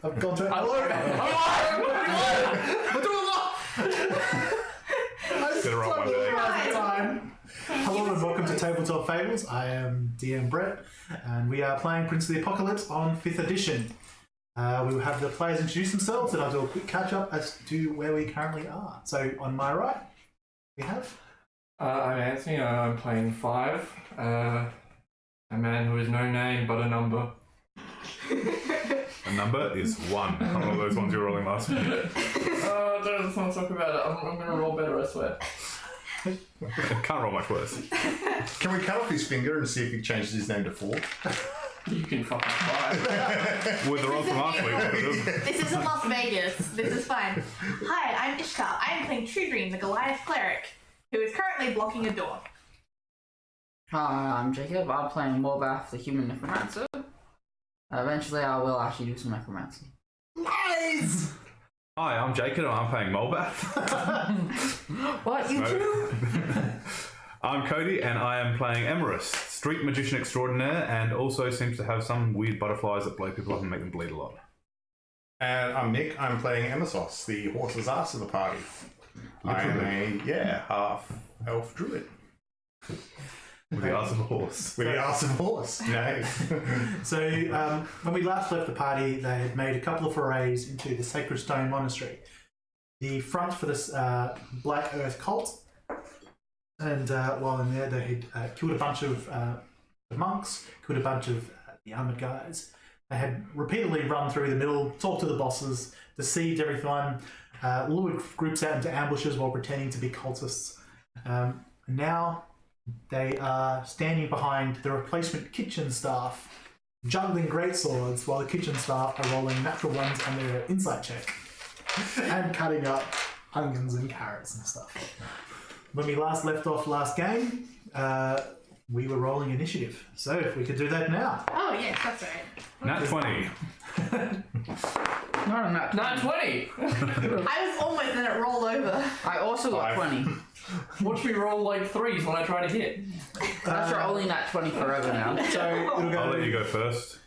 I've gone to it. Hello and welcome to Tabletop Fables. I am DM Brett, and we are playing Prince of the Apocalypse on 5th edition. We will have the players introduce themselves, and I'll do a quick catch-up as to where we currently are. So, on my right, we have... I'm Anthony, and I'm playing 5. A man who is no name, but a number. A number is 1. One of those ones you were rolling last week. Don't want to talk about it. I'm going to roll better, I swear. Can't roll much worse. Can we cut off his finger and see if he changes his name to 4? You can fucking try. With the roll from last week. This isn't Las Vegas. This is fine. Hi, I'm Ishtar. I'm playing Truedream, the Goliath cleric, who is currently blocking a door. Hi, I'm Jacob. I'm playing Molbath, the human necromancer. Eventually, I will actually do some necromancy. Nice! Hi, I'm Jacob, and I'm playing Molbath. What, you two? I'm Cody, and I am playing Emharis, street magician extraordinaire, and also seems to have some weird butterflies that blow people up and make them bleed a lot. And I'm Nick. I'm playing Emissos, the horse's ass of the party. I am a half elf druid. With the arse of a horse. With the arse of a horse. Nice. So, when we last left the party, they had made a couple of forays into the Sacred Stone Monastery, the front for this Black Earth cult. And while in there, they had killed a bunch of the monks, killed a bunch of the armoured guys. They had repeatedly run through the middle, talked to the bosses, deceived everyone, lured groups out into ambushes while pretending to be cultists. And now they are standing behind the replacement kitchen staff, juggling greatswords while the kitchen staff are rolling natural ones on their insight check and cutting up onions and carrots and stuff. When we last left off last game, we were rolling initiative. So if we could do that now. Oh, yes, that's right. Nat 20. Not a nat 9 20! I was almost in it, rolled over. I also got 20. Watch me roll like 3s when I try to hit. That's your only nat 20 forever now. So it'll go I'll let you go first.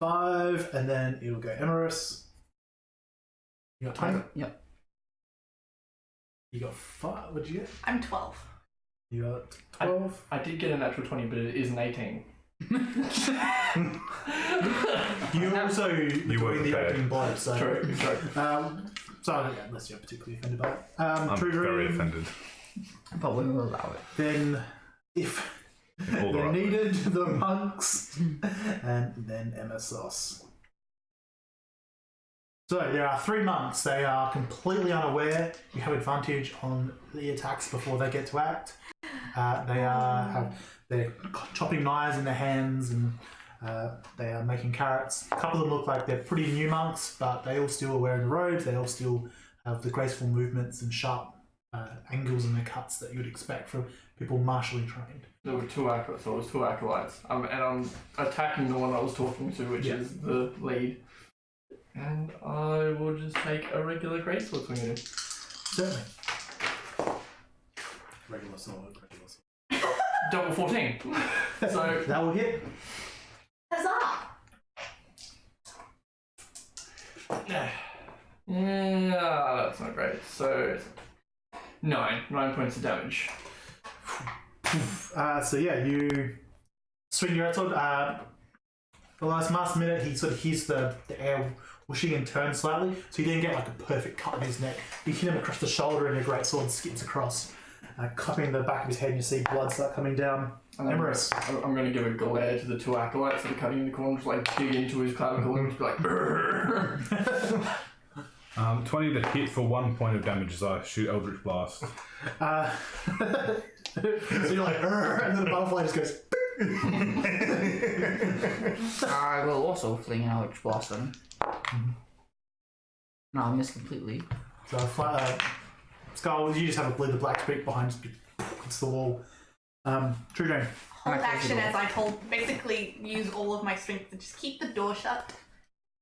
5, and then it'll go Emharis. You got 20? Yep. You got 5. What'd you get? I'm 12. You got 12. I did get a natural 20, but it is an 18. You also were doing the prepared. opening blow, so... True. So, yeah, unless you're particularly offended by it. I'm Truedream, very offended. But we will allow it. Then, if All the they're right. needed, the monks, and then Emissos. So there are 3 monks. They are completely unaware. You have advantage on the attacks before they get to act. They're chopping knives in their hands, and they are making carrots. A couple of them look like they're pretty new monks, but they all still are wearing the robes. They all still have the graceful movements and sharp angles in their cuts that you would expect from people martially trained. There were 2 acolytes, so it was 2 acolytes. And I'm attacking the one I was talking to, which is the lead. And I will just take a regular greatsword swing at him. Certainly. Regular sword. Double 14. So That will hit. Huzzah! yeah, that's not great. So 9 points of damage. So yeah, you swing your sword. The last minute, he sort of hears the air whooshing and turns slightly, so you didn't get like a perfect cut in his neck. You hit him across the shoulder, and your great sword skips across, clipping the back of his head, and you see blood start coming down. Emharis. I'm going to give a glare to the two acolytes that are cutting in the corner, just like dig into his clavicle and just be like, "Brrr." 20 to hit for 1 point of damage as I shoot Eldritch Blast. So you're like, and then the butterfly just goes. I will also fling an Eldritch Blast on him. No, I missed completely. So Skull, you just have a bleed the black streak behind you. It's the wall. Truedream. Hold action as I basically use all of my strength to just keep the door shut.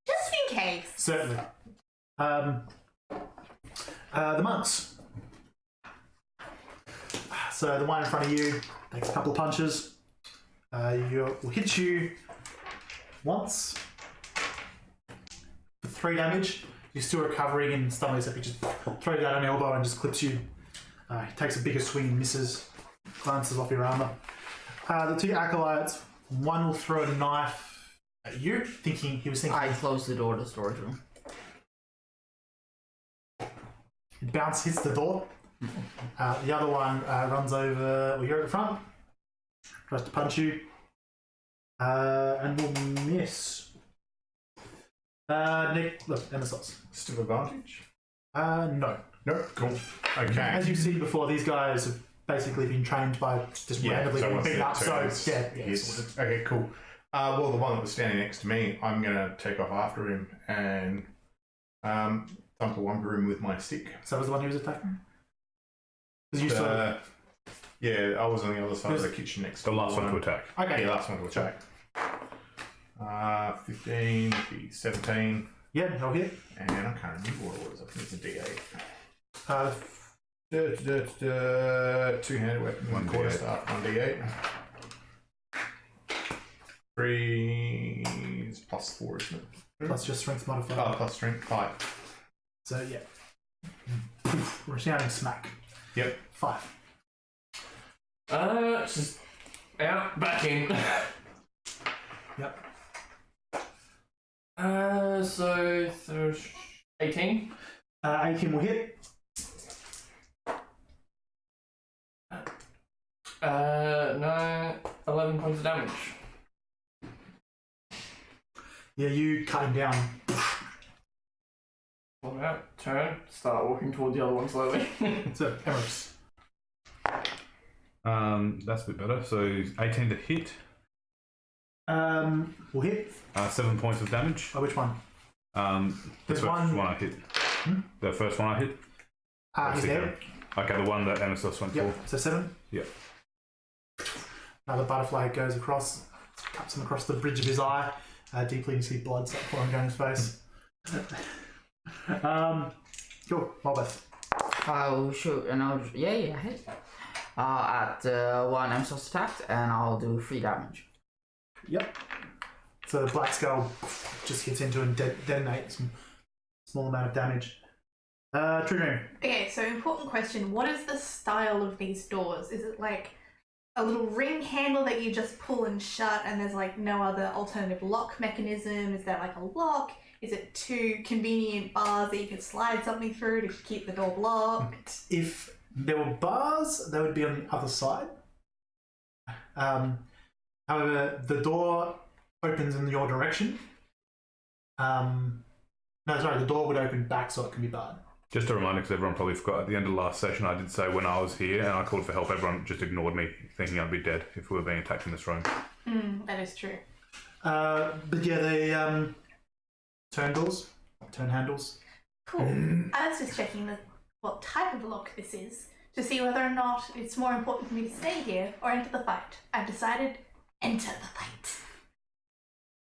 Just in case. Certainly. The monks. So the one in front of you takes a couple of punches. Will hit you once for 3 damage. You're still recovering and stuff like that. He just throws you out an elbow and just clips you. He takes a bigger swing and misses. Glances off your armor. The 2 acolytes, one will throw a knife at you, he was thinking. I close the door to the storage room. It bounce hits the door. The other one runs over. Well, you're at the front. Tries to punch you. And will miss. Nick, look, Emissos. Still advantage? No. No, cool. Okay. As you've seen before, these guys have basically been trained by just randomly so being once beat it up. So, turns, yeah, yes. Okay, cool. Well, the one that was standing next to me, I'm going to take off after him and thump a wumper him with my stick. So that was the one he was attacking? Because you saw. Yeah, I was on the other side of the kitchen next to The last one to attack. Okay. Yeah, last one to attack. 15, 17. Yeah, I'll hit. And I can't remember what it was. I think it's a D8. Two-handed weapon, 1 quarter D8. staff, 1d8. 3 is plus 4, isn't it? Plus your strength modifier. Oh, plus strength, 5. So, yeah. Resounding smack. Yep. 5. Just out, back in. Yep. So 18. 18 will hit. No, 11 points of damage. Yeah, you cut him down. Pull him out, turn, start walking toward the other one slowly. So, Emharis. That's a bit better. So 18 to hit. Will hit. 7 points of damage. Oh, which one? The There's first one- one I hit. The first one I hit. He's there. Okay, the one that Emissos went Yep. for. So 7. Yep. Another butterfly goes across, cuts him across the bridge of his eye. Deeply, you see blood start pouring down his face. Cool. Molbath. I'll shoot an Eldritch. Yeah, hit. At one Emissos attacked, and I'll do 3 damage. Yep. So the black skull just hits into and detonates some small amount of damage. Truedream. Okay, so important question. What is the style of these doors? Is it like a little ring handle that you just pull and shut and there's like no other alternative lock mechanism? Is there like a lock? Is it 2 convenient bars that you can slide something through to keep the door blocked? If there were bars, they would be on the other side. However, the door opens in your direction. The door would open back so it can be barred. Just a reminder, because everyone probably forgot, at the end of the last session I did say when I was here and I called for help, everyone just ignored me, thinking I'd be dead if we were being attacked in this room. That is true. But yeah, the turn handles. Cool. I was just checking what type of lock this is to see whether or not it's more important for me to stay here or enter the fight. I've decided, enter the fight.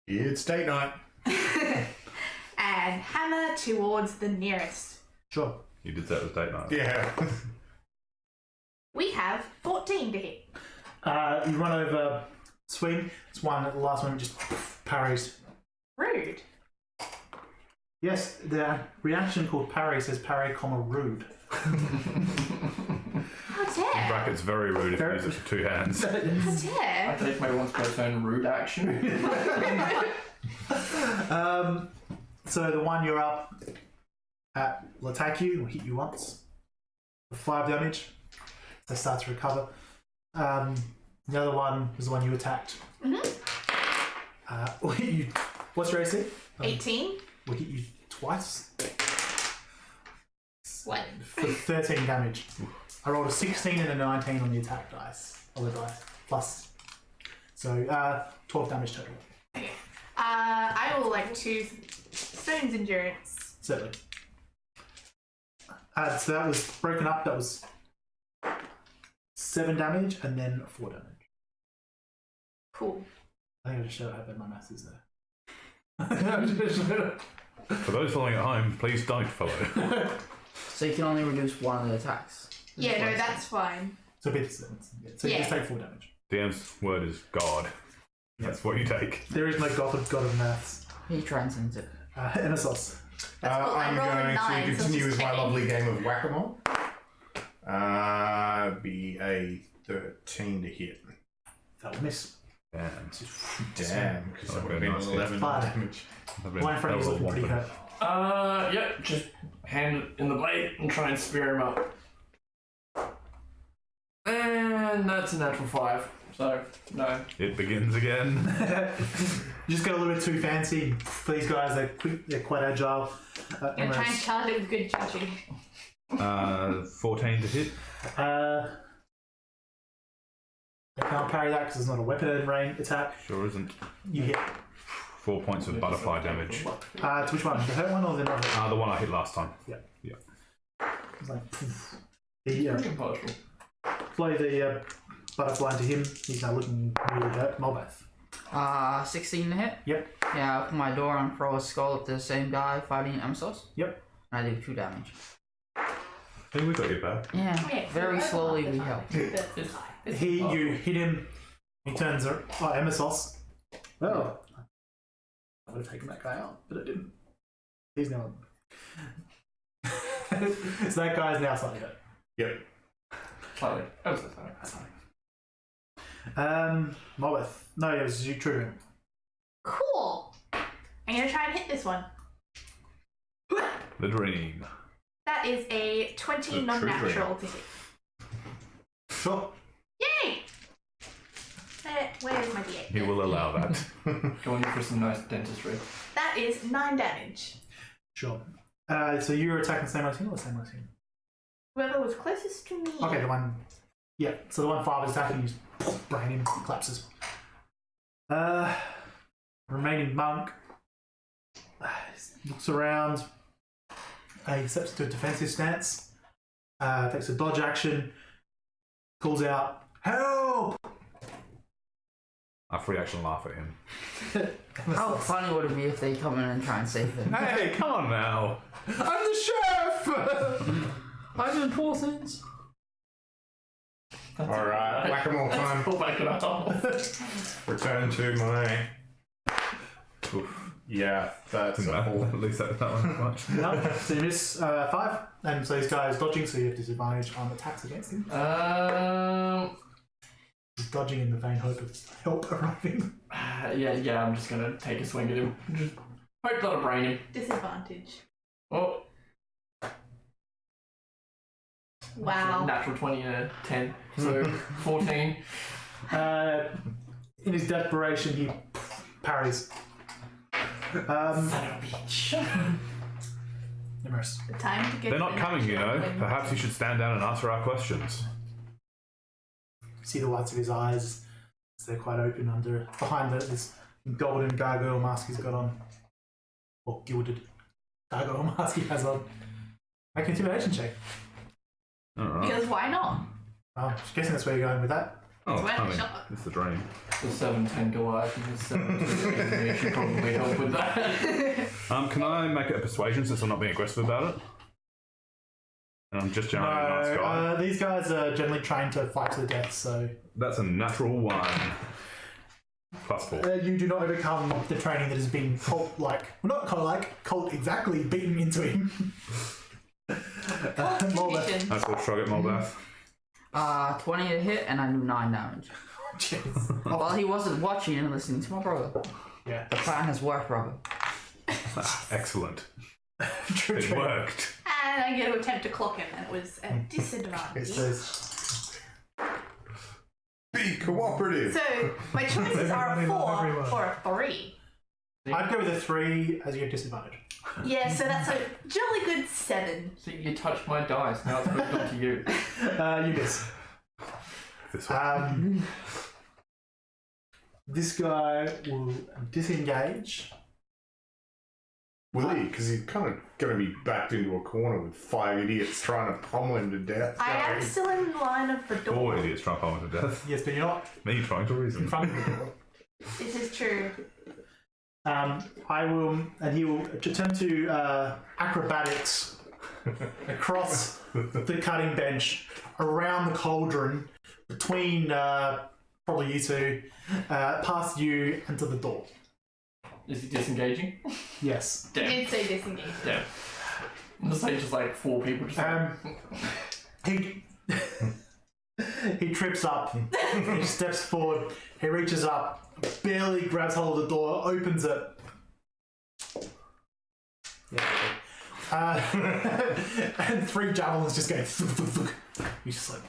It's date night. And hammer towards the nearest. Sure. You did that with date night. Yeah. We have 14 to hit. You run over, swing. It's one at the last moment just parries. Rude. Yes, the reaction called parry says parry, rude. How dare In brackets, very rude if you use it for 2 hands. How I dare. take my once per turn rude action. So the one you're up at will attack you, will hit you once for 5 damage. They start to recover. The other one was the one you attacked. Will hit you. What's your AC? 18. Will hit you twice What? for 13 damage. I rolled a 16 and a 19 on the attack dice. On the dice. Plus. So 12 damage total. Okay. I will like choose Stone's Endurance. Certainly. So that was broken up. That was 7 damage and then 4 damage. Cool. I think I just showed how bad my maths is there. For those following at home, please don't follow. So you can only reduce one of the attacks. Yeah, no, that's fine. So a bit of 7. Yeah. So you Yeah. just take 4 damage. DM's word is God. That's what you take. There is no god of maths. He transcends it. Emissos. That's cool. I I'm rolled a going 9, to so continue it's with my 10. lovely game of whack-a-mole. Be a 13 to hit. That will miss. Damn. Damn, because that would have been Nice hit. 11 Five. damage. The one in front of you is looking pretty hurt. Yep, just hand it in the blade and try and spear him up. And that's a natural 5, so no. It begins again. You just got a little bit too fancy for these guys. They're quick. They're quite agile. I'm gonna try and charge it with good judging. 14 to hit. They can't parry that because it's not a weapon range attack. Sure isn't. You hit. 4 points of butterfly damage. To which one? The hurt one or the not hurt? The one I hit last time. It's like, poof. The, Impartial. blow the butterfly into him. He's now looking really hurt. Molbath. 16 to hit? Yep. Yeah, I open my door and throw a skull at the same guy fighting Emissos. Yep. And I do 2 damage. Hey, we got your back. Yeah, Okay, so very I slowly rolled we the help. time. You hit him. He turns. Emissos. Oh. I would have taken that guy out, but I didn't. He's now. So that guy's now slightly hurt. Yep. Slightly. Oh, so sorry. That's fine. Molbath. No, it was Truedream. Cool. I'm gonna try and hit this one. The dream. That is a 20 The non-natural to hit. Sure. Yay! Where's my D8? He will allow that. Going for some nice dentistry. That is 9 damage. Sure. So you're attacking the same team or the same team? Whoever was closest to me. Okay, the one. Yeah, so the one 5 is attacking you, brain him, collapses. Remaining monk looks around. He steps to a defensive stance. Takes a dodge action. Calls out, "Help!" I free action laugh at him. How funny would it be if they come in and try and save him? Hey, come on now. I'm the chef. I'm important. Alright, whack-a-mole time. Pull back it up. Return to my... Oof. Yeah, that's Didn't a matter. whole... At least that one much. No, so you miss 5, and so this guy is dodging, so you have disadvantage on attacks against him. He's dodging in the vain hope of help arriving. Yeah, I'm just gonna take a swing at him. Just hope that I brain him. Disadvantage. Oh, Wow. natural 20 and a 10. So 14. In his desperation, he parries. Son of a bitch. Emharis. The time to get They're not the coming, you know. natural Perhaps you should stand down and answer our questions. See the whites of his eyes. They're quite open behind this golden gargoyle mask he's got on. Or gilded gargoyle mask he has on. Make an intimidation check. Alright. Because why not? I'm guessing that's where you're going with that. Oh, It's worth a coming. shot. It's the dream. The 7'10" Goliath and the 7'2" should probably help with that. Can I make it a persuasion since I'm not being aggressive about it? And I'm just generally a nice guy. These guys are generally trained to fight to the death, so That's a natural 1. Plus 4. you do not overcome the training that has been cult exactly beaten into him. Molbath. Constitution. Nice little shrug at Molbath. 20 to hit, and I do 9 damage. Jeez. Well, he wasn't watching and listening to my brother. Yeah. The plan has worked, brother. Excellent. True. It worked. And I get to attempt to clock him, and it was a It disadvantage. says, Be cooperative. So my choices are a Everybody love 4 everyone. or a 3. I'd go with a 3 as you get disadvantage. Yeah, so that's a jolly good 7. See, you touched my dice. Now it's moved on to you. You miss. This one. This guy will disengage. Will he? Because he's kind of going to be backed into a corner with 5 idiots trying to pummel him to death. I am still in line of the door. Four idiots trying to pummel to death. Yes, but you're not Me trying to in reason. front of the door. This is true. I will, and he will attempt to acrobatics across the cutting bench, around the cauldron, between probably you two, past you, and to the door. Is he disengaging? Yes. You Damn. did say disengage. Damn. I'm gonna say just like 4 people just He he trips up. He steps forward. He reaches up, barely grabs hold of the door, opens it. And 3 javelins just go. He's just like.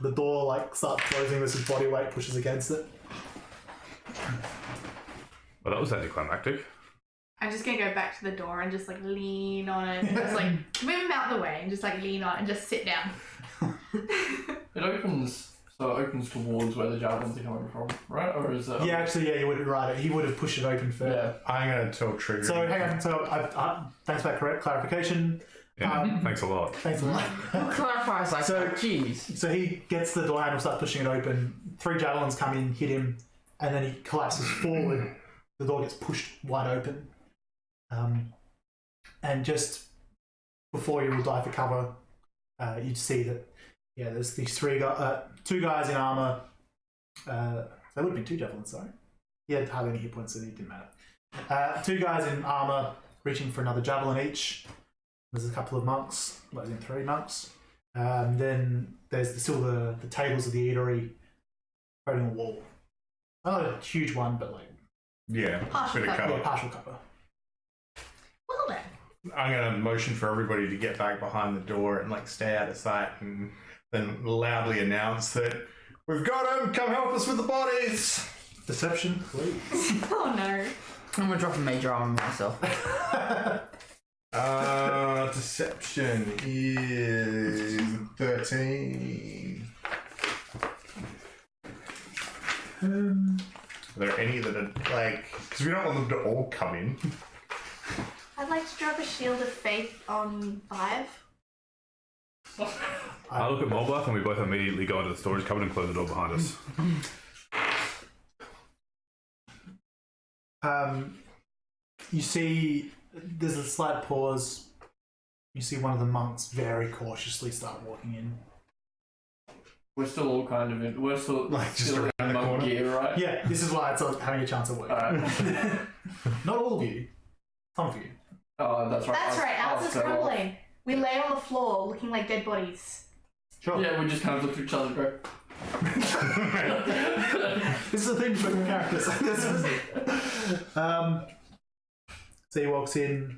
The door like starts closing as his body weight pushes against it. Well, that was anticlimactic. I'm just gonna go back to the door and just like lean on it, and just like move him out of the way, and just like lean on it and just sit down. It opens, so it opens towards where the javelins are coming from, right? Or is it? Yeah, actually, yeah, you would be right. He would have pushed it open first. Yeah. I'm going to tell Truedream. So hang on. So thanks for that correct clarification. Yeah, thanks a lot. Thanks a lot. Who clarifies like So- that? Jeez. So he gets the door handle, starts pushing it open. 3 javelins come in, hit him, and then he collapses forward. The door gets pushed wide open. And just before you will dive for cover, you'd see that, yeah, there's these 2 guys in armor. That would have been 2 javelins, sorry. He had hardly any hit points, so it didn't matter. 2 guys in armor reaching for another javelin each. There's a couple of monks, well, in 3 monks. Then there's still the tables of the eatery holding a wall. Not a huge one, but like Yeah, Partial bit of cover. cover. yeah, partial cover. Well then. I'm going to motion for everybody to get back behind the door and like stay out of sight, and then loudly announce that we've got them. Come help us with the bodies. Deception, please. Oh no. I'm gonna drop a major armor myself. Deception is 13. Are there any that are like, because we don't want them to all come in. I'd like to drop a shield of faith on 5. I look at Molbath and we both immediately go into the storage cupboard and close the door behind us. You see, there's a slight pause. You see one of the monks very cautiously start walking in. We're still all kind of in. We're still Like, just still around in the monk corner? gear, right? Yeah, this is why it's having a chance at work. Not all of you. Some of you. Oh, that's right. That's right, ours is so crumbling. We lay on the floor looking like dead bodies. Sure. Yeah, we just kind of look at each other and go. This is the thing for your characters. So he walks in.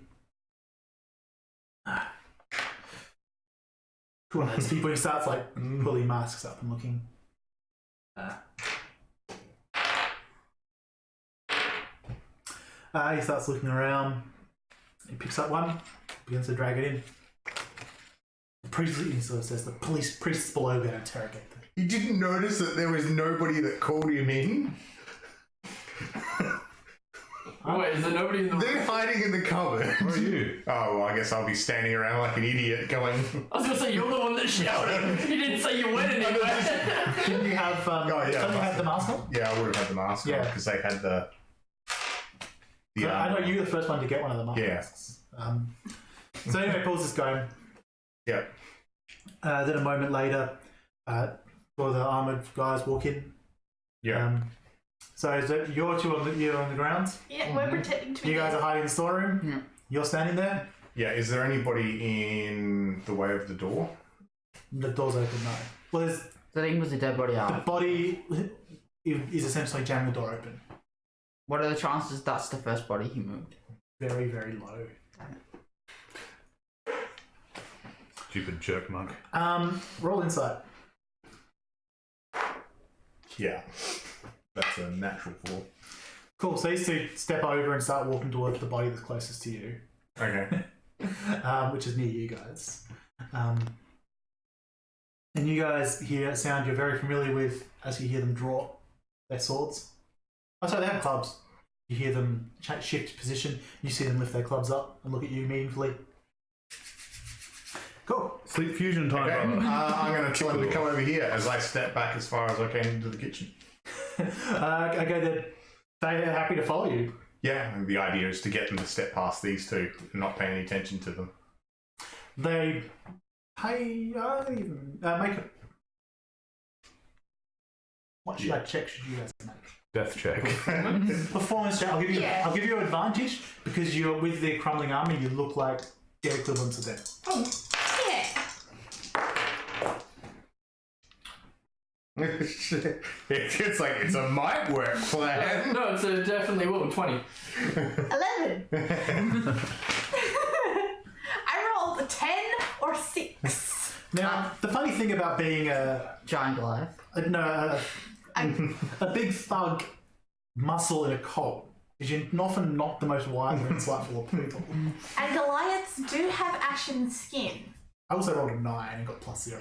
Cool, nice people. He starts like pulling masks up and looking. He starts looking around. He picks up one, begins to drag it in. The priest, he sort of says, the priests below going to interrogate them. You didn't notice that there was nobody that called him in? Wait, is there nobody in the They're room? hiding in the cupboard. Where are you? Oh, well, I guess I'll be standing around like an idiot going, I was gonna say you're the one that shouted. You didn't say you went anywhere. Didn't you have, yeah, don't you have the mask on? yeah, I would have had the mask on Yeah. because they had the I know you were the first one to get one of the masks. Yeah. So anyway, Paul's just going. Yeah. Then a moment later, all the armoured guys walk in. Yeah. So is it you're on the ground? Yeah, we're pretending to be You guys dead. are hiding in the storeroom? Yeah. You're standing there? Yeah, is there anybody in the way of the door? The door's open, no. Well, there's, The thing was the dead body the out. body is essentially jamming the door open. What are the chances that's the first body he moved? Very, very low. Stupid jerk monk. Roll insight. Yeah. That's a natural 4. Cool. So these two step over and start walking towards the body that's closest to you, Okay. which is near you guys. And you guys hear a sound you're very familiar with as you hear them draw their swords. Oh, sorry, they have clubs. You hear them shift position. You see them lift their clubs up and look at you meaningfully. Cool. Sleep fusion time, Okay. brother. I'm going to tell them to come over here as I step back as far as I can into the kitchen. Okay, they're happy to follow you. Yeah, and the idea is to get them to step past these two and not pay any attention to them. They make a. What should I check? Should you guys make? Death check. Performance check. I'll give you. Yeah. I'll give you advantage because you're with their crumbling army. You look like dead equivalent to them. Oh, yeah. It's like it's a might work plan. No, it's a definitely will. 20. 11. I rolled a 10 or 6. Now, the funny thing about being a Giant Goliath. a big thug muscle in a cult is you're often not the most wise and insightful of people. And Goliaths do have ashen skin. I also rolled a 9 and got +0.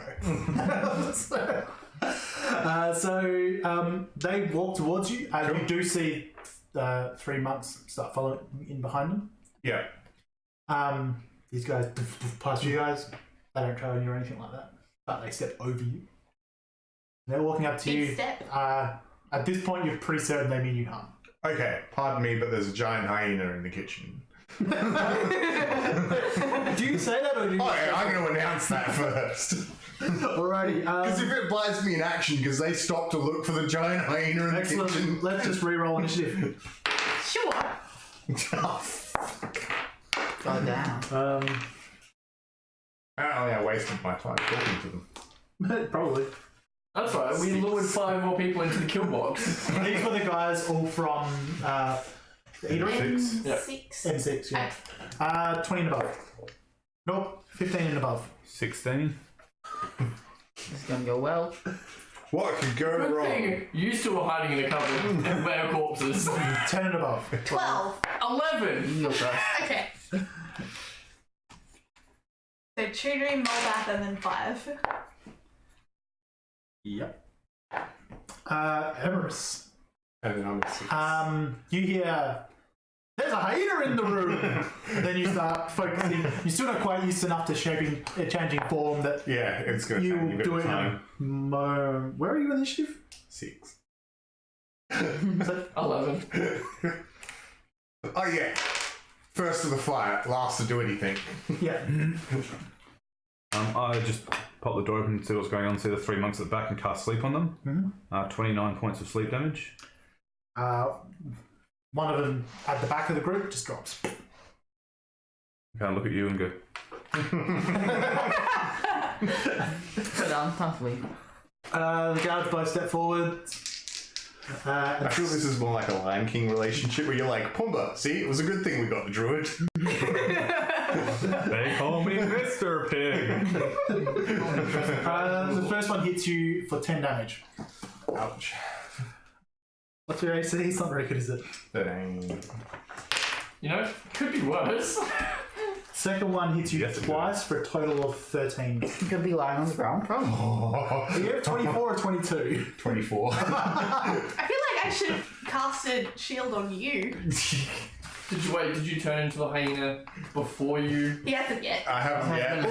So they walk towards you, and you do see 3 monks start following in behind them. Yeah. These guys pass you guys. They don't trail you or anything like that, but they step over you. They're walking up to Big you. step. At this point, you're pretty certain they mean you harm. Okay, pardon me, but there's a giant hyena in the kitchen. Do you say that, or do you? Oh, yeah, I'm going to announce that first. Alrighty. Because if it buys me an action, because they stop to look for the giant hyena in the kitchen. Excellent. Let's just re-roll initiative. Sure. Oh, damn. Apparently I wasted my time talking to them. Probably. That's right. We lured 5 more people into the kill box. These were the guys all from Eatery. Six. Yeah. M6. M6, yeah. 20 and above. Nope, 15 and above. 16. This is gonna go well. What could go Good wrong? thing you two were hiding in a cupboard and bare corpses. 10 and above. 12. 11. You can go first. Okay. So Truedream, Molbath, and then 5. Yep. Emharis. And then I'm at 6. You hear, there's a hyena in the room! And then you start focusing. You're still not quite used enough to changing form that Yeah, it's going to you take a bit do of it time. Where are you in initiative? 6. Is that 11. Oh, yeah. First to the fire, last to do anything. yeah. I just pop the door open and see what's going on. See the 3 monks at the back and cast sleep on them. 29 points of sleep damage. One of them at the back of the group just drops. Okay, I look at you and go, Put down, time to leave. The guards both step forward. I feel this is more like a Lion King relationship where you're like, Pumbaa, see, it was a good thing we got the druid. they call me Mr. Pig. The first one hits you for 10 damage. Ouch. What's your AC? It's not very good, is it? Dang. You know, could be worse. Second one hits you Yes, it twice for a total of 13. You could be lying on the ground, probably. Are you at 24 or 22? 24. I feel like I should have casted shield on you. Did you turn into the hyena before you? He hasn't yet. I haven't yet.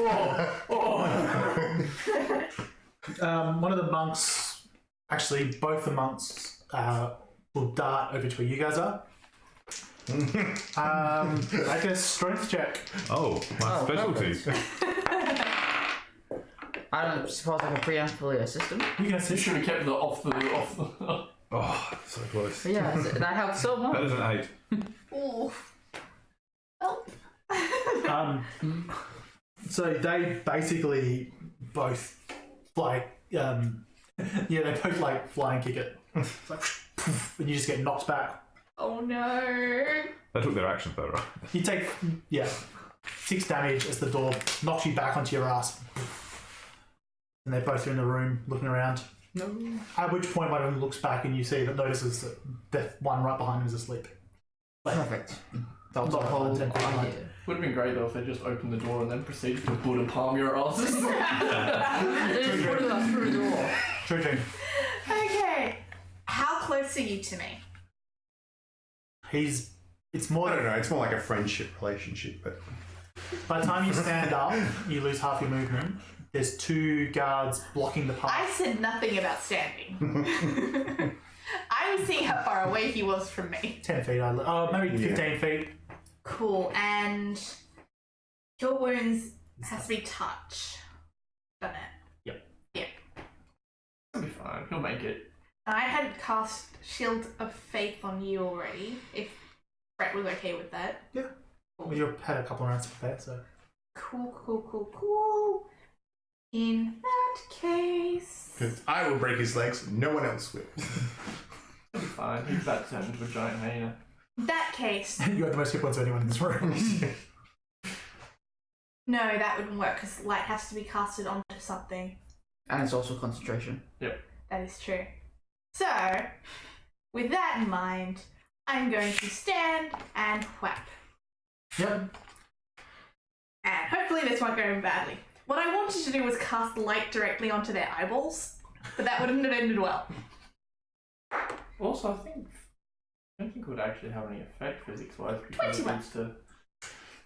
One of the monks, actually both the monks, will dart over to where you guys are. Make a strength check. Oh, my specialty. I don't suppose I can preemptively assist him. You can You assist. should have kept the off the. Oh, so close. But yeah, that helps so much. That is an 8. Ooh. Oh. So they basically both like yeah, they both like fly and kick it. It's like, and you just get knocked back. Oh no. They took their action though, right? You take 6 damage as the door knocks you back onto your ass. And they're both in the room looking around. No. At which point one of them looks back and you see that notices that the one right behind him is asleep. Perfect. That was the Not whole 10 feet behind. idea. Would have been great though if they just opened the door and then proceeded to Buddha palm your asses. They just put it through the door. Truedream. Okay. How close are you to me? It's more I don't know. It's more like a friendship relationship, but by the time you stand up, you lose half your movement. There's 2 guards blocking the path. I said nothing about standing. I was seeing how far away he was from me. 10 feet, maybe 15 feet. Cool, and your wounds has to be touch. Done it. It'll be fine. He'll make it. I had cast Shield of Faith on you already, if Brett was okay with that. Yeah. Well, you had a couple of rounds to prepare, so. Cool. In that case... because I will break his legs, no one else will. It'll be fine. He's about to turn into a giant hyena. In that case... You have the most hit points of anyone in this room. No, that wouldn't work, because light has to be casted onto something. And it's also concentration. That is true. So, with that in mind, I'm going to stand and whack. Yep. And hopefully this won't go badly. What I wanted to do was cast light directly onto their eyeballs, but that wouldn't have ended well. Also, I don't think it would actually have any effect physics-wise because it 21. leads to...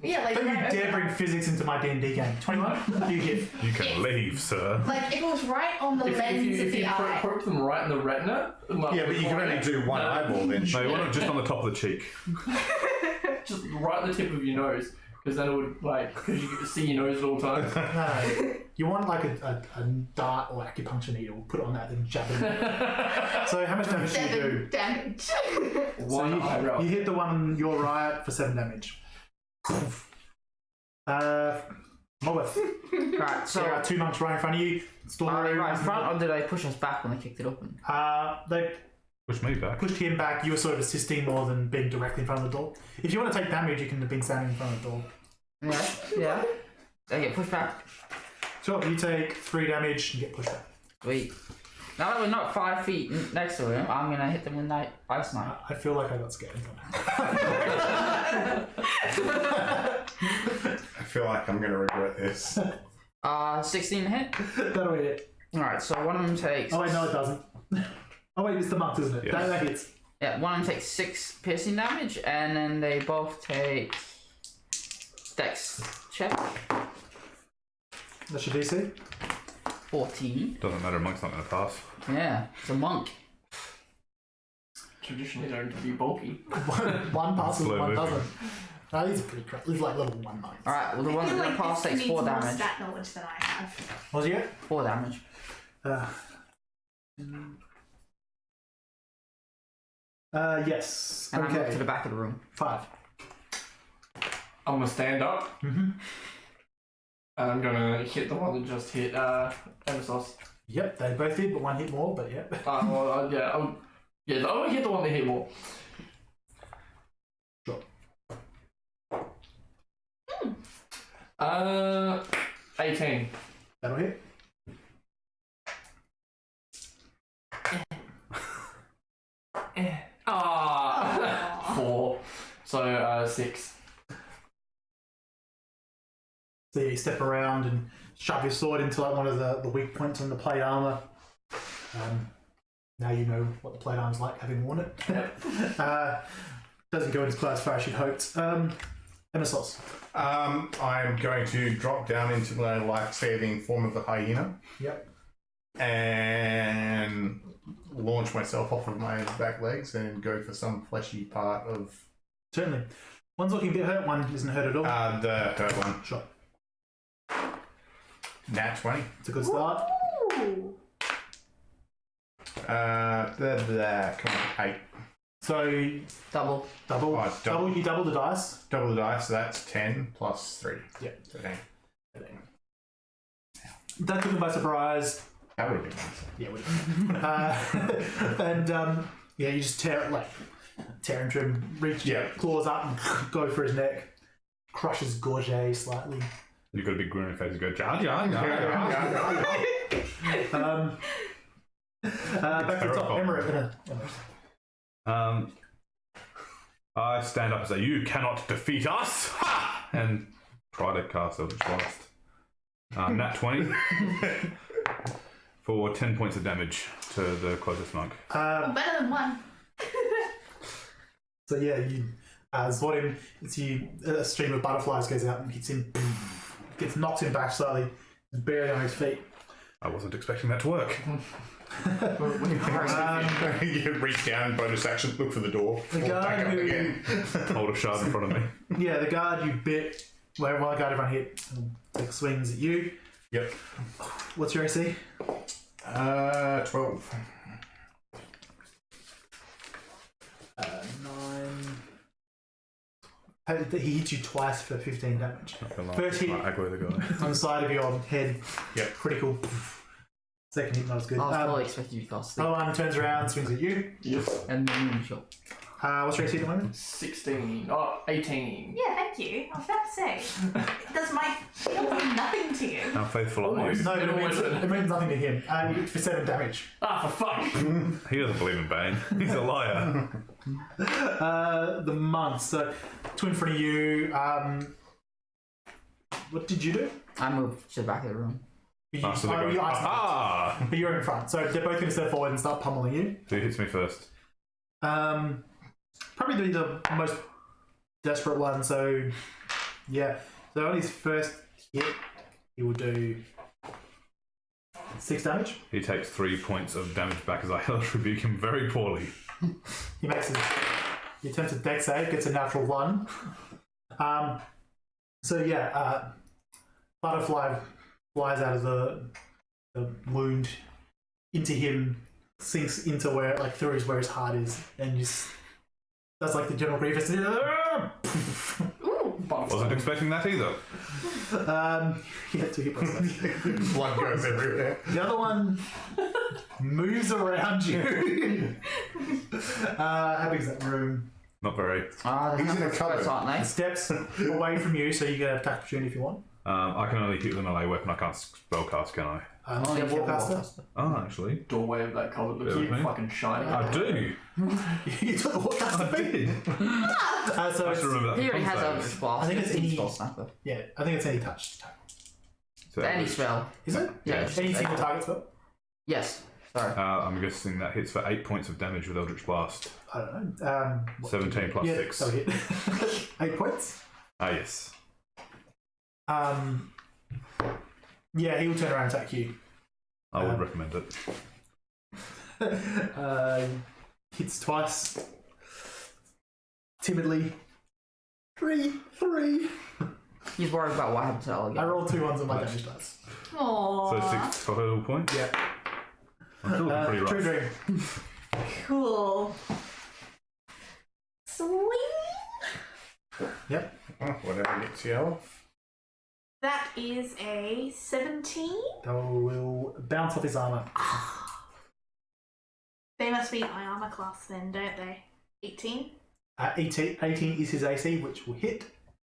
Yeah, like... Don't you right dare over- bring physics into my D&D game. 21? You hit. You can leave, sir. Like, if it was right on the lens of if the you eye... poke them right in the retina... Yeah, but you can only do one eyeball then. No, you want it just on the top of the cheek. Just right at the tip of your nose. Because then it would, because you get to see your nose at all times. No. You want like a dart or acupuncture needle, put it on that, then jab it in. So how much damage do you do? 7 damage. One eyebrow. You hit the one on your right for 7 damage. Molbath. Right, so There are 2 monks right in front of you. are they right in front, or did I push us back when they kicked it open? They Push me back. pushed him back. You were sort of assisting more than being directly in front of the door. If you want to take damage, you can have been standing in front of the door. Yeah. They get pushed back. Sure, you take 3 damage and get pushed back. Sweet. Now that we're not 5 feet next to him, I'm gonna hit them with Ice Knife. I feel like I got scared. I feel like I'm going to regret this. 16 to hit. That'll hit. Alright, so one of them takes. Oh wait, no, it doesn't. Oh wait, it's the monks, isn't it? Yes. That hits. Yeah, one of them takes 6 piercing damage, and then they both take. Dex check. That's your DC. 14. Doesn't matter, monk's not going to pass. Yeah, it's a monk. Traditionally known to be bulky. One passes, Slow one moving. doesn't. No, these are pretty crap. These are like level 1 monks. Alright, well, the I one feel that like pass this takes needs 4 more damage. stat knowledge than I have. What was you get? 4 damage. Yes. And I move to Okay. the back of the room. 5. I'm going to stand up. Mm-hmm. And I'm going to hit the one that just hit Emissos. Yep, they both hit, but one hit more, but yep. I'll hit the one that hit more. Sure. 18. That'll hit. Ah, 4. So 6. So you step around and shove your sword into like one of the weak points on the plate armor. Now you know what the plate armor's like, having worn it. Doesn't go as quite as far as you'd hoped. Emissos. I'm going to drop down into my life-saving form of the hyena Yep. and launch myself off of my back legs and go for some fleshy part of Certainly. One's looking a bit hurt, one isn't hurt at all. the hurt one. Sure. Nat 20. It's a good start. Ooh. Come on, 8. So Double. double, Oh, double. You double the dice. Double the dice, so that's 10 plus 3. Yeah. 13. That took him by surprise. That would have been nice. Yeah, yeah, you just tear into him, reach claws up and go for his neck, crushes Gorget slightly. You've got a big grin on your face and go, Jar Jar, Jar Jar. Back to the top, Emharis. I stand up and say, you cannot defeat us! Ha! And try to cast Eldritch Blast. Nat 20 for 10 points of damage to the closest monk. Better than one. So yeah, you swat him. A stream of butterflies goes out and hits him. Knocks him back slightly. He's barely on his feet. I wasn't expecting that to work. You reach down, bonus action, look for the door. The guard who... Hold a shard in front of me. Yeah, the guard you bit, where one guard everyone hit, takes swings at you. Yep. What's your AC? 12. 9. He hits you twice for 15 damage. First hit Aggro the guy. on the side of your head. Yep. Critical. Second hit, not as good. I was probably expecting you to cast Other one turns around, swings at you. Yes. and then moonshot. What's your AC at the moment? 16. Oh, 18. Yeah, thank you. I was about to say, does my shield mean nothing to you? How faithful are you? No, It always it means nothing to him. You hit for 7 damage. Ah, for fuck. He doesn't believe in Bane. He's a liar. The month. So, two in front of you. What did you do? I moved to the back of the room. You, So they go, you aha! but you're in front. So they're both going to step forward and start pummeling you. Who hits me first? Probably the most desperate one. So, yeah. So on his first hit, he will do 6 damage. He takes 3 points of damage back as I hellish rebuke him very poorly. He attempts a dex save, gets a natural 1. So yeah, butterfly flies out of the wound into him, sinks into where, like, through where his heart is, and just does like the general grievous. Ooh. Wasn't expecting that either. Yeah, 2 hit points left. Blood goes everywhere. The other one moves around you. How big is that room? Not very. There's He's in nothing a cupboard. first, aren't they? Steps away from you, so you can attack opportunity if you want. I can only hit with a melee weapon. I can't spellcast, can I? Only a warcaster. Oh, actually. Doorway of that cupboard looks Really? like fucking shiny. I do. You took the warcaster feat. So I it's, should remember that. He already from has saves. Eldritch Blast. I think it's any- spell snapper. yeah, I think it's any touch. So Any spell. Is it? Yeah. Any single target spell? Yes. Sorry. I'm guessing that hits for 8 points of damage with Eldritch Blast. I don't know. 17 plus 6. That'll hit. 8 points. Ah, yes. Yeah, he will turn around and attack you. I would recommend it. Hits twice. Timidly. 3. He's worried about what happened to Elegant. I rolled 2 ones on my damage dice. Aww. So 6 total points? Yeah. I'm still looking pretty rough. Truedream. Cool. Sweet. Yep. Oh, whatever gets you off. That is a 17. That will bounce off his armor. They must beat my armor class then, don't they? 18? 18 is his AC, which will hit.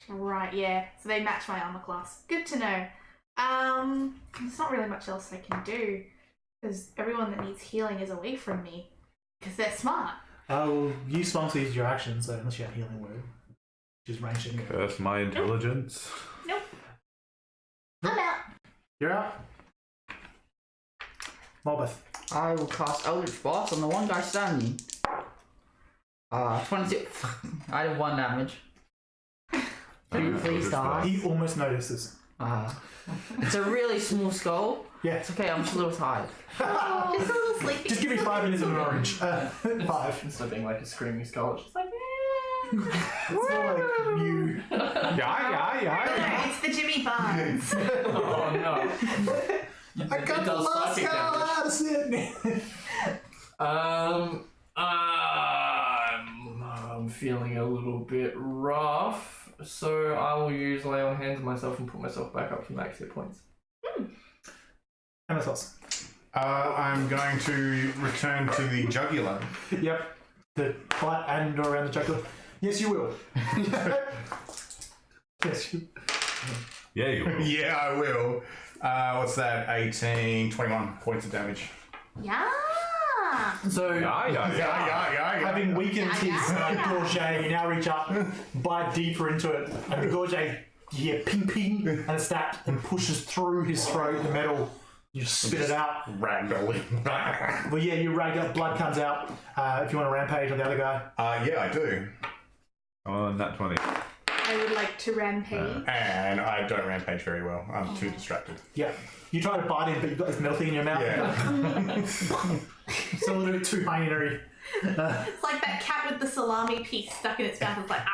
Right, yeah. So they match my armor class. Good to know. There's not really much else I can do, because everyone that needs healing is away from me, because they're smart. Well, you swung to use your action, so unless you have healing word, which is ranged anyway. Curse my intelligence. Nope. I'm out. You're out. Molbath. I will cast Eldritch Blast on the one guy standing. 22. I did 1 damage. Please die. He almost notices. It's a really small skull. Yeah. It's okay, I'm just a little tired. Oh, just a little sleepy. Just give me 5 minutes of an orange. 5. Instead of being like a screaming skull, it's just like, It's more like you. No, it's the Jimmy Barnes. oh no. I got the last cow out of Sydney. I'm feeling a little bit rough, so I will use lay on hands on myself and put myself back up to max hit points. Emissos. I'm going to return to the jugular. Yep. The bite and around the jugular. Yes, you will. Yes, you. Yeah, you will. Yeah, I will. What's that? 18, 21 points of damage. Yeah. So, Yeah. having weakened his gorget, you now reach up, bite deeper into it, and the gorget, you hear ping ping, and it snaps and pushes through his throat, the metal. You spit it out. Ragdolling. Well, yeah, you rag up, blood comes out. If you want to rampage on the other guy. Yeah, I do. Oh, nat 20. I would like to rampage. And I don't rampage very well. I'm too distracted. Yeah. You try to bite him, but you've got this metal thing in your mouth. Yeah. It's a little bit too binary. It's like that cat with the salami piece stuck in its mouth. It's like,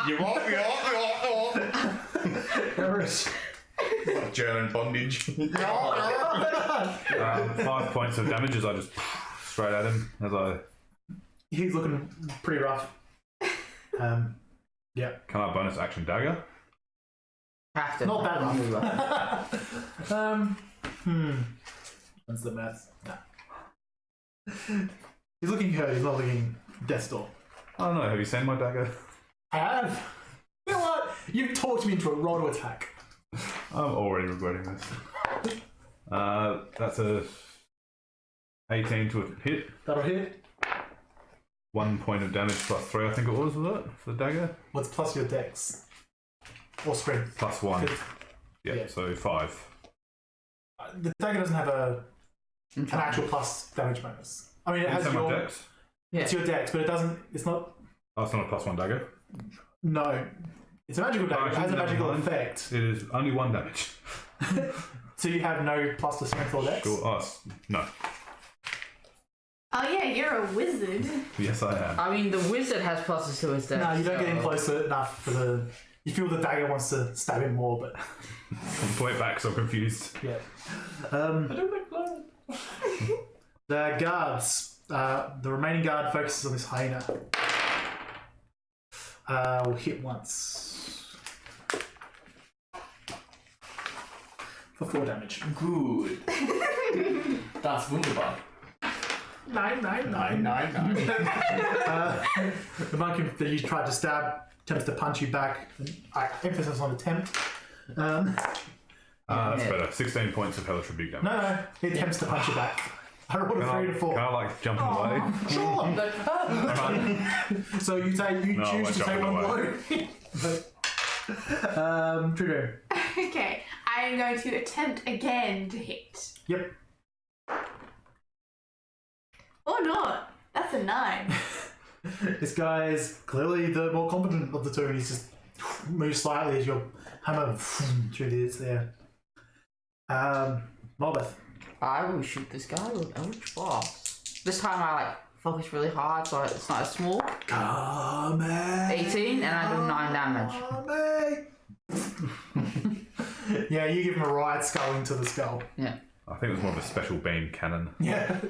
You want Emharis. like German bondage. 5 points of damage as I just straight at him as I. He's looking pretty rough. Yeah. Can I bonus action dagger? Have to. Not that rough. What's the math? He's looking hurt, he's not looking death's door. I don't know. Have you seen my dagger? I have. You know what? You've talked me into a roll to attack. I'm already regretting this. That's a 18 to a hit. That'll hit. 1 point of damage plus 3, I think it was it? For the dagger? What's plus your dex? Or strength? Plus 1. Yeah. Yeah, so 5. The dagger doesn't have an actual plus damage bonus. I mean, it has Is that my your... dex? Yeah. It's your dex, but it doesn't... It's not... Oh, it's not a plus 1 dagger. No. It's a magical dagger. It has a magical Never mind. effect. It is only 1 damage. So you have no plus to strength or dex? Sure. Oh, no. oh yeah, you're a wizard. Yes, I am. I mean, the wizard has pluses to his dex. No, you don't get in so- close enough for the... You feel the dagger wants to stab him more, but... Point back, so I'm confused. Yeah. I don't like blood. The guards. The remaining guard focuses on this hyena. Will hit once. For 4 damage. Good. That's wunderbar. 9. The monkey that you tried to stab attempts to punch you back. Emphasis on attempt. That's better. 16 points of hellish rebuke damage. No, he attempts to punch you back. I rolled a 3 to 4. Can I like jump away? Sure. So you No, choose to I take one won't blow. Truedream. Okay, I am going to attempt again to hit. Yep. Or not. That's a 9. This guy is clearly the more competent of the two, and he's just moves slightly as your hammer through the there. Molbath. I will shoot this guy with Eldritch Blast. This time I like focus really hard so it's not as small. Come 18 and I do 9 damage. Yeah, you give him a riot skull into the skull. Yeah. I think it was more of a special beam cannon. Yeah.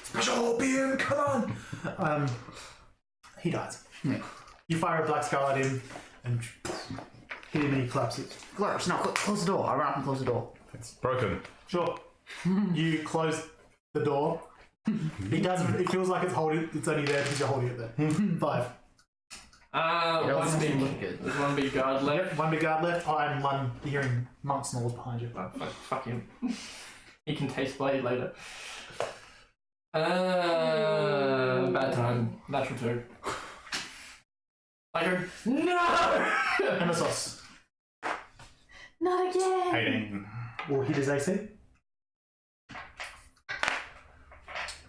Special beam, come on! He dies. Yeah. You fire a black skull at him and hit him and he collapses. Glorious, no, close the door. I run up and close the door. It's broken. Sure. You close the door. He doesn't. It feels like it's only there because you're holding it there. 5. There's one big guard left. Yep, 1 big guard left. I'm 1 hearing monks and all behind you. Oh, fuck him. He can taste blade later. Bad time. Natural 2. I go, no! Emissos Not again. 18. will hit his AC.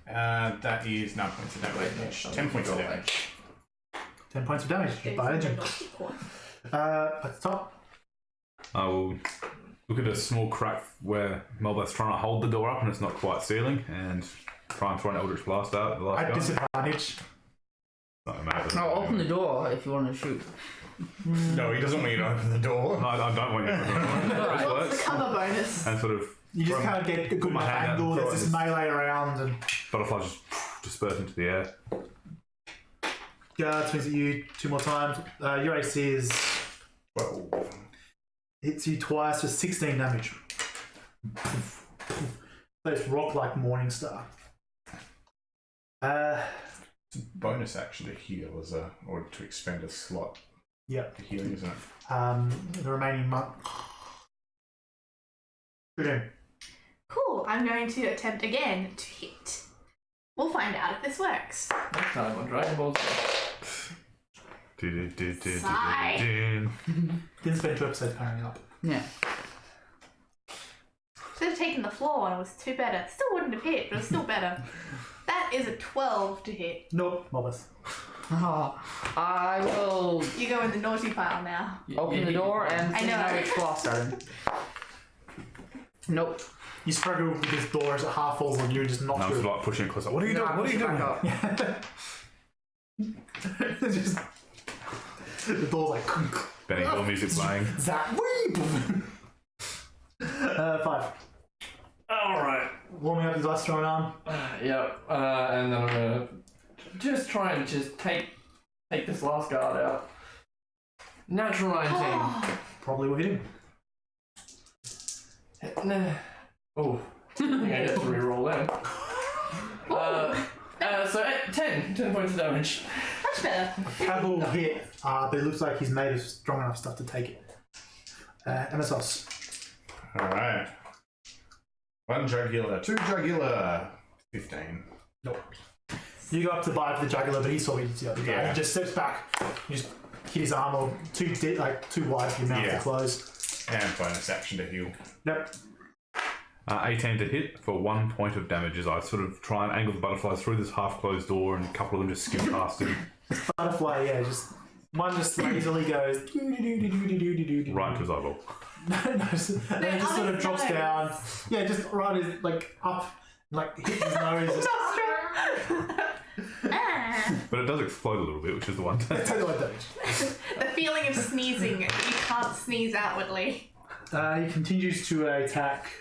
That is 9 points of damage. 10 points of damage. 10 points of damage by engine. At the top. I will look at a small crack where Molbath's trying to hold the door up and it's not quite sealing and try and throw an Eldritch Blast out at the last At guy. disadvantage. Doesn't matter. No, open the door if you want to shoot. No, he doesn't want you to open the door. No, I don't want you to do it. What's the works. cover bonus? And sort of You just can't get a good put my enough hand out angle. and There's throw this it. melee around and Butterflies just disperse into the air. guard swings at you 2 more times. Your AC is 12. hits you twice for 16 damage. this rock-like morning star. It's a bonus action to heal or to expend a slot. Yep. For healing, isn't it? The remaining month. Truedream. Cool. I'm going to attempt again to hit. We'll find out if this works. Next time on Dragon Ball Z. Sigh. Didn't spend 2 episodes powering up. Yeah. Should have taken the floor one. It was 2 better. Still wouldn't have hit, but it was still better. That is a 12 to hit. Nope, Molbath. Oh, I will You go in the naughty pile now. open the door and I know. which floor starting. Nope. You struggle with this door as it half falls on you and just knocks And I'm you. just like pushing it closer. What are you doing? What are you doing? Just, the door's like Benny Hill music playing. Zap weep. 5. Alright. Warming up his ice throwing arm. Yep. And then I'm gonna just try and take this last guard out. Natural 19. Probably will hit him. Nah. Oh. I think I get to reroll them. So 10 points of damage. Much better. Pebble hit, but it looks like he's made of strong enough stuff to take it. Emissos. Alright. 1 jugular, 2 jugular. 15. Nope. You go up to bite for the jugular, but he saw you the other guy. Yeah. He just steps back. You just hit his arm or too wide for your mouth Yeah. to close. And bonus action to heal. Yep. 18 to hit for 1 point of damage as I sort of try and angle the butterflies through this half-closed door, and a couple of them just skim past him. Butterfly, yeah, just one just lazily goes Right to his eyeball. No, and then just sort of drops down. Yeah, just right as like up, like hit his nose. But it does explode a little bit, which is the one. Tell you what damage. The feeling of sneezing. You can't sneeze outwardly. He continues to attack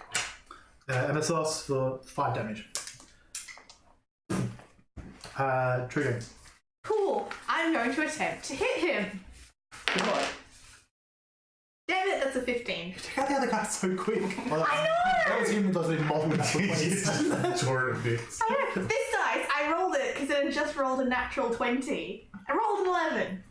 Emissos for 5 damage. Truedream. Cool. I'm going to attempt to hit him. Good luck. Damn it, that's a 15. Check out the other guy so quick. Well, I know! that was him that does it in multiple ways. Tore it a bit. I know. This dice, I rolled it because it had just rolled a natural 20. I rolled an 11.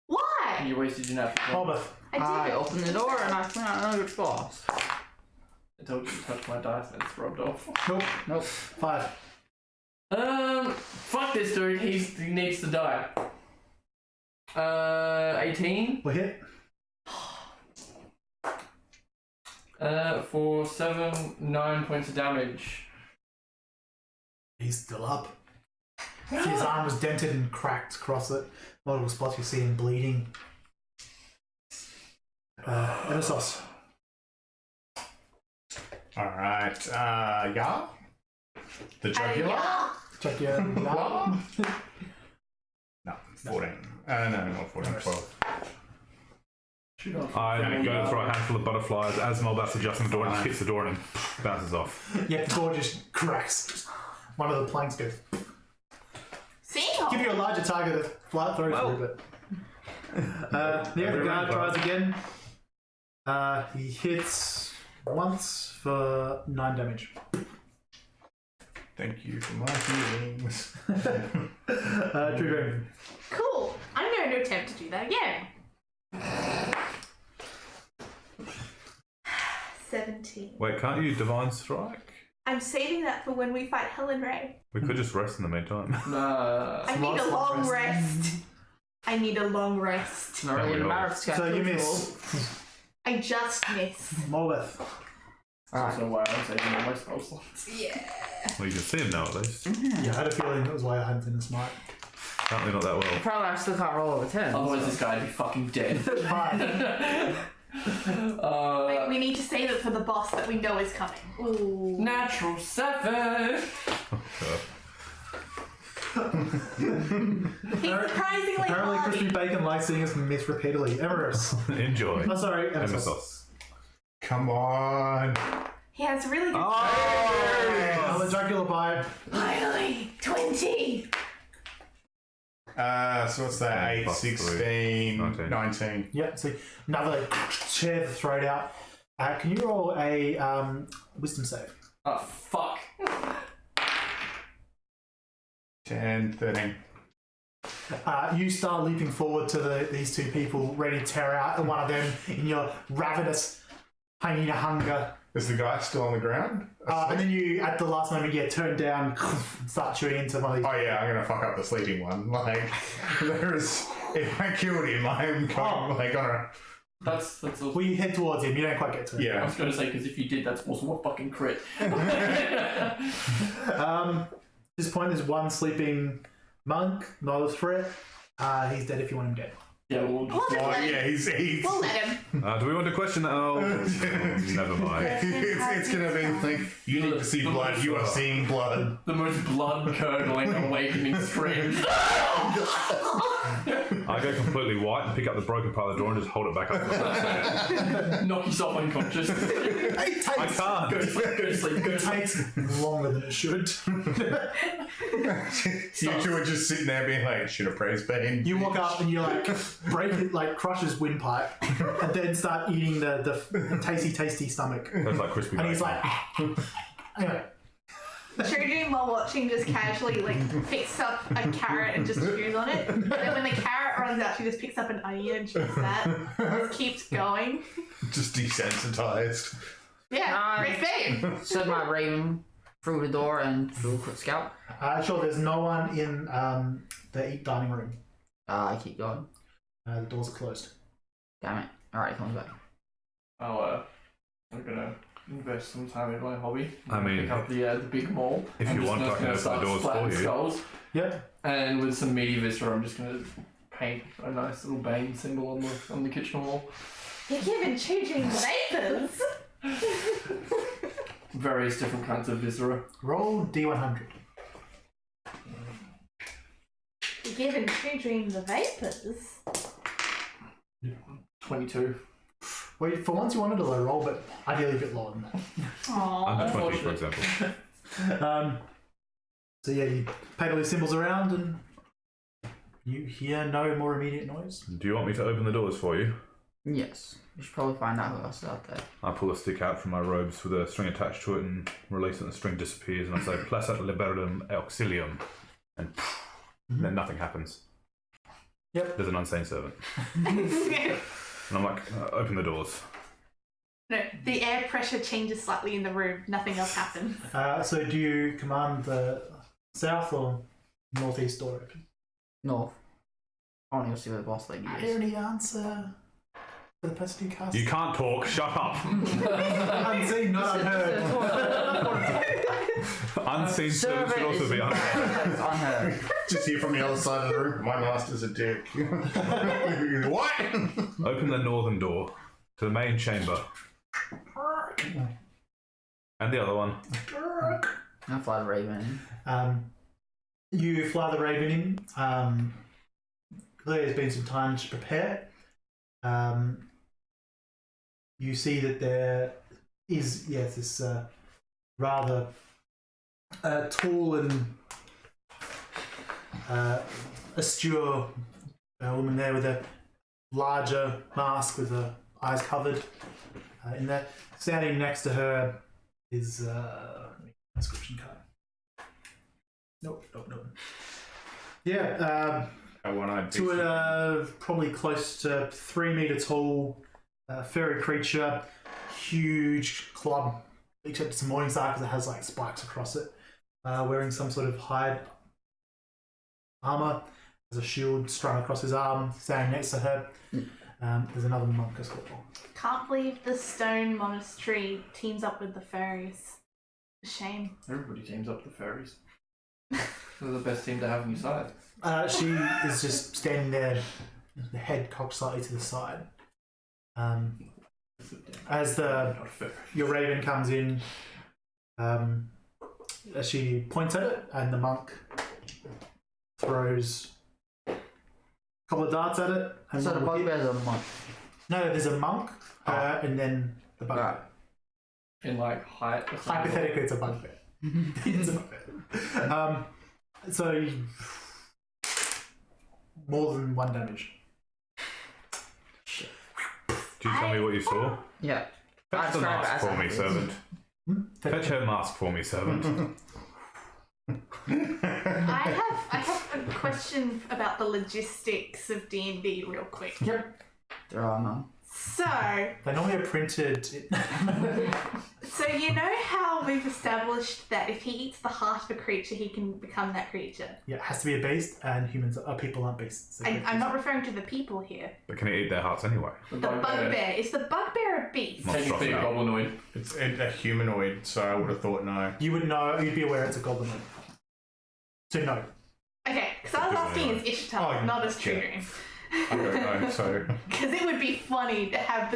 Why? You wasted your natural. Molbath. I did. open the door and I find out which floors. I told you to touch my dice and it's rubbed off. Nope. Nope. 5. Fuck this dude. He needs to die. 18. We'll hit. For 9 points of damage. He's still up. See, his arm was dented and cracked across it. Multiple spots you see him bleeding. Emissos. Alright, yeah? The jugular? Yeah. Check your arm. No, 14. No, not 14, 12. I go to throw a handful of butterflies as Molbath's adjusting the door and hits the door and bounces off. Yeah, the door just cracks. One of the planks goes. See? Give you a larger target to fly through through, but. The other guard tries again. He hits once for 9 damage. Thank you for my healings. Truedream. Cool. I'm going to attempt to do that again. 17. Wait, can't you divine strike? I'm saving that for when we fight Hellenrae. We could just rest in the meantime. Nah. I need a long rest. I need a long rest. It's not really a matter of So you miss. I just miss. Molbath. That's also why I'm saving all my spell slots. Yeah. Well, you can see him now at least. Yeah, I had a feeling that was why I hadn't finished smite. Apparently not that well. Probably I still can't roll over 10. Otherwise, this guy'd be fucking dead. 5. Like, we need to save it for the boss that we know is coming. Ooh. Natural 7. He's surprisingly Apparently, hardy. Crispy Bacon likes seeing us miss repeatedly. Emharis. Enjoy. Oh, sorry, Emissos. Emissos. Come on. He has really good. Oh, the jugular bite. Finally, 20. So what's that? 8, Plus 16, 19. 19. Yeah, see, another chair to throw it out. Can you roll a wisdom save? Oh, fuck. 10, 13. You start leaping forward to these two people, ready to tear out, and one of them, in your ravenous hyena hunger. Is the guy still on the ground? And then you, at the last moment, turn down and start shooting into one of these. Oh yeah, I'm gonna fuck up the sleeping one. Like, there's... If I killed him, I'm going, like, gonna... That's also... Well, you head towards him, you don't quite get to him. I Yeah. was going to say, because if you did, that's also a fucking crit. At this point, there's one sleeping monk, not a threat. He's dead if you want him dead. Yeah, we'll just... Oh yeah, he's... We'll let him. Do we want to question that? Oh, never mind. it's gonna be like, you need to see blood, you are seeing blood. The most blood-curdling awakening scream. I go completely white and pick up the broken part of the door and just hold it back up. Knock yourself unconscious. I can't. Go to sleep. It takes longer than it should. You two are just sitting there being like, should have praised Bane. You walk up and you break it, crush his windpipe, and then start eating the tasty stomach. That's like crispy And he's bacon. like, anyway. Truedream, while watching, just casually picks up a carrot and just chews on it. And then when the carrot runs out, she just picks up an onion and chews that. Just keeps going. Just desensitized. Yeah, Rick Bane. Send my raven through the door and do a quick scout. Sure, there's no one in the dining room. I keep going. The doors are closed. Damn it. Alright, he comes back. I'm gonna invest some time in my hobby. I mean, pick up the big maul. if you want, I can open the doors for you. Skulls, Yep. and with some meaty viscera, I'm just gonna paint a nice little Bane symbol on the kitchen wall. You're giving Truedream vapors. Various different kinds of viscera. Roll D100. You're giving Truedream the vapors. 22. Well, for once you wanted a low roll, but ideally a bit lower than that. Aww. Under 20, for example. So yeah, you paint all these symbols around and you hear no more immediate noise. Do you want me to open the doors for you? Yes. We should probably find out who else is out there. I pull a stick out from my robes with a string attached to it and release it, and the string disappears, and I say, Placet liberum auxilium. And then nothing happens. Yep. There's an unseen servant. And I'm like, open the doors. No, the air pressure changes slightly in the room. Nothing else happens. So do you command the south or northeast door open? North. I want to go see where the boss lady I is. already answer for the person who cast. You can't talk, shut up! Unseen, not unheard. Unseen servants should also be unheard. Unheard. Just hear from the other side of the room, my master's a dick. What? Open the northern door to the main chamber. And the other one. I fly the raven in. You fly the raven in. Clearly there's been some time to prepare. You see that there is, this rather tall and austere woman there with a larger mask with her eyes covered. In there, standing next to her is inscription card. Nope. Yeah, I one-eyed to a probably close to 3 meter tall fairy creature, huge club, except it's a morning star because it has spikes across it. Wearing some sort of hide armor, has a shield strung across his arm. Standing next to her, there's another monk as well. Can't believe the stone monastery teams up with the fairies. Shame. Everybody teams up the fairies. They're the best team to have on your side. She is just standing there, the head cocked slightly to the side. As your raven comes in, she points at it, and the monk throws a couple of darts at it. And So the one will hit. bugbear's a monk. No, there's a monk, and then the bugbear. Right. In height. or something. Hypothetically, it's a bugbear. It's a bugbear. So more than 1 damage. Do you tell me what you saw? Yeah. Fetch the describe it mask as for it me, is. servant. Fetch her mask for me, servant. I have a question about the logistics of D&D real quick. Yep. There are none. So, They normally are printed. so you know how we've established that if he eats the heart of a creature, he can become that creature. Yeah, it has to be a beast, and people aren't beasts. So I'm not referring to the people here. But can he eat their hearts anyway? The bugbear. Is the bugbear a beast? Technically a goblinoid. It's a humanoid, so I would have thought no. You would know. You'd be aware it's a goblin. So no. Okay, because I was asking as Ishtar, Oh, not as yeah. Truedream. I don't know, so... Because it would be funny to have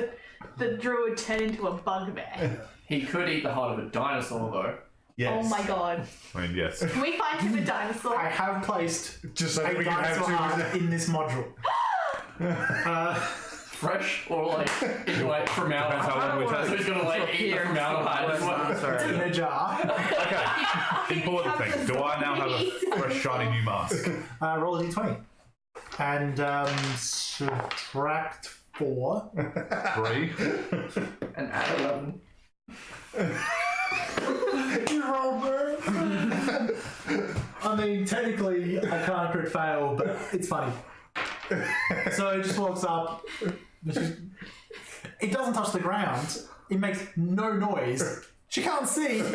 the druid turn into a bugbear. He could eat the heart of a dinosaur, though. Yes. Oh my god. I mean, yes. Can we find him a I dinosaur? have placed Just so a we can have dinosaur heart two... in this module. Fresh or like from out? Depends how long we So take. he's gonna like eat it from out as well. In a jar. Okay. Important thing. Do I now have a fresh, shiny new mask? Roll a d20. And subtract 4. 3. And add 11. You roll, bro. I mean, technically, I can't crit fail, but it's funny. So he just walks up. It doesn't touch the ground. It makes no noise. She can't see. So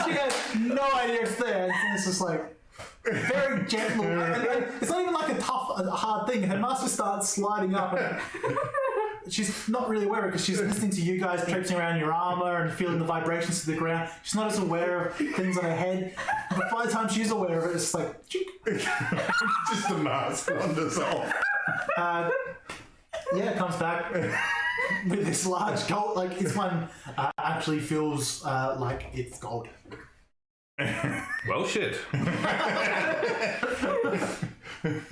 she has no idea it's there. It's just like very gentle. And it's not even like a hard thing. Her master starts sliding up. And she's not really aware of it because she's listening to you guys traipsing around your armor and feeling the vibrations to the ground. She's not as aware of things on her head. But by the time she's aware of it, it's just like... Just the mask wanders off. Yeah, it comes back with this large gold. Like, this one actually feels like it's gold. Well, shit.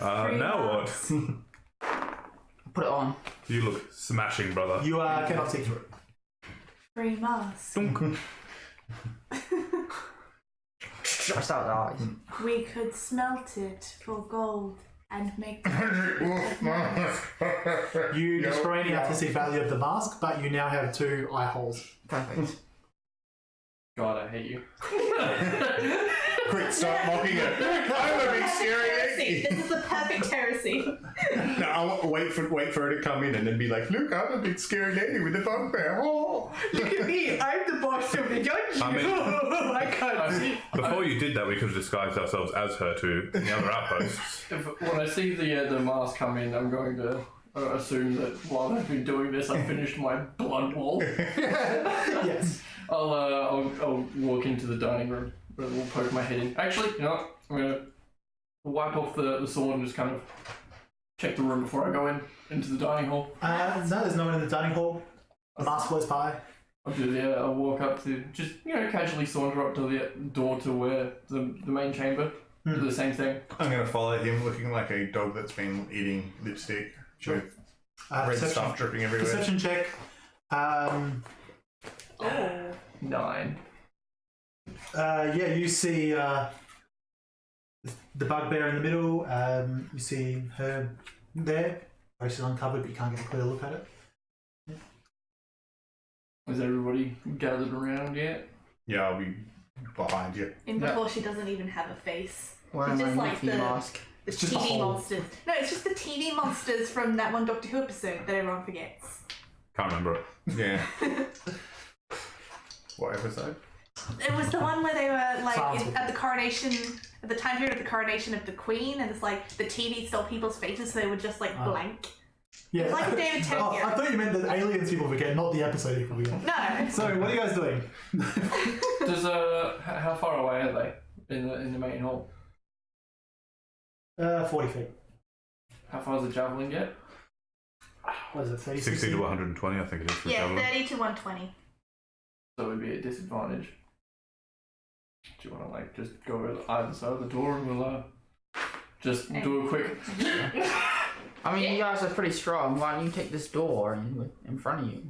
Now what? Put it on. You look smashing, brother. You cannot see through it. Free mask. Stretched out the eyes. We could smelt it for gold and make You destroy any artistic value of the mask, but you now have 2 eye holes. Perfect. God, I hate you. Quick, stop mocking it. I'm a big scary heresy. lady. This is the perfect heresy. No, I want wait for her to come in and then be like, look, I'm a big scary lady with a bugbear. Oh. Look at me, I'm the boss of the dungeon. I mean- I can't see. Before you did that, we could have disguised ourselves as her to the other outposts. When I see the mask come in, I'm going to assume that while I've been doing this, I've finished my blood wall. Yes. I'll walk into the dining room and we'll poke my head in. Actually, you know what? I'm gonna wipe off the sword and just kind of check the room before I go into the dining hall. No, there's no one in the dining hall. The mask flows by. I'll walk up to just casually saunter up to the door to where the main chamber. Do the same thing. I'm going to follow him looking like a dog that's been eating lipstick. Sure. With red stuff dripping everywhere. Perception check. Oh. 9. Yeah, you see the bugbear in the middle. You see her there. She's uncovered, but you can't get a clear look at it. Is everybody gathered around yet? Yeah, I'll be behind you. In before she doesn't even have a face. Wearing It's my just like Mickey the- mask. The It's just a TV hole. monsters. No, it's just the TV monsters from that one Doctor Who episode that everyone forgets. Can't remember it. Yeah. What episode? It was the one where they were like Sounds good. at the coronation, at the time period of the coronation of the Queen, and it's like the TV stole people's faces, so they would just like blank. Yeah. It's like a David Tennant Oh, I era. thought you meant that aliens people forget, not the episode people forget. No. So, what are you guys doing? Does how far away are they in the main hall? 40 feet. How far does the javelin get? What is it, 30, 60 to 120, I think it is. For Yeah, javelin. 30 to 120. So it would be a disadvantage. Do you want to just go either side of the door and we'll just do a quick? I mean, you guys are pretty strong. Why don't you take this door in front of you?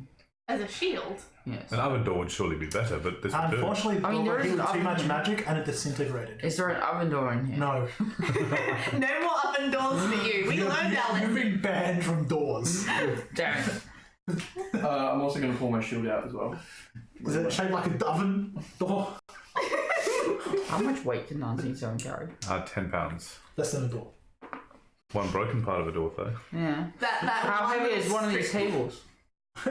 As a shield. Yes. An oven door would surely be better, but this would do. Unfortunately, the I mean, door there is healed an too oven much in- magic and it disintegrated. Is there an oven door in here? No. No more open doors for you. We learned our You've lesson. been banned from doors. Damn it. I'm also going to pull my shield out as well. Is it shaped like a oven door? How much weight can 19 carry? 10 pounds. Less than a door. One broken part of a door, though. Yeah. That How one heavy is one of these strict- tables?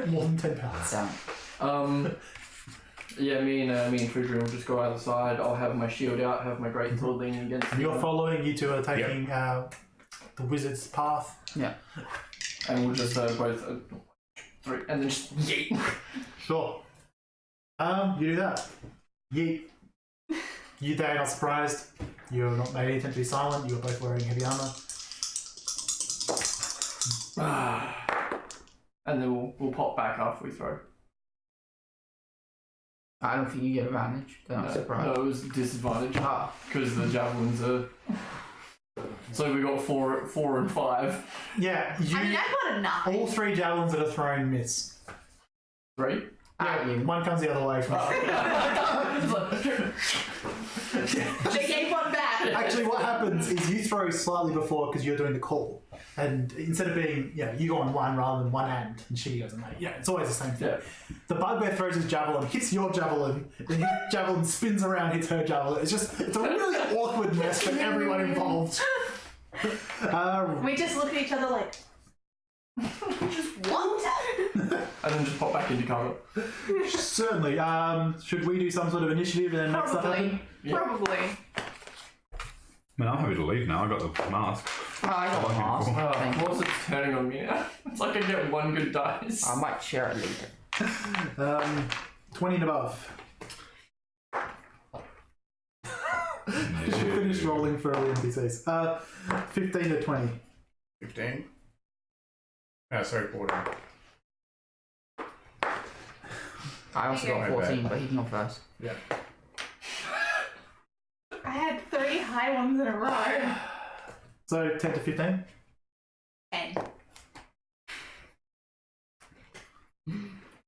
More than 10 pounds. Damn. Yeah, me and Truedream will just go either side. I'll have my shield out, have my great sword leaning against. And you're following, you two are taking the wizard's path. Yeah. And we'll just both 3, and then just yeet. Sure. You do that. Yeet. You are not surprised. You're not made attempt to be silent. You're both wearing heavy armor. And then we'll pop back after we throw. I don't think you get advantage. Don't I'm surprised. No, it was disadvantage Ah. because the javelins are. So we got 4 and 5. Yeah, you. I mean, I got a 9. all 3 javelins that are thrown miss. 3. Ah, you. One comes the other way from. They gave one back. Actually, what happens is you throw slightly before because you're doing the call, and instead of being, you go on one rather than one hand, and she goes on that. Yeah, it's always the same thing. Yeah. The bugbear throws his javelin, hits your javelin, then your javelin spins around, hits her javelin. It's a really awkward mess for everyone involved. We just look at each other like, just what? And then just pop back into cover. Certainly. Should we do some sort of initiative and then make stuff happen? Yeah. Probably. I mean, I'm happy to leave now. I got the mask. Oh, I got a mask. Thank you. What's it turning on me now? It's like I get 1 good dice. I might share it later. 20 and above. Did you finish rolling for early NPCs? 15 to 20. 15. Sorry, 14. I also got 14, but he can go first. Yeah. I had 3 high ones in a row. So 10 to 15. 10.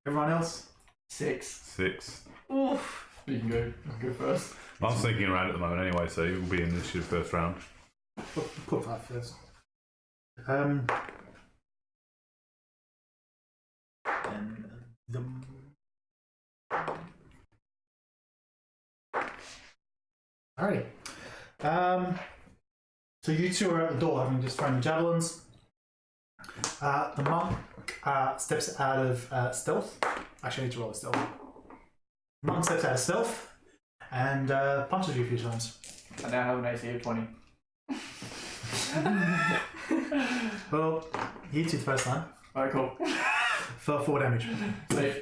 Everyone else? 6. 6. Oof. You can go first. I'm sneaking around at the moment anyway, so you'll be in initiative first round. Put 5 first. And the. Alrighty. So you two are at the door, having just thrown javelins. The monk steps out of stealth. Actually, I need to roll a stealth. Monk steps out of stealth and punches you a few times. I now have an AC of 20. Well, he hits you the first time Alright, cool. for 4 damage. Safe.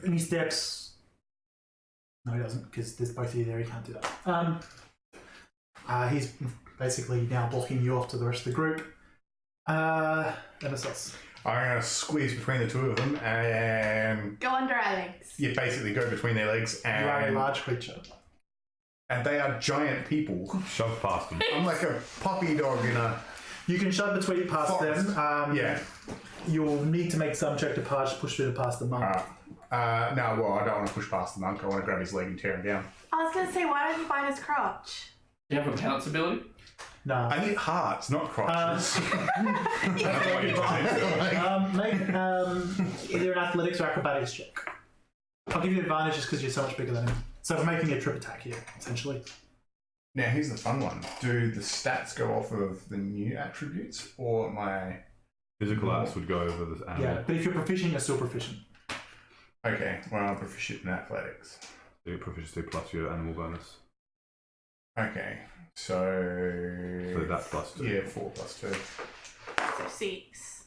And he steps. No, he doesn't, because there's both of you there. He can't do that. He's basically now blocking you off to the rest of the group. Emissos. I'm going to squeeze between the 2 of them and Go under our legs. basically go between their legs You are a and large creature. they are giant people. Shove past them. I'm like a puppy dog in a You can shove between past forest. them. Yeah. You'll need to make some check to push through past the monk. No, well, I don't want to push past the monk. I want to grab his leg and tear him down. I was going to say, why don't you bite his crotch? Do you have a pounce ability? No. I need hearts, not crotches. Make either an athletics or acrobatics check. I'll give you advantage just because you're so much bigger than him. So we're making a trip attack here, essentially. Now, here's the fun one. Do the stats go off of the new attributes or my... Physical arts would go over this animal. Yeah, but if you're proficient, you're still proficient. Okay, well, I'm proficient in athletics. Your proficiency plus your animal bonus. Okay, so that plus 2. Yeah, 4 plus 2. So 6.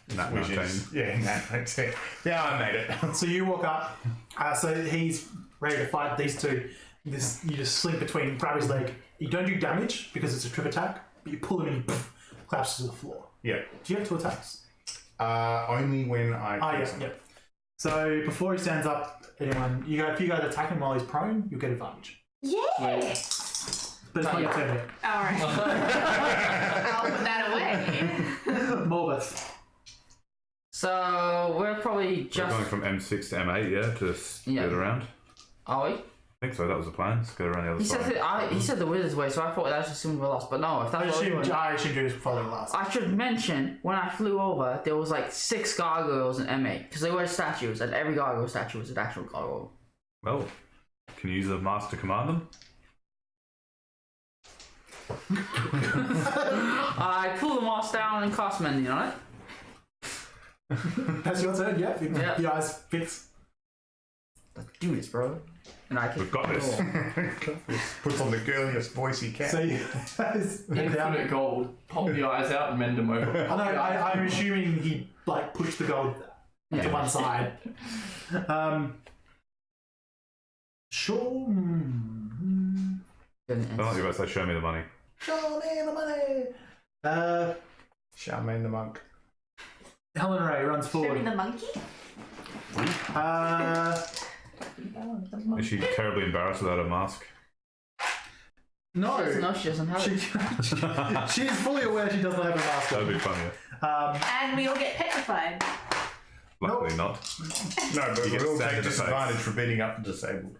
That Which is, that's it. Yeah, I made it. So you walk up. So he's ready to fight these two. You just slink between, grab his leg. You don't do damage because it's a trip attack, but you pull him and he collapses to the floor. Yeah. Do you have 2 attacks? Only when I... Yeah. So before he stands up, if you guys attack him while he's prone, you'll get advantage. Yes! But it's not your turn yet. Alright. I'll put that away. Molbath. So we're probably We're just. going from M6 to M8, yeah, to split Yeah. around. Are we? I think so. That was the plan. Let's go around the other He side. said he said the wizard's way, so I thought that's assumed we're lost. But no, if I that's what we're assumed doing, you was following last. I should mention when I flew over, there was like 6 gargoyles in M8 because they were statues, and every gargoyle statue was an actual gargoyle. Well, can you use the mask to command them? I pull the mask down and cast mending on it. That's your turn, yeah. Yeah. Your eyes fix. Let's do this, bro. And I We've got this. Puts on the girliest voice he can. So you Infinite gold. Pop the eyes out and mend them over. I know, I'm assuming he like pushed the gold to Yeah. one side. Sure. I don't know if you're about to say, show me the money. Show me the money. Charmaine the monk. Hellenrae runs Show me forward. the monkey. Is she terribly embarrassed without a mask? No. No, she doesn't have it. She's fully aware she doesn't have a mask That'd on. be funnier. And we all get petrified. Luckily not. No, but You get we'll stabbed take in the disadvantage for beating up the disabled.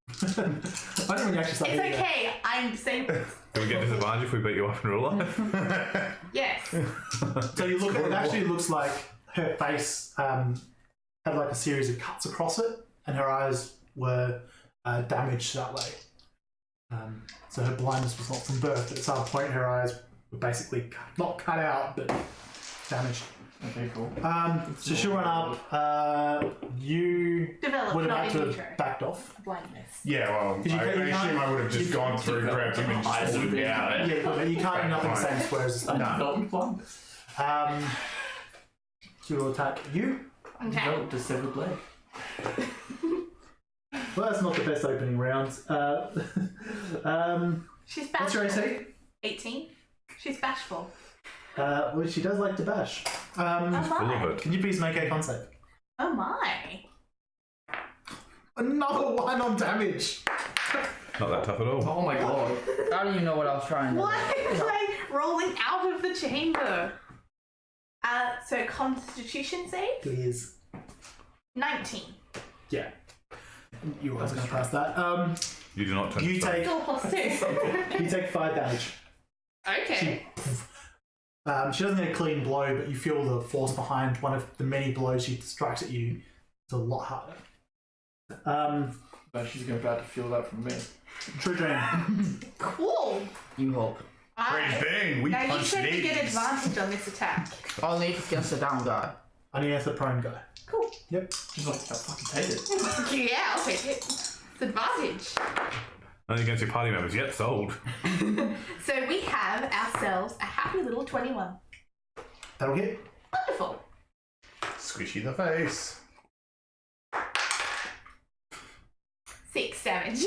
I don't when you actually start It's hitting her. okay. I'm disabled. Do we get disadvantage if we beat you up in real life? Yes. So you look. It actually looks like her face had like a series of cuts across it, and her eyes were damaged that way. So her blindness was not from birth, but at some point her eyes were basically not cut out, but damaged. Okay, cool. So she'll run up. You Develop, would have not had in to vitro. have backed off. Blindness. Yeah, well, you I can't- assume I would have just gone through, grabbed him, and just Eyes pulled would him be out. out. Yeah, but you can't do nothing the same square as the stone. Development blindness. She will attack you. Okay. Developed a severed leg. Well, that's not the best opening round. She's What's your bashful. AC? 18. She's bashful. Well, she does like to bash. Oh Full my. of it. Can you please make a con save? Oh my. Another 1 on damage. Not that tough at all. Oh my god. I don't even know what I was trying to Why am I rolling out of the chamber? So Constitution save? Please. 19. Yeah. You were going to pass that. You do not turn You to stone. take Still plus 2. you take 5 damage. Okay. She doesn't get a clean blow, but you feel the force behind one of the many blows she strikes at you. It's a lot harder. But she's about to feel that from me. Truedream. Cool. You hope. Great bang, we Now you punched said you get knees. advantage on this attack. Only if it's against a down guy. Only against the prone guy. Cool. Yep. She's like, I fucking take it. Yeah, I'll take it. It's advantage. Only against your party members. Yet sold. So we have ourselves a happy little 21. That'll hit. Wonderful. Squishy the face. 6 damage.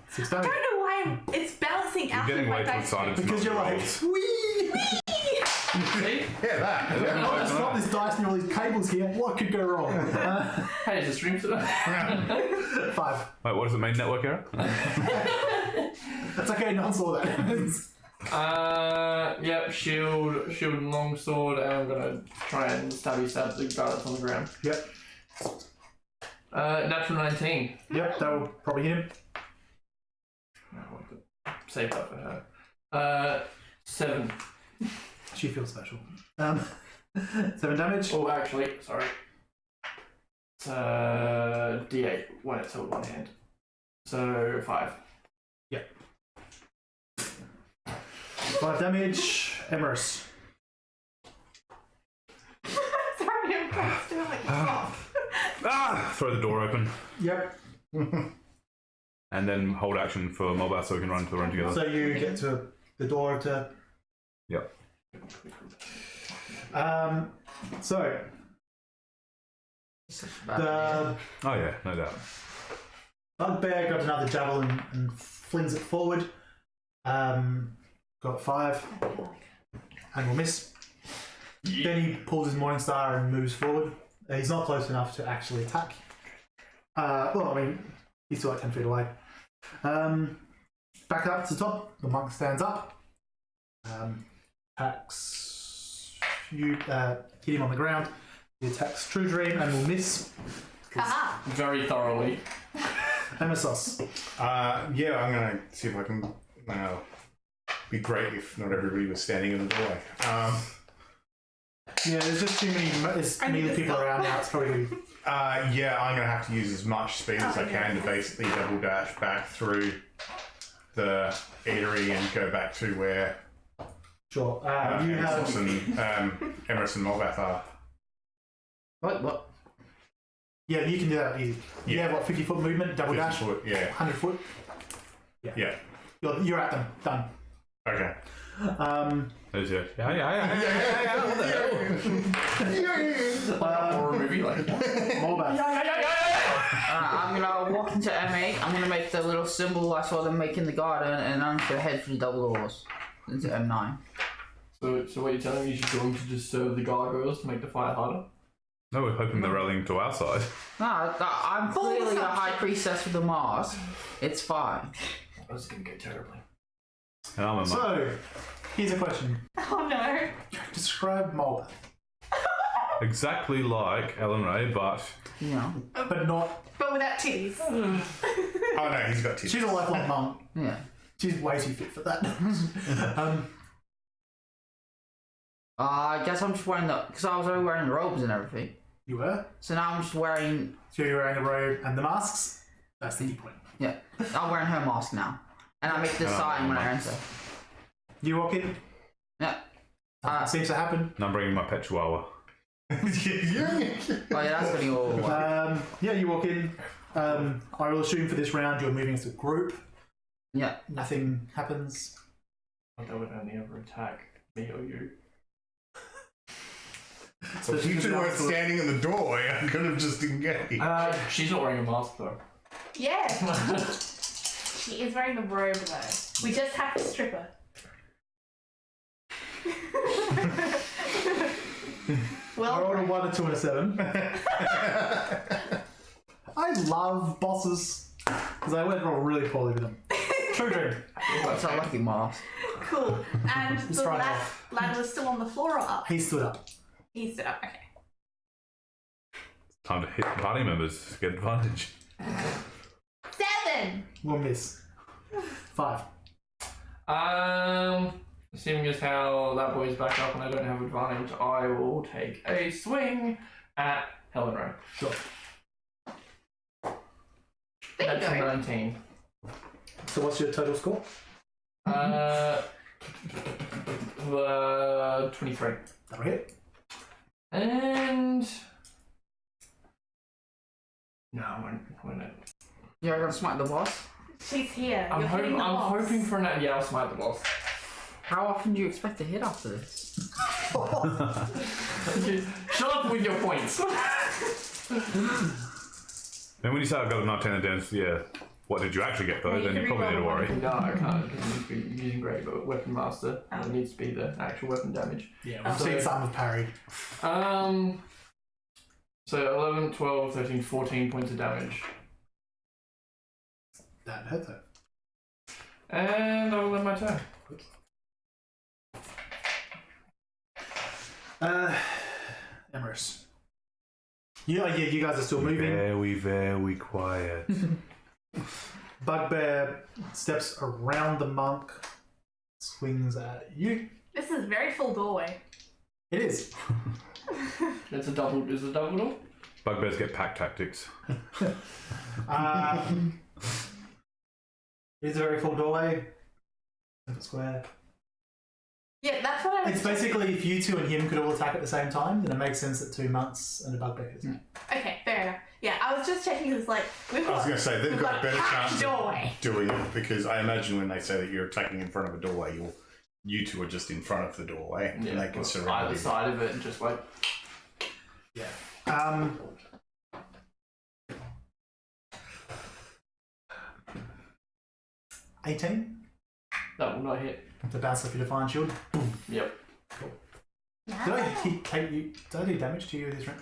6 I damage. don't know why it's balancing You're out getting with my way too dice. excited to Because not you're like, rolls. wee! See? Yeah, that. Oh, just drop this dice and all these cables here. What could go wrong? Hey, is the stream today? 5. Wait, what does it mean, network error? That's okay, no one saw that. Yep, shield and longsword, and I'm gonna try and stab the guy that's on the ground. Yep. Natural 19. Yep, that'll probably hit him. I want to save that for her. 7. She feels special. 7 damage. Oh, actually, sorry. It's D8 when it's held one hand. So 5. 5 damage. Emharis. Sorry, I'm kind of still like, stop. Throw the door open. Yep. And then hold action for Molbath so we can run to the room together. So you get to the door to. Yep. So the Oh yeah, no doubt. bugbear grabs another javelin and flings it forward. Got 5 and will miss. Then he pulls his Morning Star and moves forward. He's not close enough to actually attack. Well, I mean, he's still like 10 feet away. Back up to the top. The monk stands up. Attacks. You hit him on the ground. He attacks Truedream and will miss. Haha. Very thoroughly. Emissos. Yeah, I'm gonna see if I can. Be great if not everybody was standing in the doorway. Yeah, there's just too many people around now. It's probably Yeah, I'm gonna have to use as much speed as I can to basically double dash back through the eatery and go back to where sure. You Emissos have and Emharis and Molbath are. What? yeah, you can do that easy. You Yeah. have what 50-foot movement, double 50 dash, foot, yeah. 100 foot. Yeah. You're at them. Done. Okay. There's your. Yeah. What the hell? Horror movie like. Molbath. I'm gonna walk into M8. I'm gonna make the little symbol I saw them make in the garden, and I'm gonna head for the double doors into M9. So what you're telling me is you're going to just serve the gargoyles to make the fight harder? No, we're hoping they're rallying to our side. No, I'm clearly a high priestess with a mask. It's fine. Oh, this is gonna go terribly. And I'm a monk. So, here's a question. Oh no. Describe Molbath, Exactly like Hellenrae, but You know. but not. But without titties. Oh no, he's got teeth. She's a lifelong monk. Yeah. She's way too fit for that. I guess I'm just wearing because I was already wearing the robes and everything. You were. So now I'm just wearing. So you're wearing the robe and the masks. That's the key point. Yeah. I'm wearing her mask now, and I make this sign when I enter. You walk in. Yeah. Nothing seems to happen. and I'm bringing my pet chihuahua. Oh yeah, that's gonna go. Yeah, you walk in. I will assume for this round you're moving as a group. Yeah. Nothing happens. That would only ever attack me or you. So If you she's two weren't also- standing in the doorway, I could have just engaged. She's not wearing a mask though. Yeah. She is wearing the robe though. We just have to strip her. I rolled a Well, 1, a 2, and a 7. I love bosses because I went roll really poorly with them. Truedream. That's a lucky mask. cool. And Just the try it lad was still on the floor or up? He stood up. He stood up. Okay. Time to hit party members to get advantage. 7. One miss. 5. Seeing as how that boy's back up and I don't have advantage, I will take a swing at Hellenrae. Sure. There That's you a go. 19. So what's your total score? 23. That'll hit. And no, I won't. You're gonna smite the boss. She's here. I'm You're hitting the boss. hoping for an. Yeah, I'll smite the boss. How often do you expect to hit after this? Shut up with your points. And when you say I got a 19 and damage, yeah, what did you actually get though? Yeah, you Then can you probably need to re-roll worry. No, I can't because I need to be using great weapon master. And it needs to be the actual weapon damage. Yeah, we've So- seen some of parried. So 11, 12, 13, 14 points of damage. That hurt though. And I will end my turn. Emharis. Yeah, you guys are still moving. Very quiet. Bugbear steps around the monk, swings at you. This is a very full doorway. It is. It's a double. Is it a double door? Bugbears get pack tactics. It is a very full doorway. Square. Yeah, that's what I was. It's basically if you two and him could all attack at the same time, then it makes sense that 2 monks and a bugbear is. Okay, fair enough. Yeah, I was just checking because like we've I was got, going to say, they've we've got a better packed chance doorway. of doing it because I imagine when they say that you're attacking in front of a doorway, you two are just in front of the doorway and they can surround either you. side of it and just like. Yeah. 18 That will not hit. to bounce off your divine shield. Yep. Did I do damage to you this round?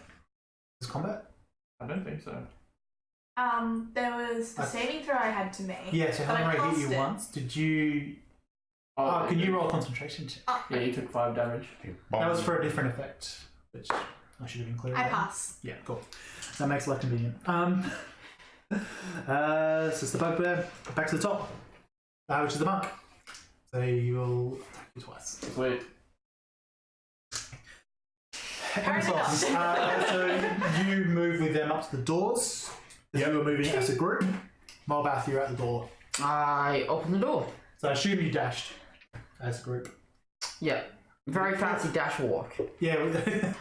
This combat? I don't think so. There was the saving throw I had to make. Yeah, so but I Hellenrae hit passed you it. once. Did you? Oh, can you roll a concentration check? Yeah, you took 5 damage. That was for a different effect, which I should have been clear I about. pass. Yeah, cool. That makes life convenient. So it's the bugbear. Back to the top, which is the monk. So you will attack you twice. Sweet. Emissos, so you move with them up to the doors. You were moving as a group. Molbath, you're at the door. I open the door. So I assume you dashed as a group. Yeah. Very fancy dash walk. Yeah,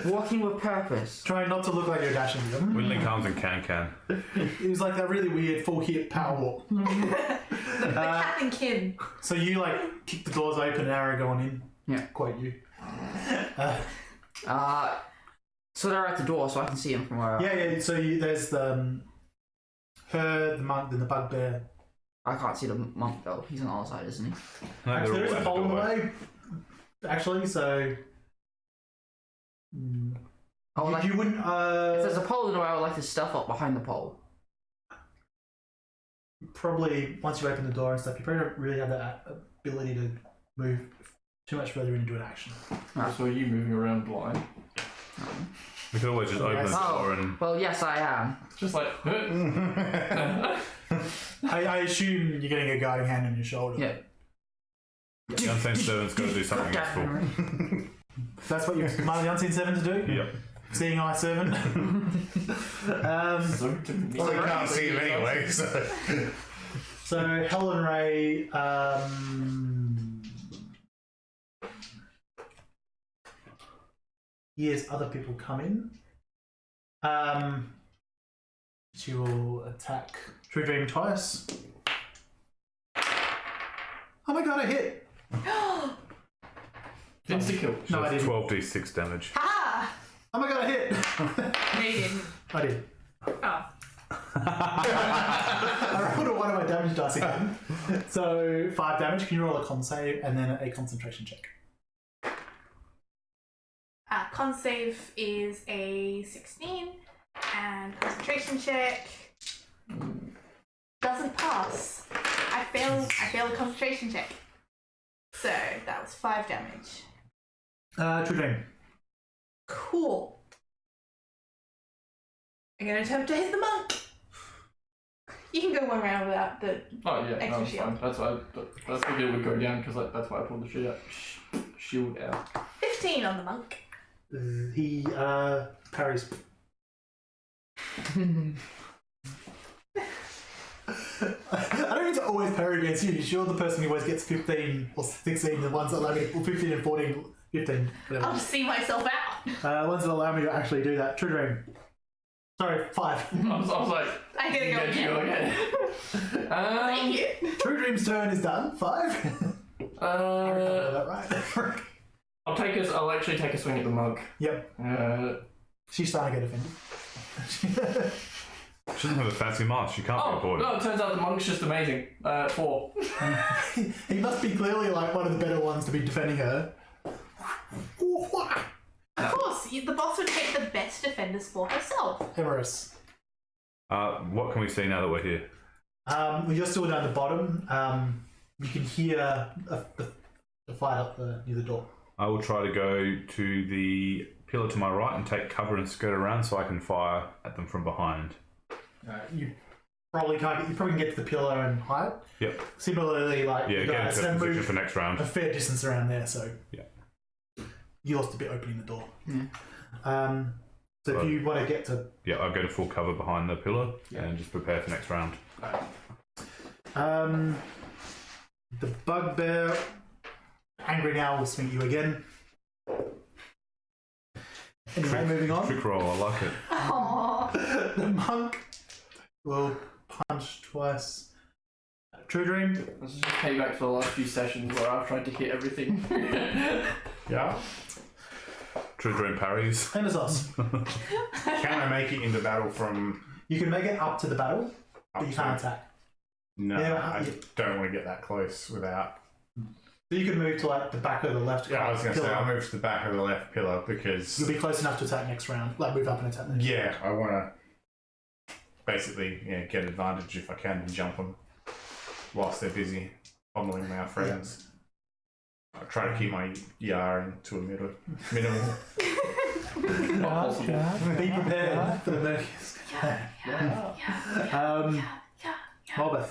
Walking with purpose. trying not to look like you're dashing with them. Whittling comes in can. It was like that really weird full hit power walk. The Captain Kim. So you like kick the doors open and arrow going in. Yeah. Quite you. So they're at the door, so I can see them from where. Yeah. So there's the her, the monk, then the bugbear. I can't see the monk though. He's on the other side, isn't he? No, Actually, there is they're a all hole in the at way. Actually, so I would like, you wouldn't. if there's a pole in the way, I would like to stuff up behind the pole. Probably once you open the door and stuff, you probably don't really have that ability to move too much further into an action. So are you moving around blind? We could always just open the door and. Well, yes, I am. Just like. I assume you're getting a guiding hand on your shoulder. Yeah. The unseen servant's got to do something useful. That's what you command the unseen servant to do? Yep. Seeing eye servant. So different. Well, you can't see him anyway, so. So Hellenrae, hears other people come in. She will attack Truedream twice. Oh my god, I hit! Insta kill. No, I didn't. 12d6 damage. Ah! Oh my god, I hit! No, you didn't. I did. Oh. I rolled a 1 of my damage dice again. So 5 damage. Can you roll a con save and then a concentration check? Con save is a 16, and concentration check doesn't pass. I fail a concentration check. So that was 5 damage. Truedream. Cool. I'm gonna attempt to hit the monk. You can go one round without the Oh yeah, extra no, it's shield. fine. That's why I figured it would go down because that's why I pulled the shield out. 15 on the monk. He parries. I don't mean to always parry against you. You're the person who always gets 15 or 16, the ones that allow me, or 15 and 14, 15, whatever. I'll just see myself out. Ones that allow me to actually do that. Truedream. Sorry, 5. I was like, I gotta go get you again. again. Thank you. Truedream's turn is done. 5. That right. I'll actually take a swing at the monk. Yep. She's starting to get offended. She doesn't have a fancy mask. She can't be Oh, important. no, it turns out the monk's just amazing. 4. He must be clearly like one of the better ones to be defending her. Of course, the boss would take the best defenders for herself. Emharis. What can we see now that we're here? Well, you're still down the bottom. You can hear the fight up near the door. I will try to go to the pillar to my right and take cover and skirt around so I can fire at them from behind. You probably can't. You probably can get to the pillar and hide. Yep. Similarly, like Yeah, you get guys into and position move for next round. a fair distance around there. So Yeah. you lost a bit opening the door. Yeah. So if you want to get to Yeah, I'll go to full cover behind the pillar and just prepare for next round. the bugbear, angry now, will swing at you again. Anyway, moving on. Trick roll, I like it. Aww. The monk will punch twice. Truedream. This is just payback for the last few sessions where I've tried to hit everything. Yeah. Truedream parries. Emissos. Can I make it into battle from? You can make it up to the battle, but you can't attack. No, Yeah, I don't want to get that close without. So you can move to like the back of the left. Yeah, I was going to say pillar. I'll move to the back of the left pillar because You'll be close enough to attack next round. Like move up and attack next. yeah, I want to basically get advantage if I can and jump them whilst they're busy pummeling our friends. I try to keep my ER to a minimal. Not possible. Be prepared for the murkies. Molbath.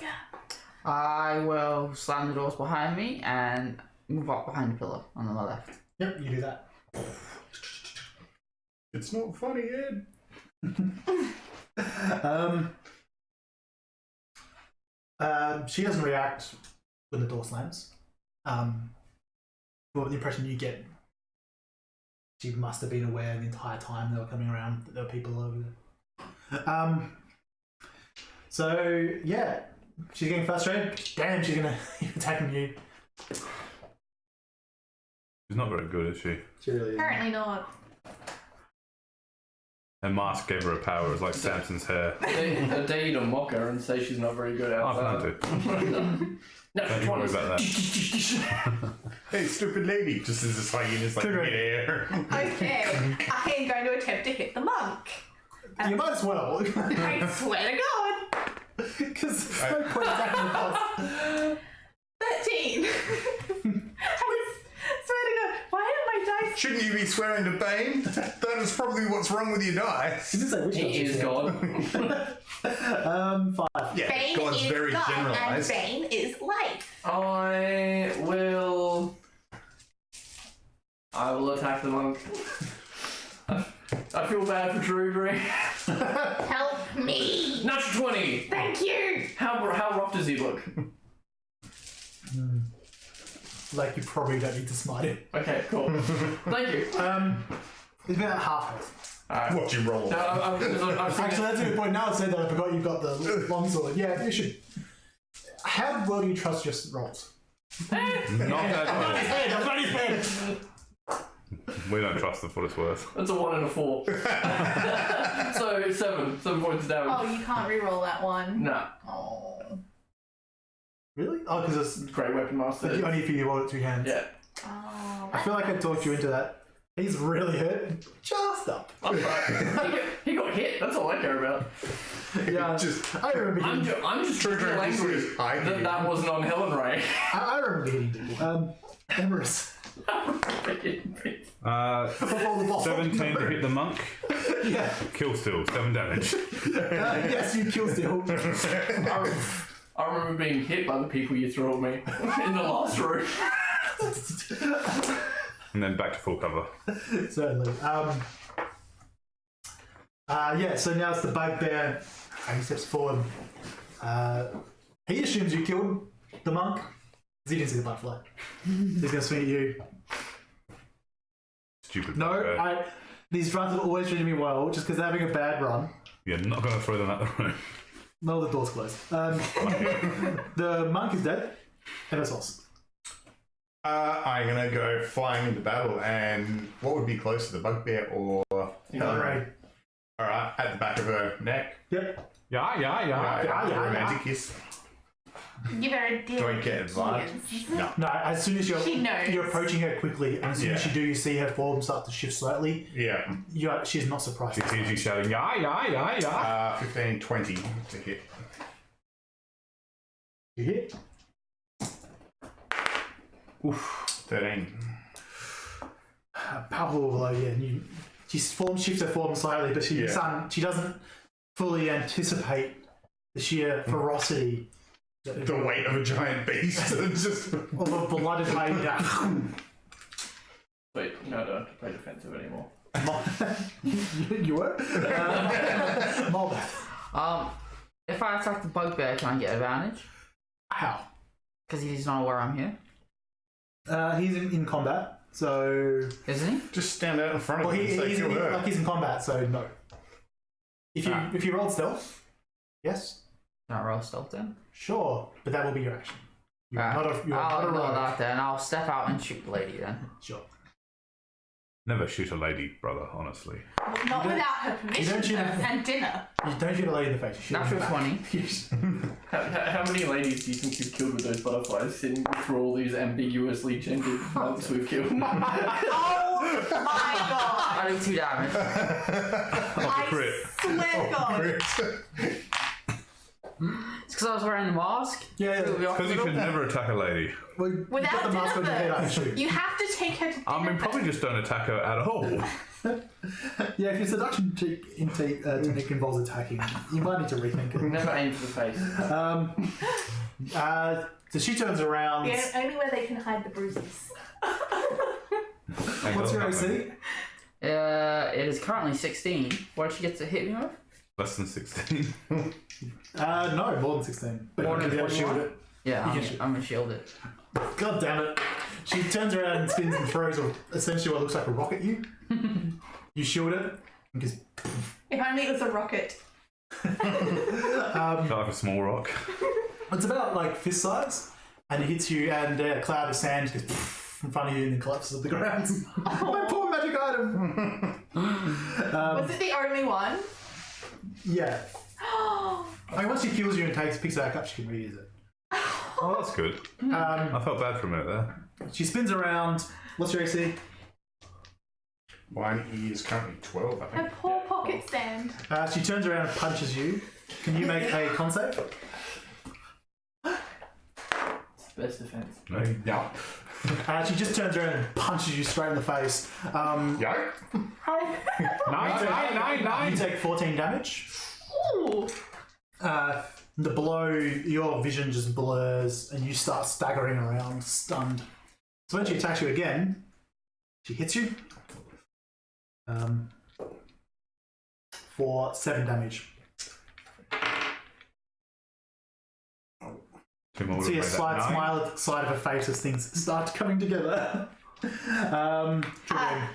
I will slam the doors behind me and move up behind the pillar on the left. Yep, you do that. It's not funny, Ed. She doesn't react when the door slams. Well, the impression you get, she must have been aware the entire time they were coming around that there were people over there. So yeah, she's getting frustrated. Damn, she's gonna attacking you. She's not very good, is she? She really is. Apparently not. Her mask gave her a power. It's like Samson's hair. I dare you to mock her and say she's not very good at I plan that. to. No, Don't you worry about that. Hey, stupid lady! Just as this hyena's like mid-air. Okay, I am going to attempt to hit the monk. You might as well. I swear to God. Because there's no point attacking the boss. 13. I swear to God. Why are my dice? Shouldn't you be swearing to Bane? That is probably what's wrong with your dice. You didn't say which one He she is said. God. 5. Yeah, Bane God's is very God generalised. and Bane is life. I will attack the monk. I feel bad for Truedream. Help me. Natural 20! Thank you. How rough does he look? Like you probably don't need to smite him. Okay, cool. Thank you. He's about half health. Alright. What you roll? No, I've seen Actually, that's a good point. Now I said that I forgot you've got the longsword. Yeah, you should. How well do you trust your rolls? Not at all. I've got his head. We don't trust them for what it's worth. That's a 1 and a 4. So 7 points of damage. Oh, you can't re-roll that one. No, Oh. Really? Oh, because it's great weapon master. only if you roll it 2 hands. Yeah. Oh. I feel like I talked you into that. He's really hurt. Just up. That's right. He got hit. That's all I care about. Yeah, I remember I'm hitting. just truly Truedream just angry says, "I that do." that wasn't on Hellenrae. I remember hitting people. Emharis. Before the boss. 17 to hit the monk. Yeah. Kill still, 7 damage. Yes, you kill still. I remember being hit by the people you threw at me in the last room. And then back to full cover. Certainly. Yeah, so now it's the bugbear. He steps forward. He assumes you killed the monk because he didn't see the butterfly. He's going to swing at you. Stupid No, bugbear. these runs have always treated me well, just because they're having a bad run. You're not going to throw them at the room. No, the door's closed. The monk is dead. Emissos. I'm gonna go flying into battle, and what would be closer, the bugbear or Hellenrae. Alright, at the back of her neck. Yep. Yeah. Romantic kiss. Give her a deal. Do I get advantage? No. No, as soon as She knows. you're approaching her quickly, and as soon as Yeah. you do, you see her form start to shift slightly. Yeah. She's not surprised. She sees you shouting, yeah. 15, 20 to hit. You hit. Oof. 13. Powerful blow, yeah. And shifts her form slightly, but she doesn't fully anticipate the sheer ferocity. The weight of a giant beast. Just Of a blooded hyena. Wait, no, I don't have to play defensive anymore. You were? Molbath. If I attack the bugbear, can I get advantage? How? Because he's not aware I'm here, He's in combat, so. isn't he? just stand out in front of Well, him and say, he's kill her. in combat, so no. If you rolled stealth, yes, Can I roll stealth then? sure, but that will be your action. You're Alright. not a I'll ignore rogue. that then. I'll step out and shoot the lady then. Sure. Never shoot a lady, brother, honestly. Not without her permission don't shoot though, her. and dinner. You don't shoot a lady in the face. You shoot her in Natural the back. 20. Yes. How many ladies do you think you've killed with those butterflies, sitting through all these ambiguously gendered monks we've killed? Oh my God! I do 2 damage. I crit. swear to God. It's because I was wearing the mask. Yeah, Because you should never attack a lady. Well, you Without got the mask on your head, I dinner shoot. first. You have to take her to dinner I mean, probably first. just don't attack her at all. Yeah, if your seduction technique involves attacking, you might need to rethink it. Never aim for the face. So she turns around. Yeah, only where they can hide the bruises. What's your AC? It is currently 16. What did she get to hit me with? Less than 16. No, more than 16. But More you than can shield 21? it. Yeah, You I'm, can I'm gonna shield it. God damn it. She turns around and spins and throws essentially what looks like a rock at you. You shield it. And goes, If only it was a rocket. Like a small rock. it's about like fist size. And it hits you and a cloud of sand goes in front of you and then collapses at the ground. My poor magic item. Was it the only one? Yeah. I mean, once she kills you and picks it back up, she can reuse it. Oh, that's good. I felt bad for a minute there. She spins around. What's your AC? Mine is currently 12, I A think. poor pocket stand. She turns around and punches you. Can you make a con save? Best defense. No. Yeah. She just turns around and punches you straight in the face. Yeah. You take 14 damage. Ooh. The blow, your vision just blurs and you start staggering around, stunned. So when she attacks you again, she hits you for 7 damage. Two more would See a have made that slight 9. smile at the side of her face as things start coming together. Truedream.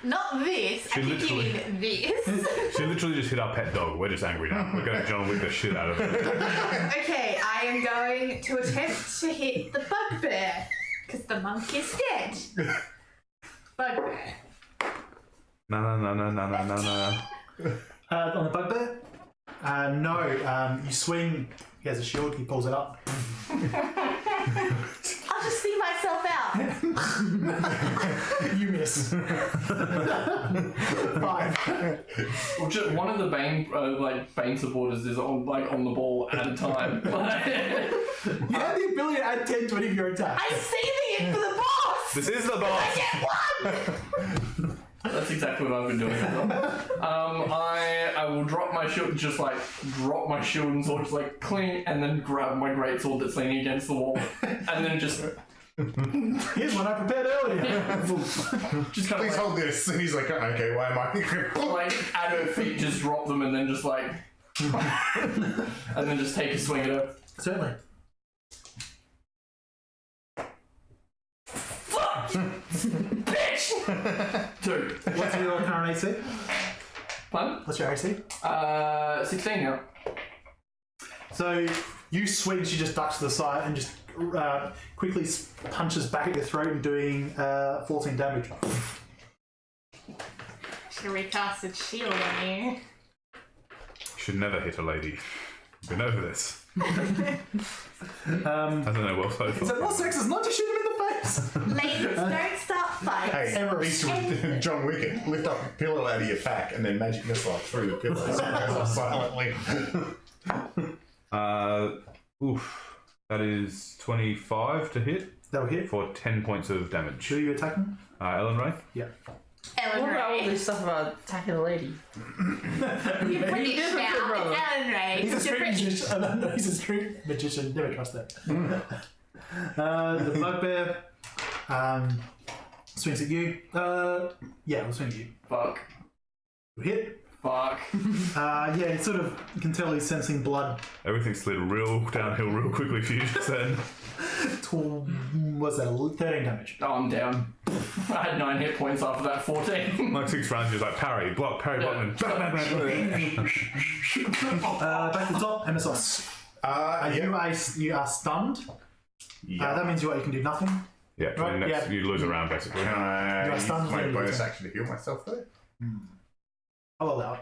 Not this. She I think you literally- mean this. She literally just hit our pet dog. We're just angry now. We're going to John Wick the shit out of it. Okay, I am going to attempt to hit the bugbear. Because the monk is dead. Bugbear. No. On the bugbear? No, you swing. He has a shield, he pulls it up. I'll just see myself out. You miss. 5. Well, just one of the Bane supporters is on the ball at a time. You have the ability to add 10 to any of your attacks. I'm saving it for the boss. This is the boss! Get one. That's exactly what I've been doing. I will drop my shield, just like drop my shield and sword, just like cling, and then grab my greatsword that's leaning against the wall, and then just Here's one I prepared earlier. just kind of Please hold this. And he's like, okay, why am I? like at her feet, just drop them, and then just like, and then just take a swing at her. Certainly. Bitch! 2. What's your current AC? Pardon? What's your AC? 16 now. So you swing, she just ducks to the side and just quickly punches back at your throat and doing 14 damage. Should recast its shield on you. Should never hit a lady. Been over this. I don't know well so Is it far. more sexist not to shoot him in the face? Ladies, don't start fights. Hey, at least with John Wick, lift up a pillow out of your pack and then magic missile through the pillow so it goes off silently. Oof. That is 25 to hit That'll hit. for 10 points of damage. Who are you attacking? Ellenrae? Yeah. What about all Hellenrae. this stuff about attacking a lady? You're British He's a now. good brother. It's Hellenrae. He's a You're street British. magician. No, he's a street magician. Never trust that. The bugbear swings at you. Yeah, we'll swing at you. Fuck. Hit. Fuck. Yeah, it's sort of, you can tell he's sensing blood. Everything slid real downhill real quickly for you just then. What's that? 13 damage. Oh, I'm down. I had 9 hit points after that 14. Like 6 rounds, you're like parry, block, Back to the top, Emissos. You are stunned. That means you can do nothing. Yeah, for the Right, next, yeah. you lose a round basically. Can I use stunned my lady, bonus so- action to heal myself though? I'll allow it.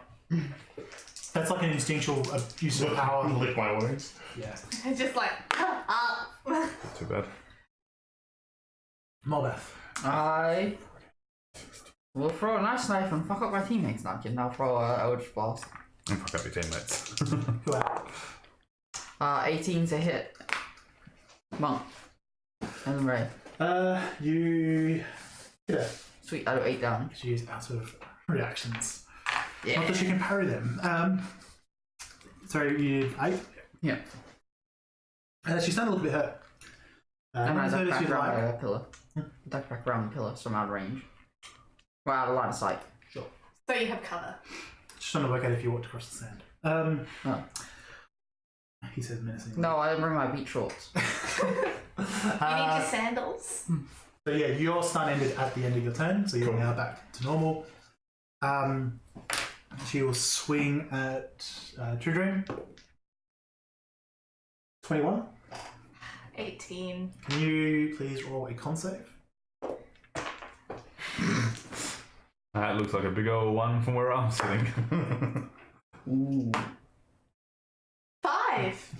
That's like an instinctual use of power. Lick my wounds. Yeah. It's just like, up. Not too bad. Molbath. I will throw a nice knife and fuck up my teammates. Not kidding. I'll throw a Eldritch Blast. And fuck up your teammates. Who are? 18 to hit. Monk. Hellenrae. You. Yeah. Sweet, I do 8 damage. She's out of reactions. Yeah. Not that she can parry them. So you did 8. Yeah. She sounded a little bit hurt. And I notice duck you'd back around like. the pillar. Duck back around the pillar, so I'm out of range. Well, out of line of sight. Sure. So you have cover. Just trying to work out if you walked across the sand. Oh. He says menacingly. No, I didn't bring my beach shorts. You need your sandals. So yeah, your stun ended at the end of your turn, so you're Cool. now back to normal. She will swing at Truedream. 21. 18. Can you please roll a con save? That looks like a big old one from where I'm sitting. Ooh. 5.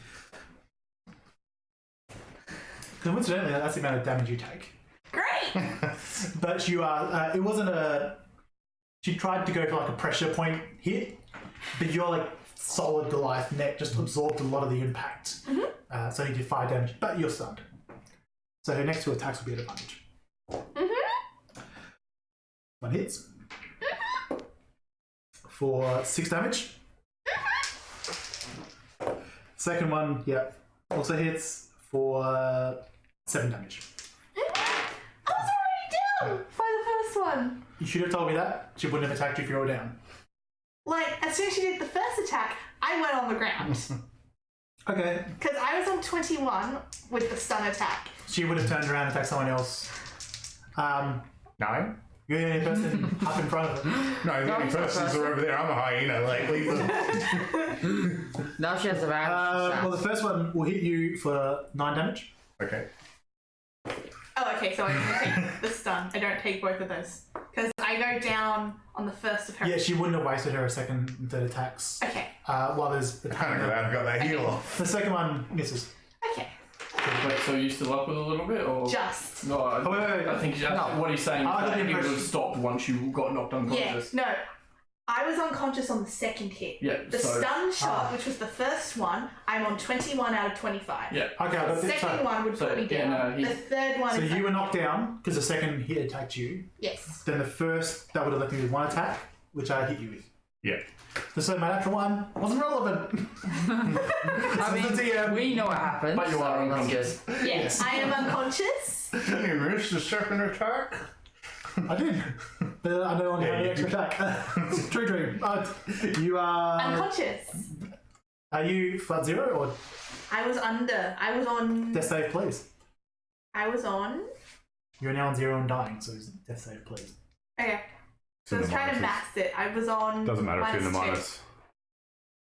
Coincidentally, that's the amount of damage you take. Great. But you are. It wasn't a. She tried to go for like a pressure point hit, but your like solid Goliath neck just absorbed a lot of the impact. So you did 5 damage, but you're stunned. So her next 2 attacks will be at advantage. One hits for 6 damage. Second one, yeah, also hits for 7 damage. I was already down by the first one. You should have told me that. She wouldn't have attacked you if you were down. Like, as soon as she did the first attack, I went on the ground. Okay. Because I was on 21 with the stun attack. She would have turned around and attacked someone else. 9? You're the only person up in front of her. No, the only persons are over there. I'm a hyena. Like, leave them. Now she has advantage. Well, the first one will hit you for 9 damage. Okay. Oh, okay, so I can take the stun. I don't take both of those. Because I go down on the first of her. Yeah, she wouldn't have wasted her second and third attacks. Okay. While there's I kind of glad I got that heal off. the second one misses. Okay. Wait, so you still up with a little bit, or Just. no? Oh, wait. I think what he's saying is I got that the he would have impression- stopped once you got knocked Yeah, unconscious. no. I was unconscious on the second hit. Yeah. The so stun shot, which was the first one, I'm on 21 out of 25. yeah. Okay, I got The this. second one would so, put me yeah, down. no, he- The third one So is you were knocked down because the second hit attacked you. Yes. Then the first, that would have left me with 1 attack, which I hit you with. Yeah. So my natural one wasn't relevant. I mean, the DM. we know what happened. But you are so that's unconscious. good. Yes. I am unconscious. You missed the second attack? I did. But I no longer have the extra attack. Truedream. You are. Unconscious. Are you flat 0 or I was under. I was on. death save, please? I was on. You're now on 0 and dying, so death save, please. Okay. So I was in the trying to minuses. max it. I was on. Doesn't matter if you're in the -2. minus.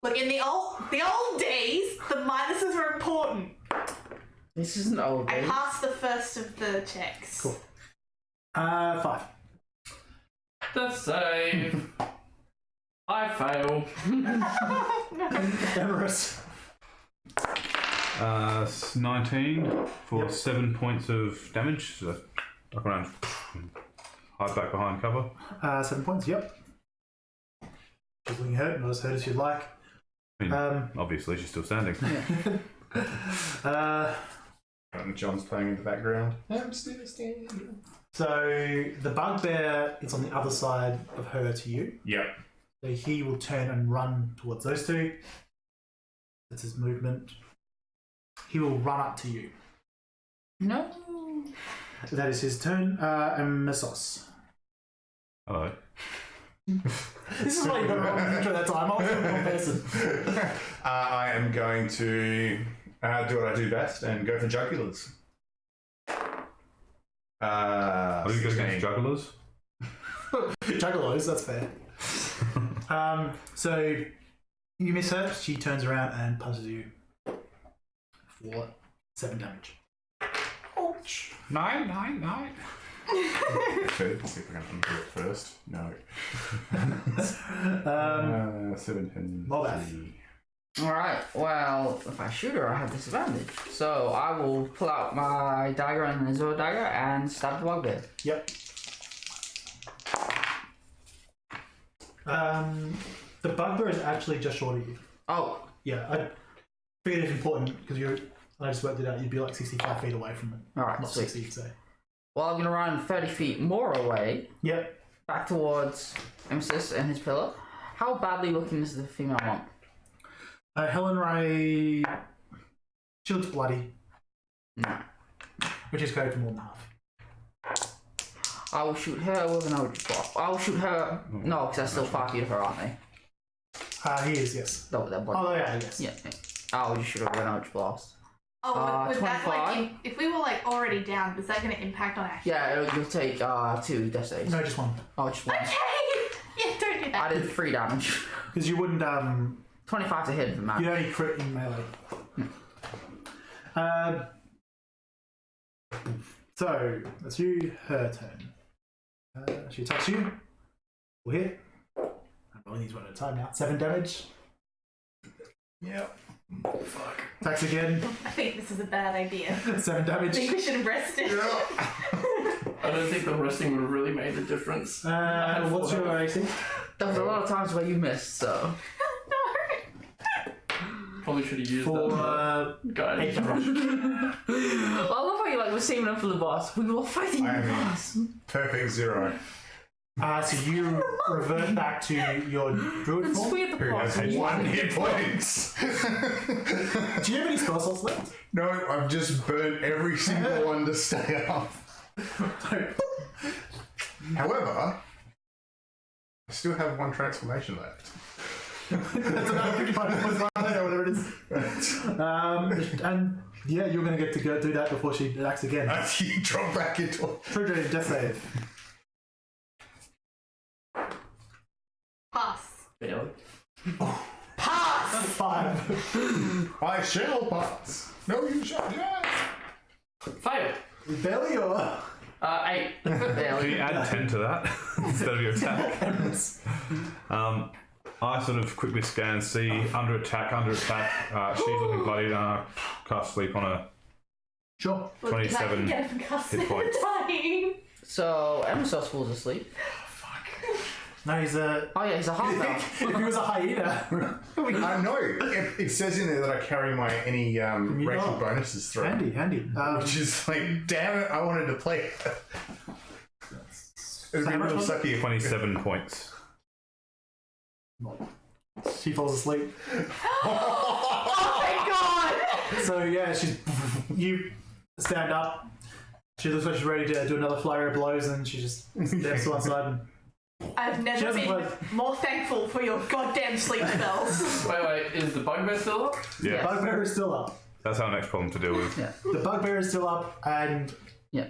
Look, in the old days, the minuses were important. This isn't old. I Days. passed the first of the checks. Cool. 5. The save. I fail. Emharis. 19 for Yep. 7 points of damage. So duck around, hide back behind cover. 7 points, yep. She's looking hurt, not as hurt as you'd like. I mean, obviously, she's still standing. And John's playing in the background. I'm still standing. So the bugbear is on the other side of her to you. Yep. So he will turn and run towards those 2. That's his movement. He will run up to you. No. That is his turn. Emissos. Hello. This is why you got to roll the intro that time. I was the wrong person. I am going to do what I do best and go for jugulars. Are you going 16. against jugglers? Juggalos, that's fair. So you miss her. She turns around and punches you for 7 damage. Ouch. 9. Okay, let's see if I can undo it first. No. 7, 10, Molbath. 3. Alright, well, if I shoot her, I have disadvantage. So I will pull out my dagger and the Azure dagger and stab the bugbear. Yep. The bugbear is actually just short of you. Oh, Yeah, I figured it's important because you're. I just worked it out. You'd be like 65 feet away from it, alright, not sweet. 60. So. Well, I'm going to run 30 feet more away. Yep. back towards Emissos and his pillar. How badly looking is the female monk? Hellenrae, she looks bloody, No. which is code for more than half. I will shoot her with an Eldritch Blast. I will shoot her. No, because that's still 5 feet of her, aren't they? He is, yes. No, that one. Oh, yeah, yes. Yeah. I will just shoot her with an Eldritch Blast. Oh, would that 25? like if we were like already down, was that going to impact on action? Yeah, you'll take 2 death saves. No, just one. Oh, just one. Okay. Yeah, don't do that. I did 3 damage. Because you wouldn't, 25 to hit if it you'd matters. only crit in melee. So, that's you, her turn. She attacks you. We'll hit. I'm rolling these one at a time now. 7 damage. Yep. Attacks again. I think this is a bad idea. 7 I damage. think we should have rested. I don't think the resting would have really made a difference. What's your AC? There was a lot of times where you missed, so. Probably should have used For that 8 guide. damage. Well, I love how you like were saving up for the boss. We were fighting the boss. Perfect 0. So you revert back to your druid It's form. weird the Who boss. has 1 hit points? Do you have any spell slots left? No, I've just burnt every single one to stay up. However, I still have 1 transformation left. That's another 55 points or whatever it is. And yeah, you're going to get to go do that before she attacks again. You drop back into it. Truedream, death save. Pass. Barely. Pass. 5. I shall pass. No, you shall not. Fail. Barely or? 8. Can Barely. you add 10 to that instead of your attack? I sort of quickly scan, see under attack. She's looking bloody. Cast sleep on her. Sure. 27 hit points. Dying. So, Emissos falls asleep. No, he's a. Oh, yeah, he's a half elf. If he was a hyena. I know. It says in there that I carry my any racial not. bonuses through. handy. Which is like, damn it, I wanted to play it. It would be how much real was it? sucky if 27 points. She falls asleep. Oh my god. So yeah, you stand up. She looks like she's ready to do another flurry of blows, and she just steps to one side. And I've She never hasn't been played- more thankful for your goddamn sleep spells. Wait, is the bugbear still up? Yeah, Yeah. Bugbear is still up. that's our next problem to deal with. Yeah. The bugbear is still up, and Yeah.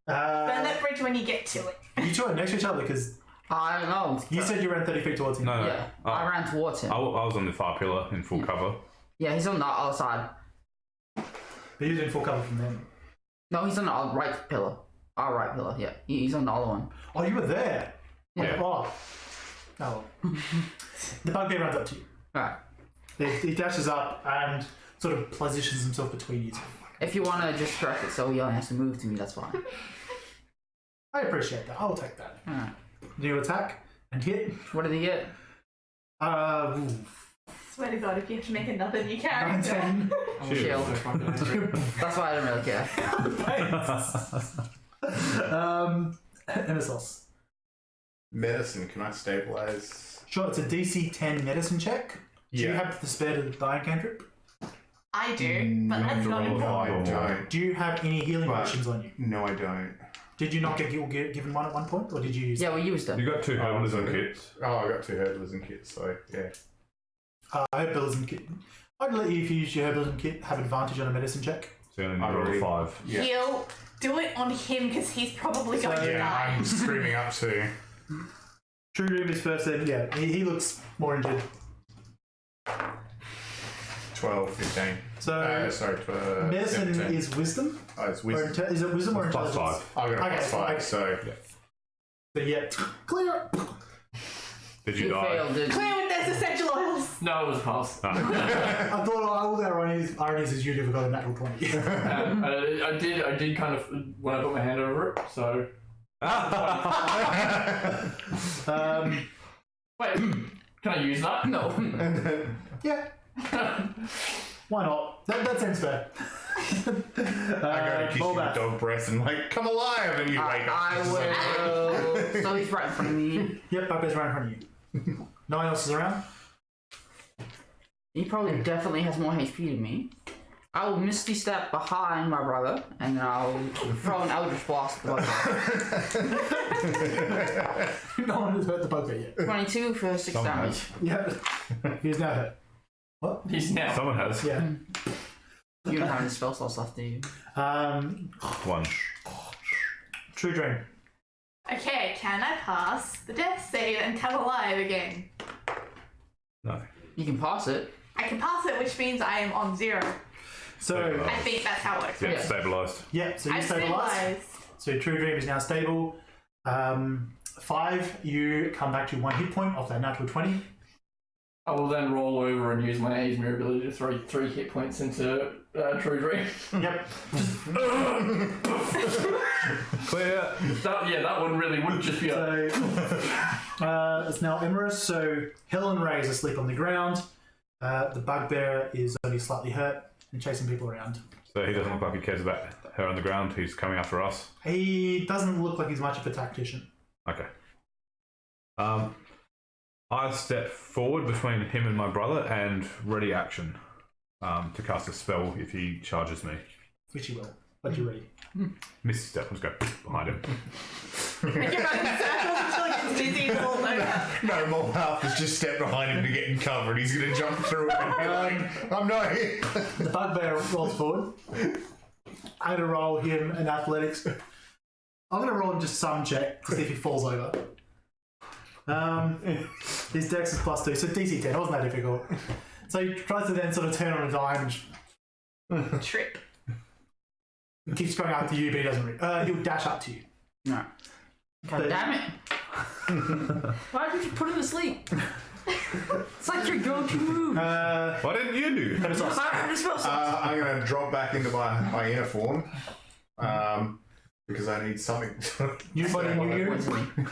Burn that bridge when you get to it. you two are next to each other because I don't know. you said you ran 30 feet towards him. No, no. Yeah, I ran towards him. I was on the far pillar in full cover. Yeah, he's on the other side. But he's in full cover from them. No, he's on the right pillar. Our right pillar, yeah. He's on the other one. Oh, you were there. Yeah. Oh. The bugbear runs up to you. Alright. He dashes up and sort of positions himself between you two. If you want to just correct it so he only has to move to me, that's fine. I appreciate that. I'll take that. Alright. You attack and hit. What did he get? Swear to God, if you have to make another new character. 19. Shield. That's why I don't really care. Emissos. Medicine, can I stabilize? Sure, it's a DC 10 medicine check. Do you have the spare to buy a cantrip? I do, but that's not roll No, I important. don't. Do you have any healing Right. potions on you? No, I don't. Did you not get given one at one point, or did you use? Yeah, we used them. You got 2 herbalism okay. kits. Oh, I got 2 herbalism kits, so yeah. Herbalism kit. I'd let you, if you use your herbalism kit, have advantage on a medicine check. So you only need I to roll already- 5. Yeah. Heal. Do it on him because he's probably going to Yeah, die. I'm screaming up too. Truedream is first, then yeah, he looks more injured. 12, 15. So Sorry, medicine 17. is wisdom, Oh, it's or wisdom. is it wisdom or Plus intelligence? 5. I got a Okay, plus 5, okay. so So yeah, clear. Did you You die? failed, didn't you? Clear with those essential oils. No, it was a pass. I thought all the ironies is you never got a natural 20. I did kind of when I put my hand over it. So wait, can I use that? No. Yeah. Why not? That seems fair. I go to kiss you with Molbath. dog breath and like, come alive, and you wake up. I will. So he's right in front of me. Yep, Bugbear's right in front of you. No one else is around? He probably definitely has more HP than me. I will Misty Step behind my brother, and then I'll throw an Eldritch Blast at the bugbear. No one has hurt the Bugbear yet. 22 for 6 Someone damage. Yep. He's now hurt. What? He's now. Someone has. Yeah. You don't have any spell slots left, do you? One. Truedream. Okay, can I pass the death save and come alive again? No. You can pass it. I can pass it, which means I am on 0. So, I think that's how it works. Yeah, Yeah. stabilised. yeah, so you I'm stabilize. stabilized. So Truedream is now stable. 5, you come back to 1 hit point off that natural 20. I will then roll over and use my Aesmere ability to throw 3 hit points into Truedream. Yep. Clear. That one really would just be a... So it's now Emharis. So Hellenrae is asleep on the ground. The Bugbear is only slightly hurt and chasing people around. So he doesn't look like he cares about her on the ground. He's coming after us. He doesn't look like he's much of a tactician. Okay. I step forward between him and my brother and ready action to cast a spell if he charges me. Which he will. But you're ready. Misty step. Let's go behind him. And you're running circles until it gets busy and falls over. No, Molbath has just stepped behind him to get in cover, and he's going to jump through it and be like, I'm not here. The Bugbear rolls forward. I'm going to roll him an athletics. I'm going to roll him just some check to see if he falls over. His dex is +2, so DC 10. It wasn't that difficult. So he tries to then sort of turn on a dime and Trip. keeps going after you, but he doesn't. He'll dash up to you. No. God damn it. Why didn't you put him to sleep? It's like your go-to move. Why didn't you do? Emissos. I'm going to drop back into my inner form because I need something. You fighting you?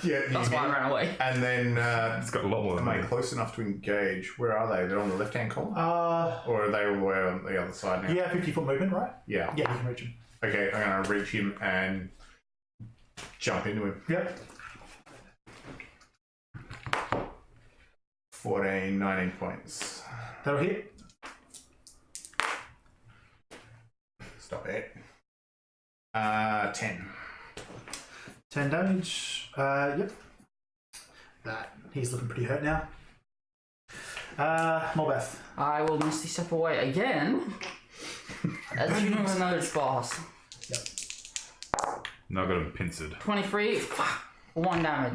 Yeah, That's why I ran away. And then It's got a lot more than am I me. close enough to engage? Where are they? They're on the left-hand column? Yeah, Or are they all the way on the other side now? 50-foot movement, right? Yeah. Yeah, you can reach him. Okay, I'm going to reach him and jump into him. Yep. 14, 19 points. That'll hit. Stop it. 10. 10 damage. Yep. That. He's looking pretty hurt now. Molbath. I will Misty Step away again. As you know, another boss. No, I got him pincered. 23. 1 damage.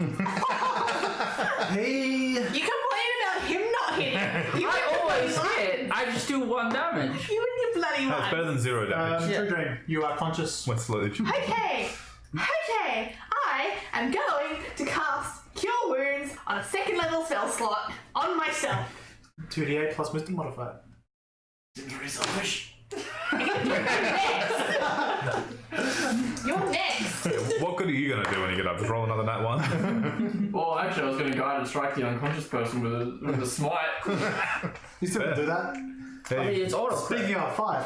Hey! You complain about him not hitting. You I always hit. I just do 1 damage. You and your bloody That's better one. than 0 damage. Yeah. Truedream, you are conscious. What's slowly? Okay. I am going to cast Cure Wounds on a 2nd level spell slot on myself. 2d8 plus wisdom modifier. Very selfish. You're next. What good are you going to do when you get up? Just roll another nat 1? Well, actually, I was going to guide and strike the unconscious person with a smite. You still can do that. I mean, Hey, it's auto. Speaking of, 5.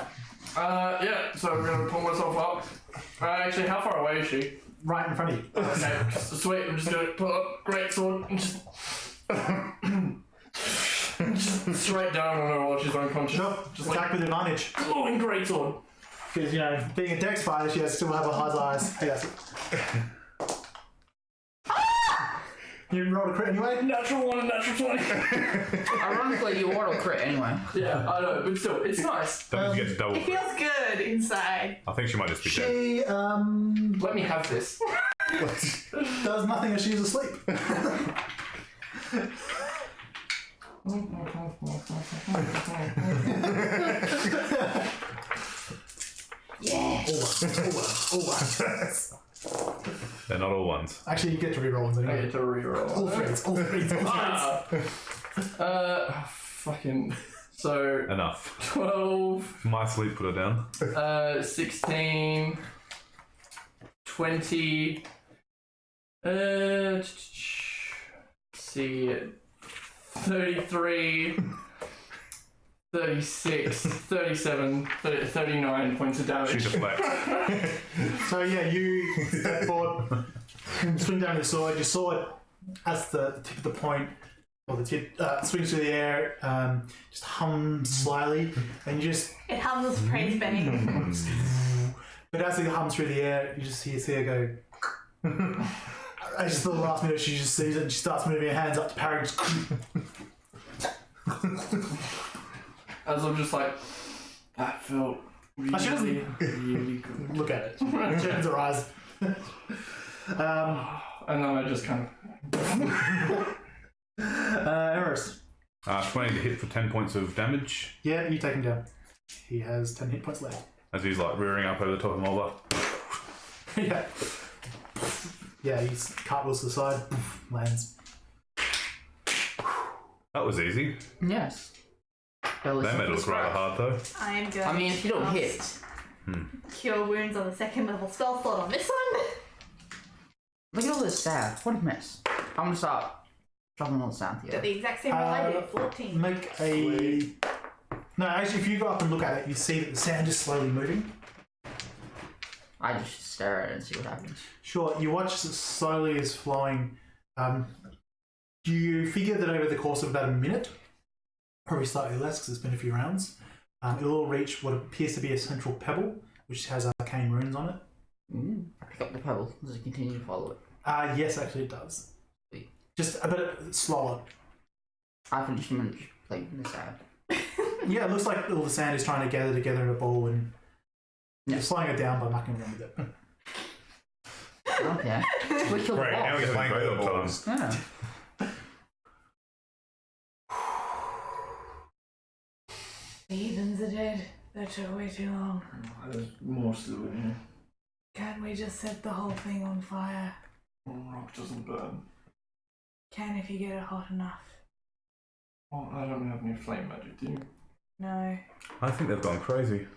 Yeah, so I'm going to pull myself up. Actually, how far away is she? Right in front of you. Okay, sweet. I'm just going to pull up great sword and just straight down on her while she's unconscious. Sure. Just Attack like with advantage. glowing great sword. Because, being a dex fighter, she has still have a high eyes. Hey, that's it. You rolled a crit anyway? Natural 1 and natural 20. Ironically, you auto crit anyway. Yeah, I know, but still, it's nice. don't forget to double. It feels good inside. I think she might just be dead. She, Let me have this. does nothing as she's asleep. Yeah. All ones. They're not all ones. Actually, you get to reroll ones I anyway. get to reroll. All threes, all threes, all threes. Fucking. So, Enough. 12, My sleep put her down. 16, 20, see, 33, 36, 37, 39 points of She damage. deflects. So yeah, you step forward, swing down your sword. Your sword, as the tip of the point, or the tip, swings through the air, just hums slightly, and you just. It hums praise Benny. But as it hums through the air, you just hear her go. And just for the last minute, she just sees it and she starts moving her hands up to parry. Just As I'm just like, that felt she doesn't- really, really good. look at it. She turns her eyes. And then I just kind of. Emharis. 20 to hit for 10 points of damage Yeah, you take him down. He has 10 hit points left. as he's like rearing up over the top of Molbath. Yeah. Yeah, he's cartwheels to the side, lands. That was easy. Yes. Barely That something medal was rather scratch. hard though. I am going. I mean, if you don't hit, Cure wounds on the second level spell slot on this one. look at all this stab. What a mess. I'm gonna start dropping all the sound Got here. the exact same roll I did. 14. Make a. No, actually, if you go up and look at it, you see that the sand is slowly moving. I just stare at it and see what happens. Sure, you watch as it slowly is flowing. You figure that over the course of about a minute, probably slightly less because it's been a few rounds, it'll reach what appears to be a central pebble, which has arcane runes on it. I pick up the pebble. Does it continue to follow it? Yes, actually it does. Sweet. Just a bit slower. I can just play the stab. Yeah, it looks like all the sand is trying to gather together in a ball and Yeah. you're slowing it down by mucking around with it. Okay. We killed Great, now the we're boss. playing Great with the old balls. Yeah. The heathens are dead. That took way too long. There's more still in here. Can't we just set the whole thing on fire? Rock doesn't burn. Can if you get it hot enough. Well, I don't have any flame magic, do you? No. I think they've gone crazy.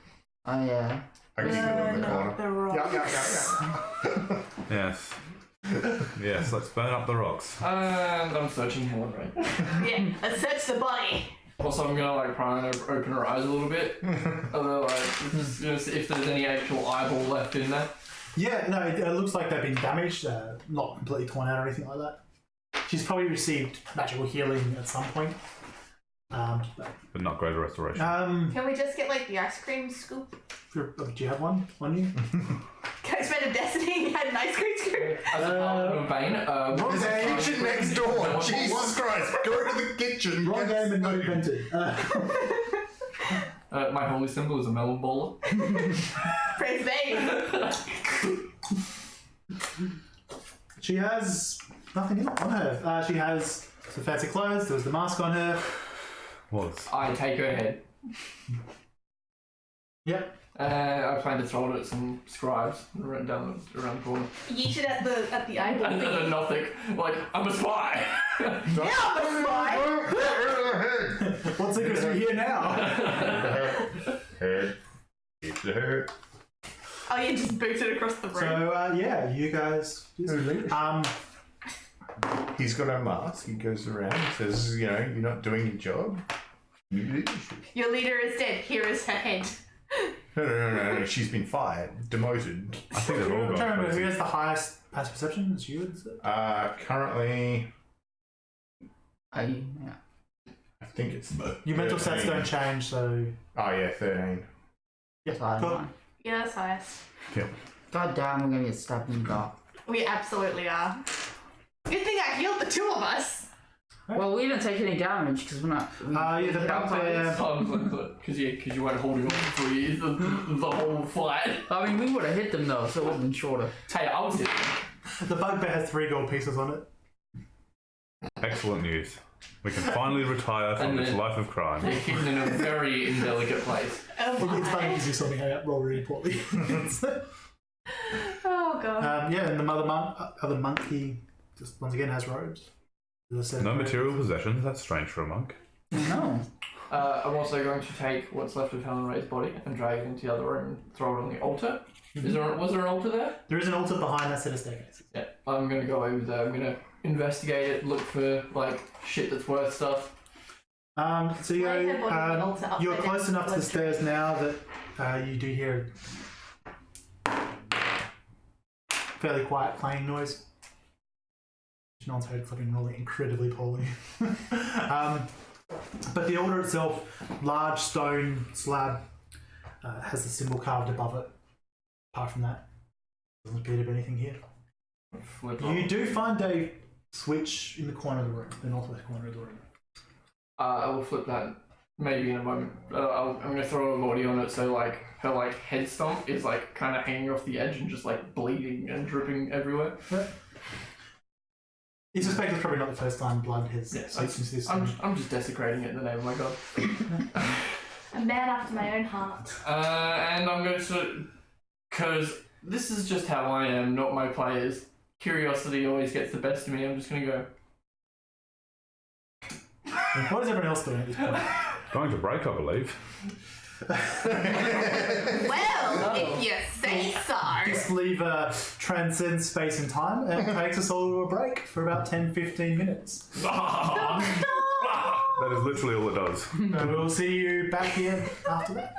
I I can see it on the corner. the rock. Yeah. Yes. Yes, let's burn up the rocks. And I'm searching Hellenrae. Yeah, let's search the body. Also, I'm gonna like try and open her eyes a little bit. Although, like, just, you know, see if there's any actual eyeball left in there. Yeah, no, it looks like they've been damaged, not completely torn out or anything like that. She's probably received magical healing at some point. But not greater restoration. Can we just get like the ice cream scoop? Do you have one on you? Can I spend a destiny and had an ice cream scoop? As a paladin of Bane, There's a kitchen next door. Jesus Christ. Go to the kitchen. Wrong game and not invented. my holy symbol is a melon bowler. Praise Bane. She has nothing on her. She has some fancy clothes. There was the mask on her. Was. I take her head. Yep. I plan to throw it at some scribes around the corner. Yeet it at the eyeball And then thingy. nothing. Like, I'm a spy. Yeah, I'm a spy. What secrets are you here now? Head. Keep the head. Oh, you just boot it across the room. So yeah, you guys. He's got a mask. He goes around and says, you know, you're not doing your job. You leadership. Your leader is dead. Here is her head. No. She's been fired. Demoted. I think they've all I'm trying to gone remember who crazy. has the highest passive perception. It's you, is it? Currently, Yeah. I think it's Your mental stats 13. don't change, so Oh yeah, 13. yeah. So I don't Cool. mind. Yeah, that's highest. God damn, we're gonna get stabbed in the dark. We absolutely are. Good thing I healed the two of us. Well, we didn't take any damage because we're not. Yeah, the bugbear. Because you weren't holding on for the whole fight. I mean, we would have hit them though, so it would have been shorter. Tell you, I was hitting. The bugbear has 3 gold pieces on it. Excellent news. We can finally retire from And this then- life of crime. They're hidden in a very indelicate place. Oh It's funny my. because you saw me roll really poorly. Oh god. Yeah, and the other monk, he just once again has robes. No material possessions, that's strange for a monk. No. I'm also going to take what's left of Hellenrae's body and drag it into the other room and throw it on the altar. Was there an altar there? There is an altar behind that set of staircases. Yeah. I'm going to go over there. I'm going to investigate it, look for like shit that's worth stuff. So you Why is everyone on the altar you're upside close down enough to the blood stairs now that you do hear a fairly quiet playing noise. Which no one's heard fucking really incredibly poorly. But the altar itself, large stone slab, has the symbol carved above it. Apart from that, doesn't appear to be anything here. Flip You do find a switch in the corner of the room, the northwest corner of the room. I will flip that maybe in a moment. I'm gonna throw a Morty on it so like her like head stomp is like kind of hanging off the edge and just like bleeding and dripping everywhere. You suspect it's probably not the first time blood has seeped into this. I'm just desecrating it in the name of my god. A man after my own heart. And I'm going to, because this is just how I am, not my players. Curiosity always gets the best of me. I'm just going to go. What is everyone else doing at this point? Going to break, I believe. Well, if you say so. This lever transcends space and time and takes us all to a break for about 10-15 minutes. That is literally all it does. And we'll see you back here after that.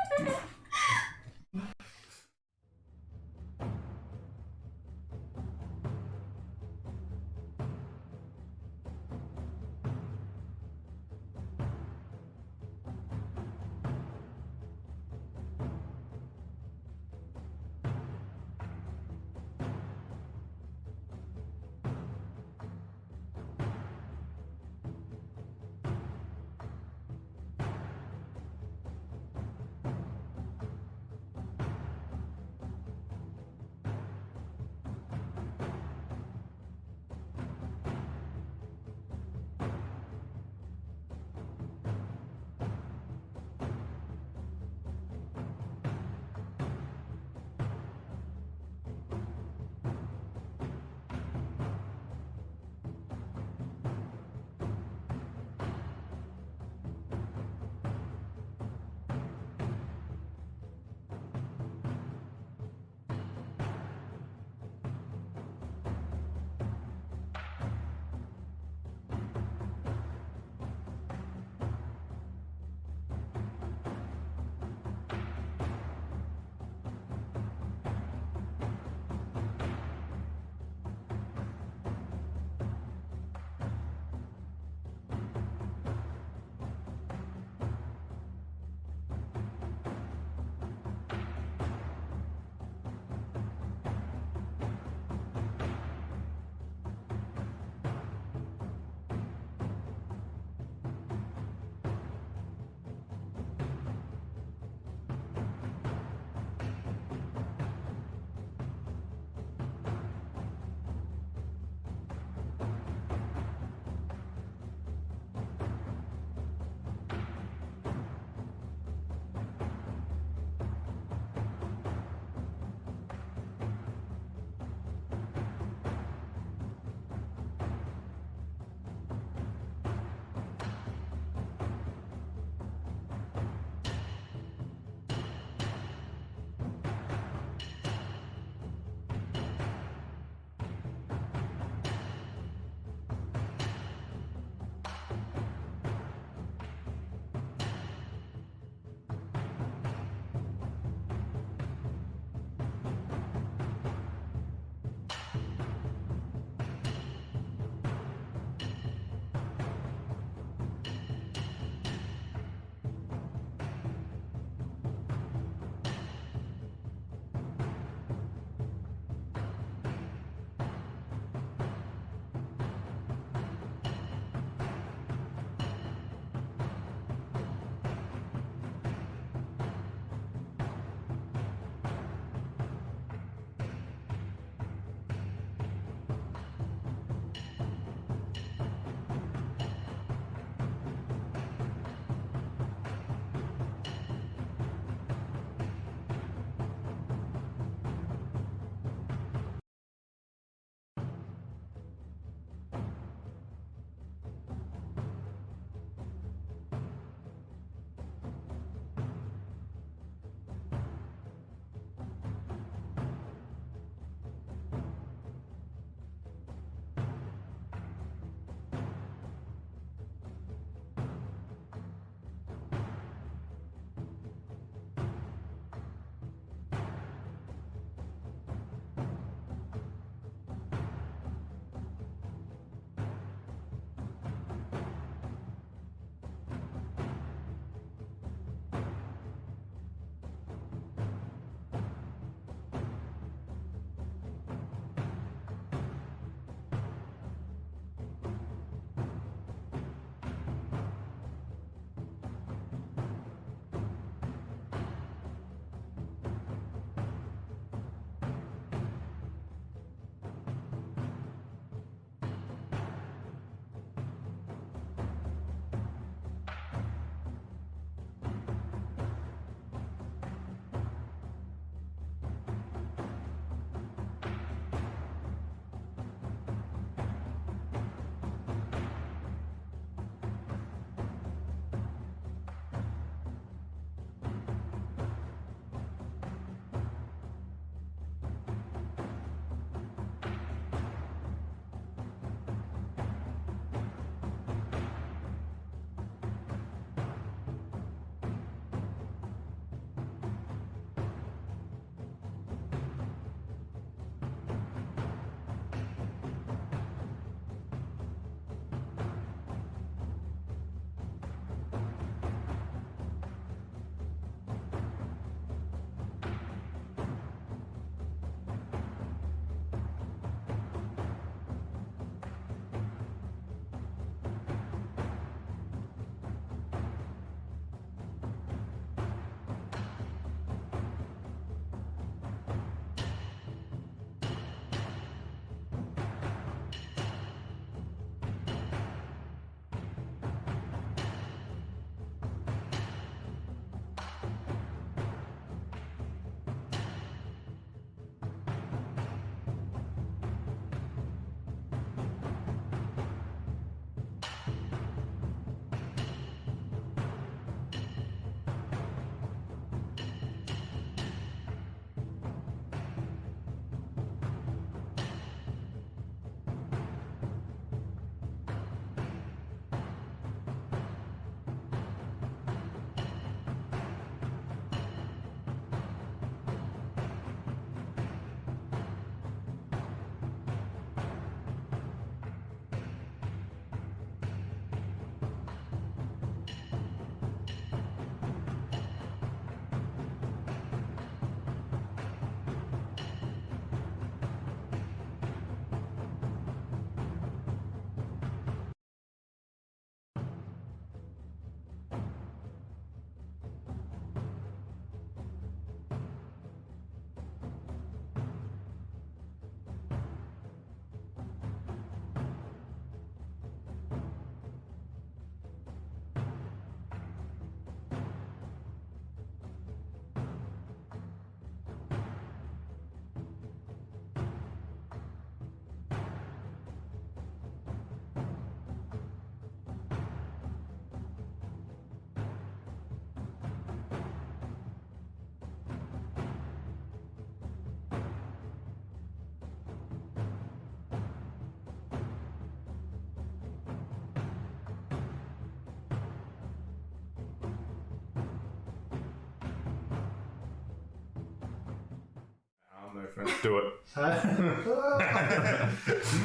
for it. Do it.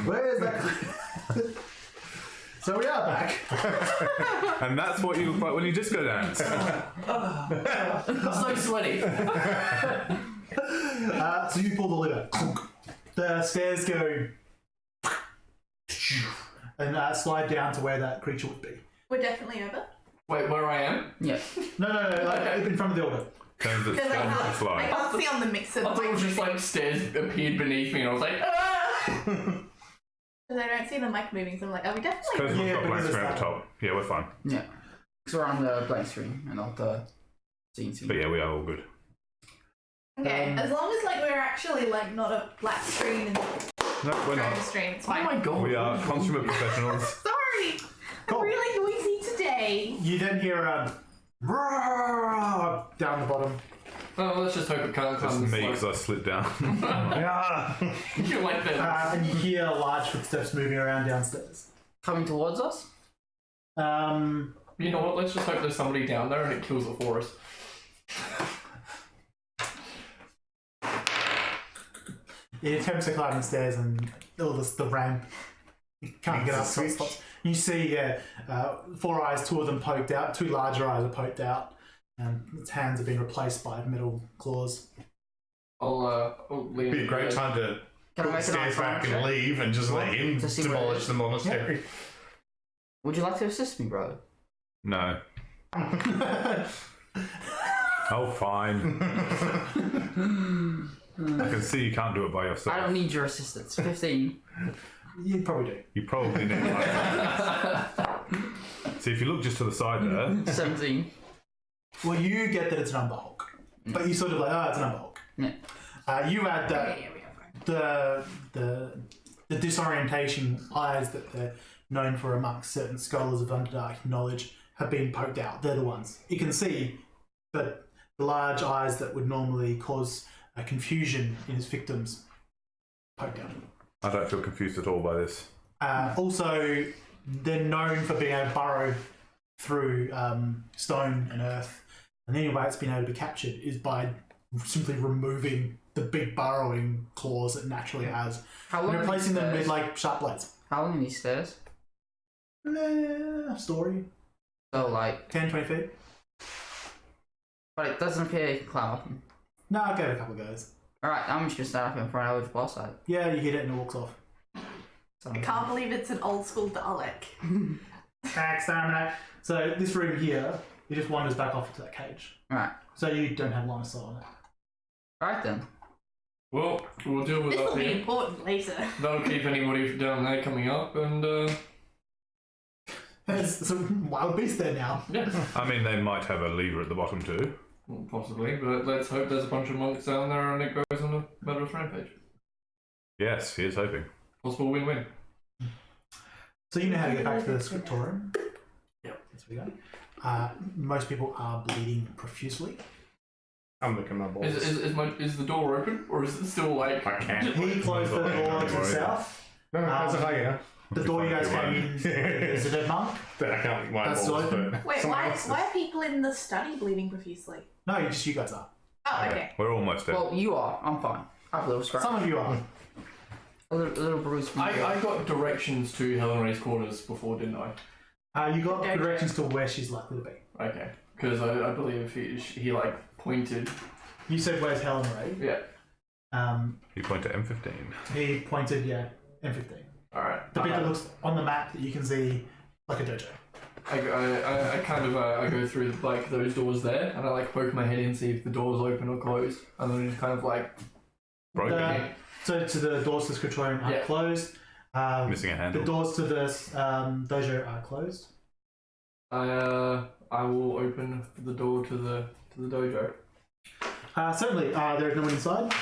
Where's that? So we are back. And that's what you look like when you disco dance. So sweaty. So you pull the lever. The stairs go and slide down to where that creature would be. We're definitely over. Wait, where I am? Yeah. No, like in front of the order. Turns its Because I slide. can't see on the mixer. I thought it was just like stairs appeared beneath me and I was like, ah! Because I don't see the mic moving, so I'm like, are we definitely Because we've Yeah, got blank because screen at it's the top. Yeah, we're fine. Yeah. Because we're on the blank screen and not the scene. But yeah, we are all good. Okay, as long as like we're actually like not a black screen and No, we're green not. screen, it's Oh fine. my god. We are consummate professionals. Sorry, Cool. I'm really noisy today. You then hear a roar down the bottom. Oh, let's just hope it can't That's come me this because way. I slid down. Yeah. You like that? And you hear large footsteps moving around downstairs. Coming towards us? You know what? Let's just hope there's somebody down there and it kills it for us. It attempts to climb the stairs and the ramp. You can't get up. So it stops. You see, four eyes, two of them poked out, two larger eyes are poked out, and its hands have been replaced by metal claws. I'll lean. It'd be a great time to Can I put make the an stairs back and check? leave and just let him To see where it demolish is. the monastery. Would you like to assist me, brother? No. Oh, fine. I can see you can't do it by yourself. I don't need your assistance. 15. You probably do. You probably need one. See, if you look just to the side there, 17. Well, you get that it's an umber hulk, but you sort of like, it's an umber hulk. Yeah. You add that Yeah, we are fine. the disorientation eyes that they're known for amongst certain scholars of Underdark knowledge have been poked out. They're the ones. You can see that the large eyes that would normally cause confusion in his victims poked out. I don't feel confused at all by this. Also, they're known for being able to burrow through stone and earth, and the only way it's been able to be captured is by simply removing the big burrowing claws it naturally has How and long are replacing these them stairs? with like sharp blades. How long are these stairs? Story So, like, 10, 20 feet. but it doesn't appear you can climb up them. No, I'll give it a couple of goes. Alright, I'm just gonna stand up in front of the boss side. Yeah, you hit it and it walks off. So, I can't believe it's an old school Dalek. Exterminate. So this room here, it just wanders back off into that cage. Alright. So you don't have line of sight on it. Alright then. Well, we'll deal with This that will be here. important later. That'll keep anybody down there coming up, and There's some wild beast there now. yeah, I mean, they might have a lever at the bottom too. well, possibly. But let's hope there's a bunch of monks down there and it goes on a murderous rampage. Yes, here's hoping. Possible win-win. So you know how to get back to the scriptorium. Yep. That's where we go. Most people are bleeding profusely. I'm looking at my balls. Is the door open or is it still like? I can't. He closed the door to the south. No, that's a hyena. The door you guys came in is a dead monk. But I can't look at my That's balls. open. But Wait, someone why else's. are people in the study bleeding profusely? No, just you guys are. Oh, okay. We're almost there. Well, you are. I'm fine. I have a little scratch. Some of you are. A little bruise from I got directions to Hellenrae's quarters before, didn't I? You got directions to where she's likely to be. Okay, because I believe he like pointed. You said, "Where's Hellenrae?" Yeah. You point to M15. He pointed, M15. All right. The bit that looks on the map that you can see like a dojo. I kind of I go through like those doors there, and I like poke my head in, see if the door's open or closed, and then just kind of like Broken. So to the doors to the scriptorium are Yeah. closed. Missing a handle. The doors to the dojo are closed. I will open the door to the dojo. Certainly, there is no one inside.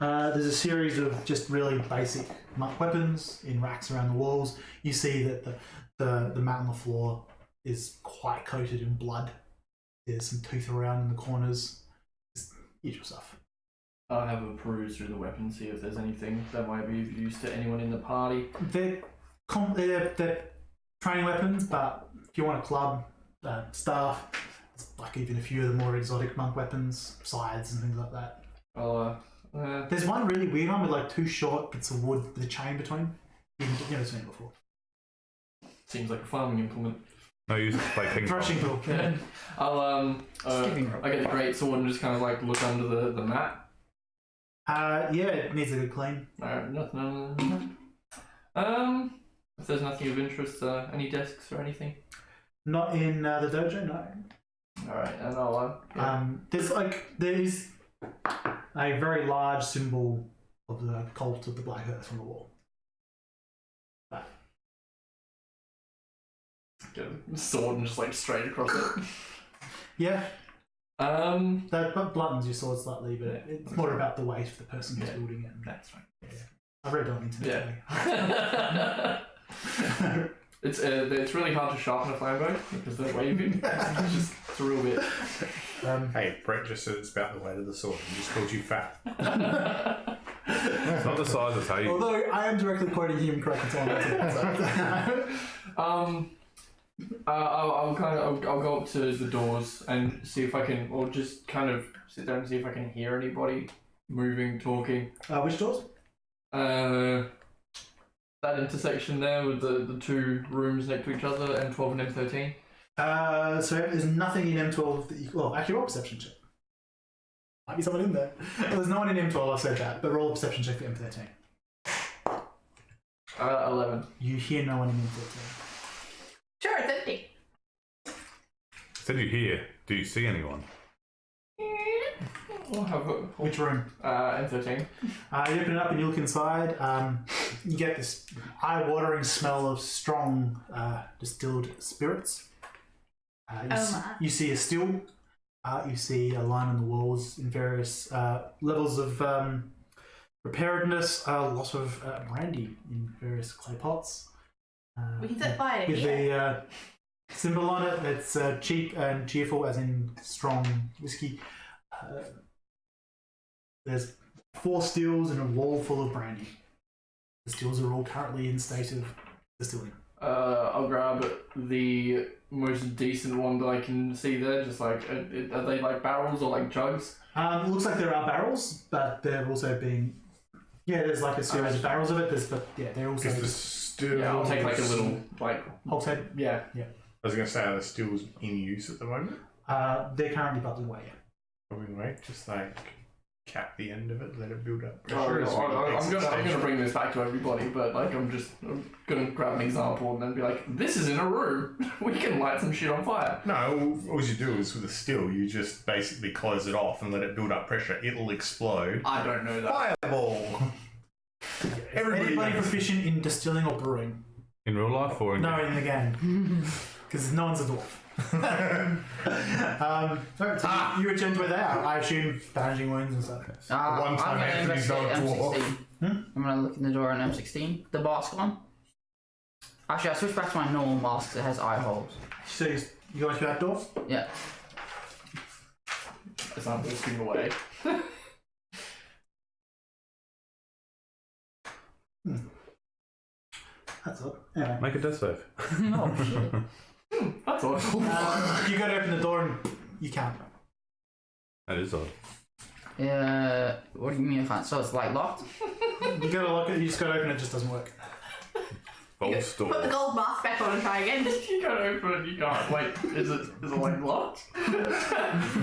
There's a series of just really basic monk weapons in racks around the walls. You see that the mat on the floor is quite coated in blood. There's some tooth around in the corners. Just usual stuff. I'll have a peruse through the weapons, see if there's anything that might be of use to anyone in the party. They're training weapons, but if you want a club, staff, it's like even a few of the more exotic monk weapons, scythes and things like that. There's one really weird one with like 2 short bits of wood with a chain between. You've never seen it before. Seems like a farming implement. No, you just play ping pong. Threshing tool. Yeah. I'll Skipping rope. I get the great sword and just kind of like look under the mat. Yeah, it needs a good clean. Alright, nothing. If there's nothing of interest, any desks or anything. Not in the dojo, no. Alright, and I'll There's a very large symbol of the cult of the Black Earth on the wall. get a sword and just like straight across it. Yeah, That that bluntens your sword slightly, but it's more about the weight of the person who's wielding it. That's right. I've read it on the internet. Yeah. It's really hard to sharpen a flambow because they're wavy. It's a real bit. Hey, Brett just said it's about the weight of the sword. He just called you fat. It's not the size, it's how you. Although I am directly quoting him correctly on that. I'll go up to the doors and see if I can, or just kind of sit there and see if I can hear anybody moving, talking. Which doors? That intersection there with the 2 rooms next to each other, M12 and M13. So there's nothing in M12 that you... Well, actually roll a perception check. Might be someone in there. There's no one in M12, I've said that, but roll a perception check for M13. 11. You hear no one in M13. Sure, it's empty. Said you hear. Do you see anyone? I'll have a... Which room? M13. You open it up and you look inside. You get this eye-watering smell of strong distilled spirits. You see a still. You see a line on the walls in various levels of preparedness. A lot of brandy in various clay pots. We can set fire to With here. the symbol on it, it's cheap and cheerful, as in strong whiskey. There's 4 stills and a wall full of brandy. The stills are all currently in state of distilling. I'll grab the most decent one that I can see there. Just like, are they like barrels or like jugs? It looks like there are barrels, but they're also being... Yeah, there's like a series of barrels of it, they're also... Is the still... Yeah, I'll take like a little like hogshead. yeah. I was going to say, are the stills in use at the moment? They're currently bubbling away. Bubbling away? Just like cap the end of it, let it build up Oh, pressure. I'm gonna bring this back to everybody, but like I'm gonna grab an example and then be like, this is in a room. We can light some shit on fire. No, all you do is with a still, you just basically close it off and let it build up pressure. It'll explode. I don't know that. Fireball! Anybody knows. proficient in distilling or brewing? In real life or in. No, in the game. Because no one's a dwarf. You attend where they are. I assume bandaging wounds and stuff. One time I'm Anthony's gonna not a investigate dwarf. M16. I'm gonna look in the door on M16. The mask on. Actually, I switched back to my normal mask that has eye holes. So you guys go that door? Yeah. As I'm whisking away. That's odd. Anyway. Make a death save. Oh shit. That's awful. You go to open the door and you can't. That is odd. What do you mean I can't? So it's like locked? You go to lock it, you just go to open it, it just doesn't work. Bold Put the store. gold mask back on and try again. You can't open it. You can't. Like, is it like locked?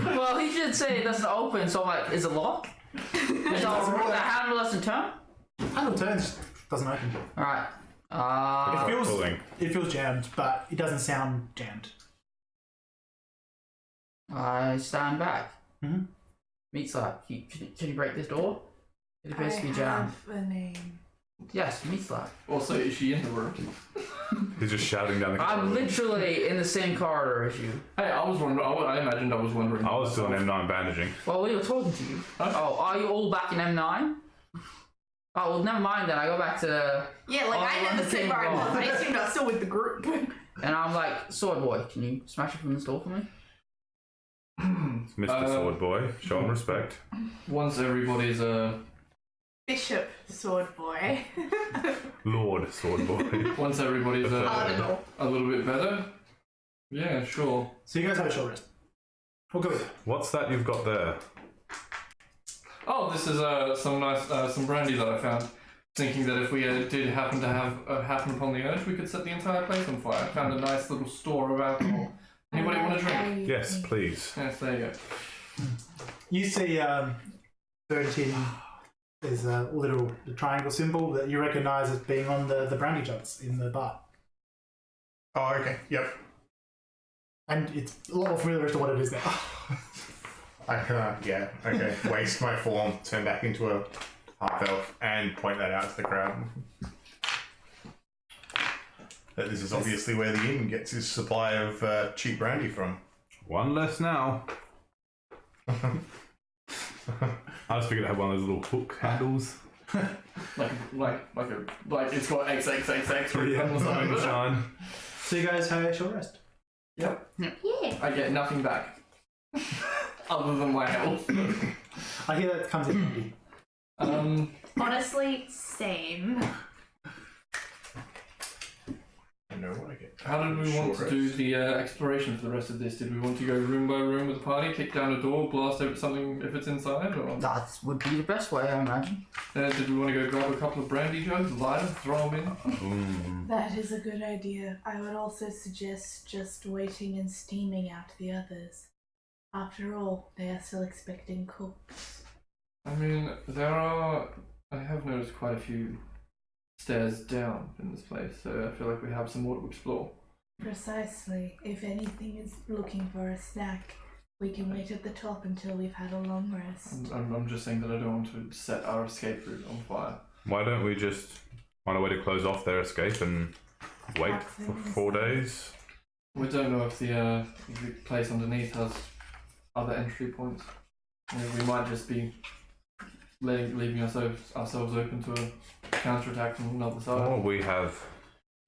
Well, he should say it doesn't open, so I'm like, is it locked? So the handle doesn't turn? Handle turns, doesn't open. Alright. It feels jammed, but it doesn't sound jammed. I stand back. Mm-hmm. Meat slap. Should you break this door? It appears to be jammed. I have a name. Yes, meat slap. Also, is she in the room? He's just shouting down the I'm corridor. literally in the same corridor as you. Hey, I was wondering. I imagined I was wondering. I was doing M9 bandaging. Well, we were talking to you. Huh? Oh, are you all back in M9? Oh, well, never mind then. I go back to... Yeah, like Oh, I on never the said same where I was. wall. I assumed I was still with the group. And I'm like, Sword Boy, can you smash it from this door for me? It's Mr. Sword Boy. Show him respect. Once everybody's Bishop Sword Boy. Lord Sword Boy. once everybody's Cardinal. a little bit better. Yeah, sure. So you guys have a short rest. We'll go with it. What's that you've got there? Oh, this is some nice some brandy that I found. Thinking that if we did happen to have happen upon the urge, we could set the entire place on fire. I found a nice little store of alcohol. Anybody want a drink? Yes, please. Yes, there you go. You see 13 is a little triangle symbol that you recognise as being on the brandy jugs in the bar. Oh, okay. Yep. And it's a lot more familiar as to what it is now. I yeah. Okay. Waste my form, turn back into a half elf, and point that out to the crowd. That this is obviously where the inn gets his supply of cheap brandy from. One less now. I just figured it had one of those little hook handles. like it's got XXXX written on the side of it. Shine. So you guys have a short rest. Yep. Yeah. I get nothing back. Other than my health. I hear that comes in handy. Honestly, same. I know what I get. How did we want to do the exploration for the rest of this? Did we want to go room by room with the party, kick down a door, blast over something if it's inside, or That would be the best way, I imagine. did we want to go grab a couple of brandy jugs, light them, throw them in? That is a good idea. I would also suggest just waiting and steaming out the others. After all, they are still expecting cooks. I mean, I have noticed quite a few stairs down in this place, so I feel like we have some more to explore. Precisely. If anything is looking for a snack, we can wait at the top until we've had a long rest. I'm just saying that I don't want to set our escape route on fire. Why don't we just find a way to close off their escape and wait for 4 days? We don't know if the place underneath has other entry points. We might just be leaving ourselves open to a counterattack from another side. Or we have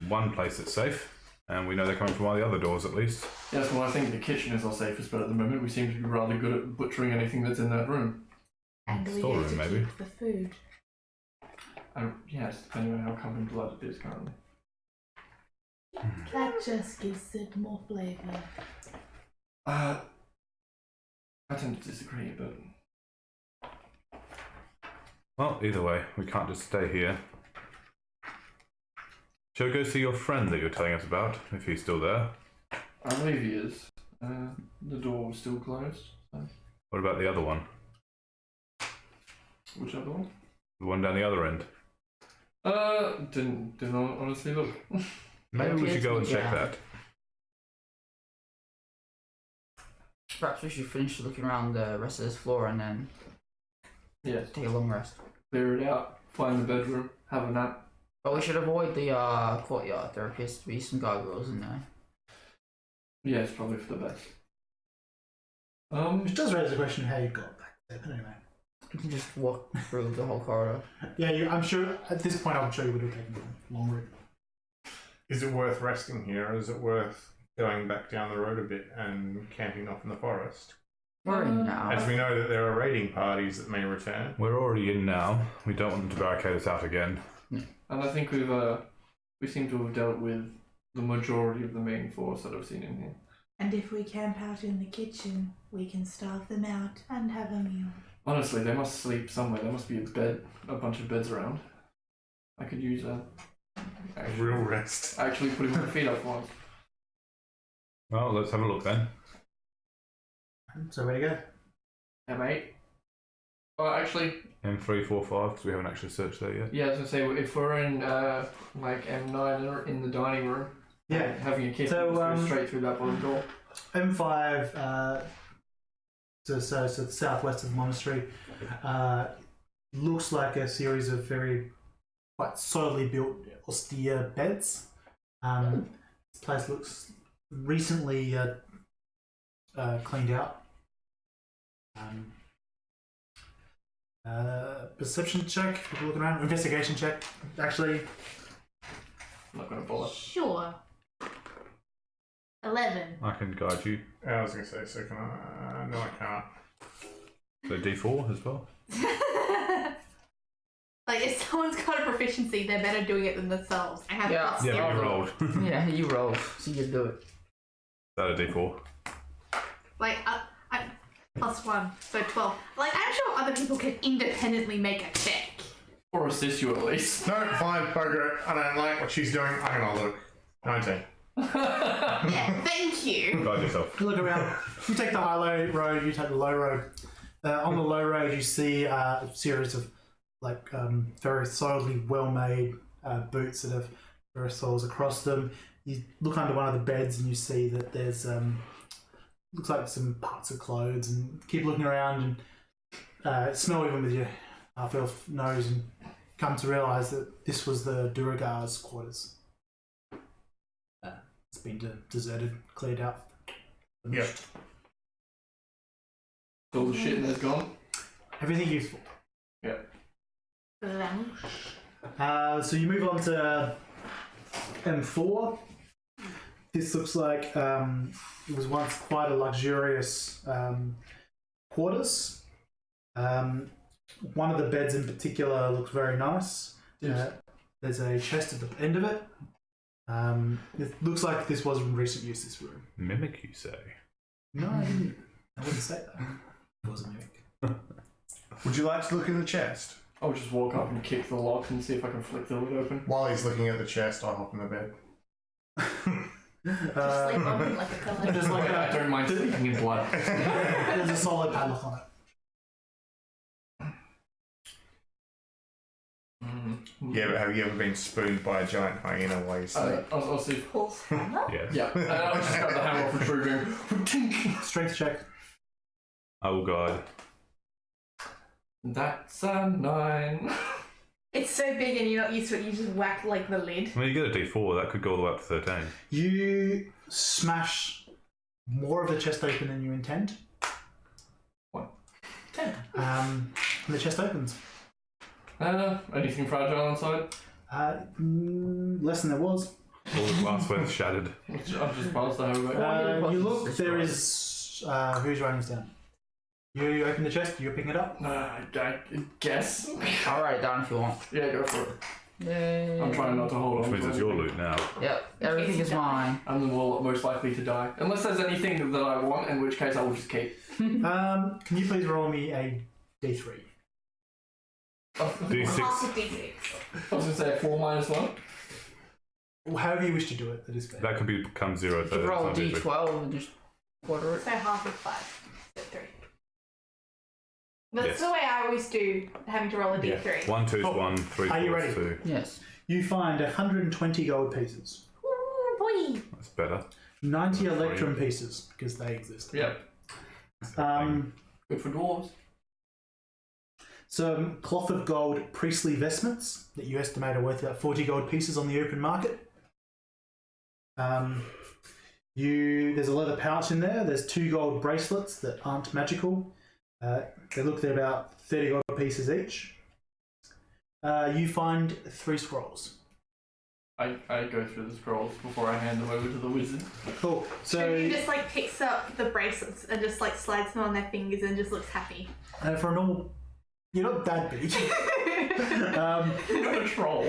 one place that's safe, and we know they're coming from one of the other doors at least. Yes, well, I think the kitchen is our safest bet at the moment. We seem to be rather good at butchering anything that's in that room. And we Storeroom, get to maybe. keep the food. Yes, depending on how covered in blood it is currently. That just gives it more flavour. I tend to disagree, but Well, either way, we can't just stay here. Shall we go see your friend that you're telling us about, if he's still there? I believe he is. The door was still closed. So. What about the other one? Which other one? The one down the other end? Didn't honestly look. Maybe we should go and check Yeah. that. Perhaps we should finish looking around the rest of this floor and then Yes. take a long rest. Clear it out, find the bedroom, have a nap. But we should avoid the courtyard. There appears to be some gargoyles in there. Yes, probably for the best. Which does raise the question how you got back there, but anyway. You can just walk through the whole corridor. Yeah, I'm sure, at this point I'm sure you would have taken a long route. Is it worth resting here, or is it worth going back down the road a bit and camping off in the forest? We're in now. As we know that there are raiding parties that may return. We're already in now. We don't want them to barricade us out again. And I think we seem to have dealt with the majority of the main force that I've seen in here. And if we camp out in the kitchen, we can starve them out and have a meal. Honestly, they must sleep somewhere. There must be a bunch of beds around. I could use a Real rest. actually putting my feet up once. Well, let's have a look then. So where to go? M8. Oh, actually, M345, because we haven't actually searched there yet. yeah, I was gonna say if we're in like M9 or in the dining room, Yeah. having a kiss, So, go straight through that bottom door. M5, so the southwest of the monastery, looks like a series of very quite solidly built, austere beds. This place looks recently cleaned out. Perception check, if you're looking around. Investigation check, actually. I'm not gonna bother. Sure. 11. I can guide you. I was going to say, so can I? No, I can't. So D4 as well. Like, if someone's got a proficiency, they're better doing it than themselves. I have Yeah. plus Yeah, but you zero. rolled. Is Yeah, you roll, so you do it. that a D4? Like, +1, so 12. Like, I'm sure other people can independently make a check. Or assist you at least. No, fine, bugger it. I don't like what she's doing. I'm gonna look. 19. Yeah, thank you. Guide yourself. You look around. You take the high road. You take the low road. On the low road, you see a series of very solidly well-made boots that have various soles across them. You look under one of the beds and you see that there's looks like some parts of clothes, and keep looking around and smell even with your half-elf nose and come to realise that this was the Duragar's quarters. It's been deserted, cleared out. Yep. All the shit in there's gone. Everything useful. Vanish. So you move on to M4. This looks like it was once quite a luxurious quarters. One of the beds in particular looks very nice. Yes. There's a chest at the end of it. It looks like this was in recent use, this room. Mimic, you say? No, I didn't. I wouldn't say that. It was a mimic. Would you like to look in the chest? I'll just walk up and kick the lock and see if I can flick the lid open. While he's looking at the chest, I hop in the bed. Just sleep on it like a pillow. Just like I don't mind sleeping in blood. there's a solid padlock on it. Yeah, but have you ever been spooned by a giant hyena while you sleep? I'll see. Pulse hammer? Yes. Yeah, and I'll just grab the hammer off the Truedream. Strength check. I will guide. That's a 9. It's so big and you're not used to it, you just whack like the lid. I mean, you get a D4, that could go all the way up to 13. You smash more of the chest open than you intend. What? 10. And the chest opens. Anything fragile inside? Less than there was. All the glassware's shattered. I've just passed the hammer back. You look, there is... who's writing this down? You open the chest, you're picking it up. I guess. I'll write it down if you want. Yeah, go for it. Yay. I'm trying not to hold Which on. means to it's your anything. loot now. Yep, everything is mine. I'm the most likely to die. Unless there's anything that I want, in which case I will just keep. Can you please roll me a D3? Half D6. of D6. I was going to say 4 minus 1. However you wish to do it, that is fair. That could become 0. You could roll a D12 and just quarter it. So half of 5. So 3. That's Yes. the way I always do, having to roll a Yeah. D3. 1, 2 is Oh, 1, 3, are you 4 is ready? 2. Yes. You find 120 gold pieces, Ooh, boy. That's better. 90 electrum pieces, because they exist. Yep. Good for dwarves. Some cloth of gold priestly vestments that you estimate are worth about 40 gold pieces on the open market. There's a leather pouch in there. There's 2 gold bracelets that aren't magical. They look at about 30 gold pieces each. You find 3 scrolls. I go through the scrolls before I hand them over to the wizard. Cool. So he So just like picks up the bracelets and just like slides them on their fingers and just looks happy. for a normal, you're not that big. You're not a troll.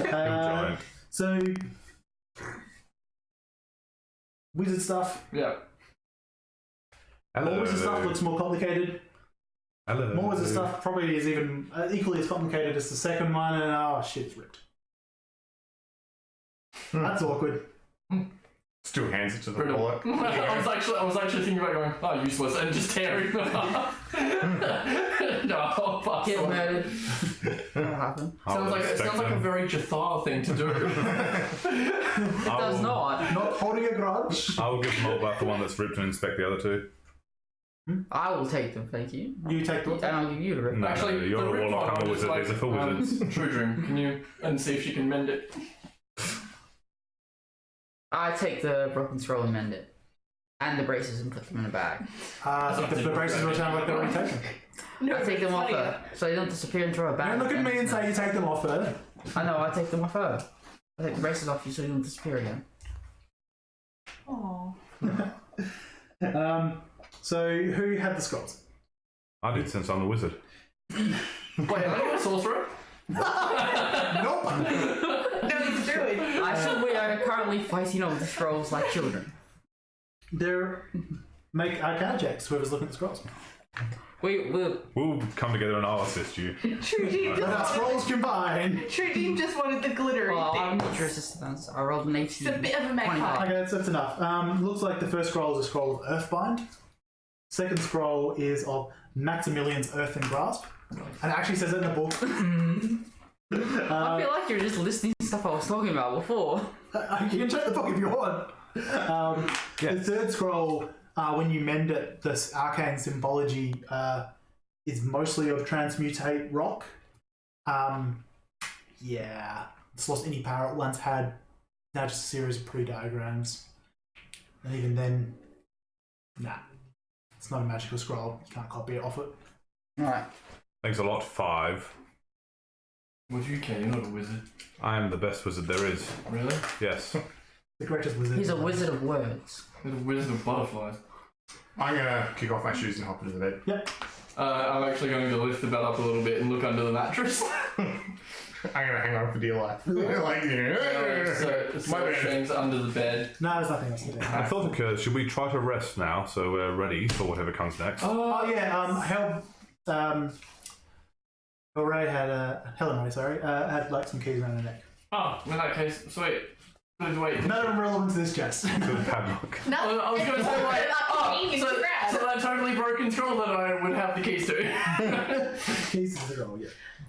Giant. So wizard stuff. Yeah. Hello. More wizard stuff looks more complicated. Hello. More wizard stuff probably is even equally as complicated as the second one, and oh shit, it's ripped. That's awkward. Still hands it to the Brittle. bullet. I was actually thinking about going, oh, useless, and just tearing them off. No, I'll pass Get on. murdered. That'll happen. Sounds like a very Jathar thing to do. It does not. Not holding a grudge. I will give Molbath the one that's ripped and inspect the other 2. I will take them, thank you. You take the And I'll give you the rip. No, Actually, you're the a ripped warlock, one, I'm a I'm just wizard. These are for wizards. Truedream, can you and see if she can mend it? I take the broken scroll and mend it. And the braces and put them in a bag. The braces will sound like they're already taken. No, I take them off funny. her, so they don't disappear into a bag. Don't look at me and say you take them off her. I know, I take them off her. I take the braces off you so you don't disappear again. Aw. So who had the scrolls? I did, since I'm the wizard. Wait, are you a sorcerer? Nope. No, he's a druid. I assume we are currently fighting over the scrolls like children. They're Make arcana checks, whoever's looking at the scrolls. We'll come together and I'll assist you. Truedream Let our just scrolls combine. Truedream just wanted the glittery Well, I'm things. not your assistant. I rolled an 18. It's a bit of a magpie. Okay, that's enough. Looks like the first scroll is a scroll of Earthbind. Second scroll is of Maximilian's Earthen Grasp. And it actually says it in the book. I feel like you're just listening to stuff I was talking about before. You can check the book if you want. The third scroll, when you mend it, this arcane symbology is mostly of transmutate rock. It's lost any power it once had. Now just a series of pre-diagrams. And even then, it's not a magical scroll. You can't copy it off it. Alright. Thanks a lot, 5. Would you care? You're not a wizard. I am the best wizard there is. Really? Yes. The greatest wizard. He's a wizard of words. You're the wizard of butterflies. I'm gonna kick off my shoes and hop into the bed. Yep. I'm actually going to lift the bed up a little bit and look under the mattress. I'm gonna hang on for dear life. So My bad. things under the bed. No, there's nothing else to do. A thought occurs, should we try to rest now so we're ready for whatever comes next? Hellenrae had like some keys around her neck. Oh, in that case, sweet. Wait. None of them relevant to this chest. Good padlock. No, I was going to say, wait. So so that totally broke control that I would have the keys to. Keys to the roll, yeah.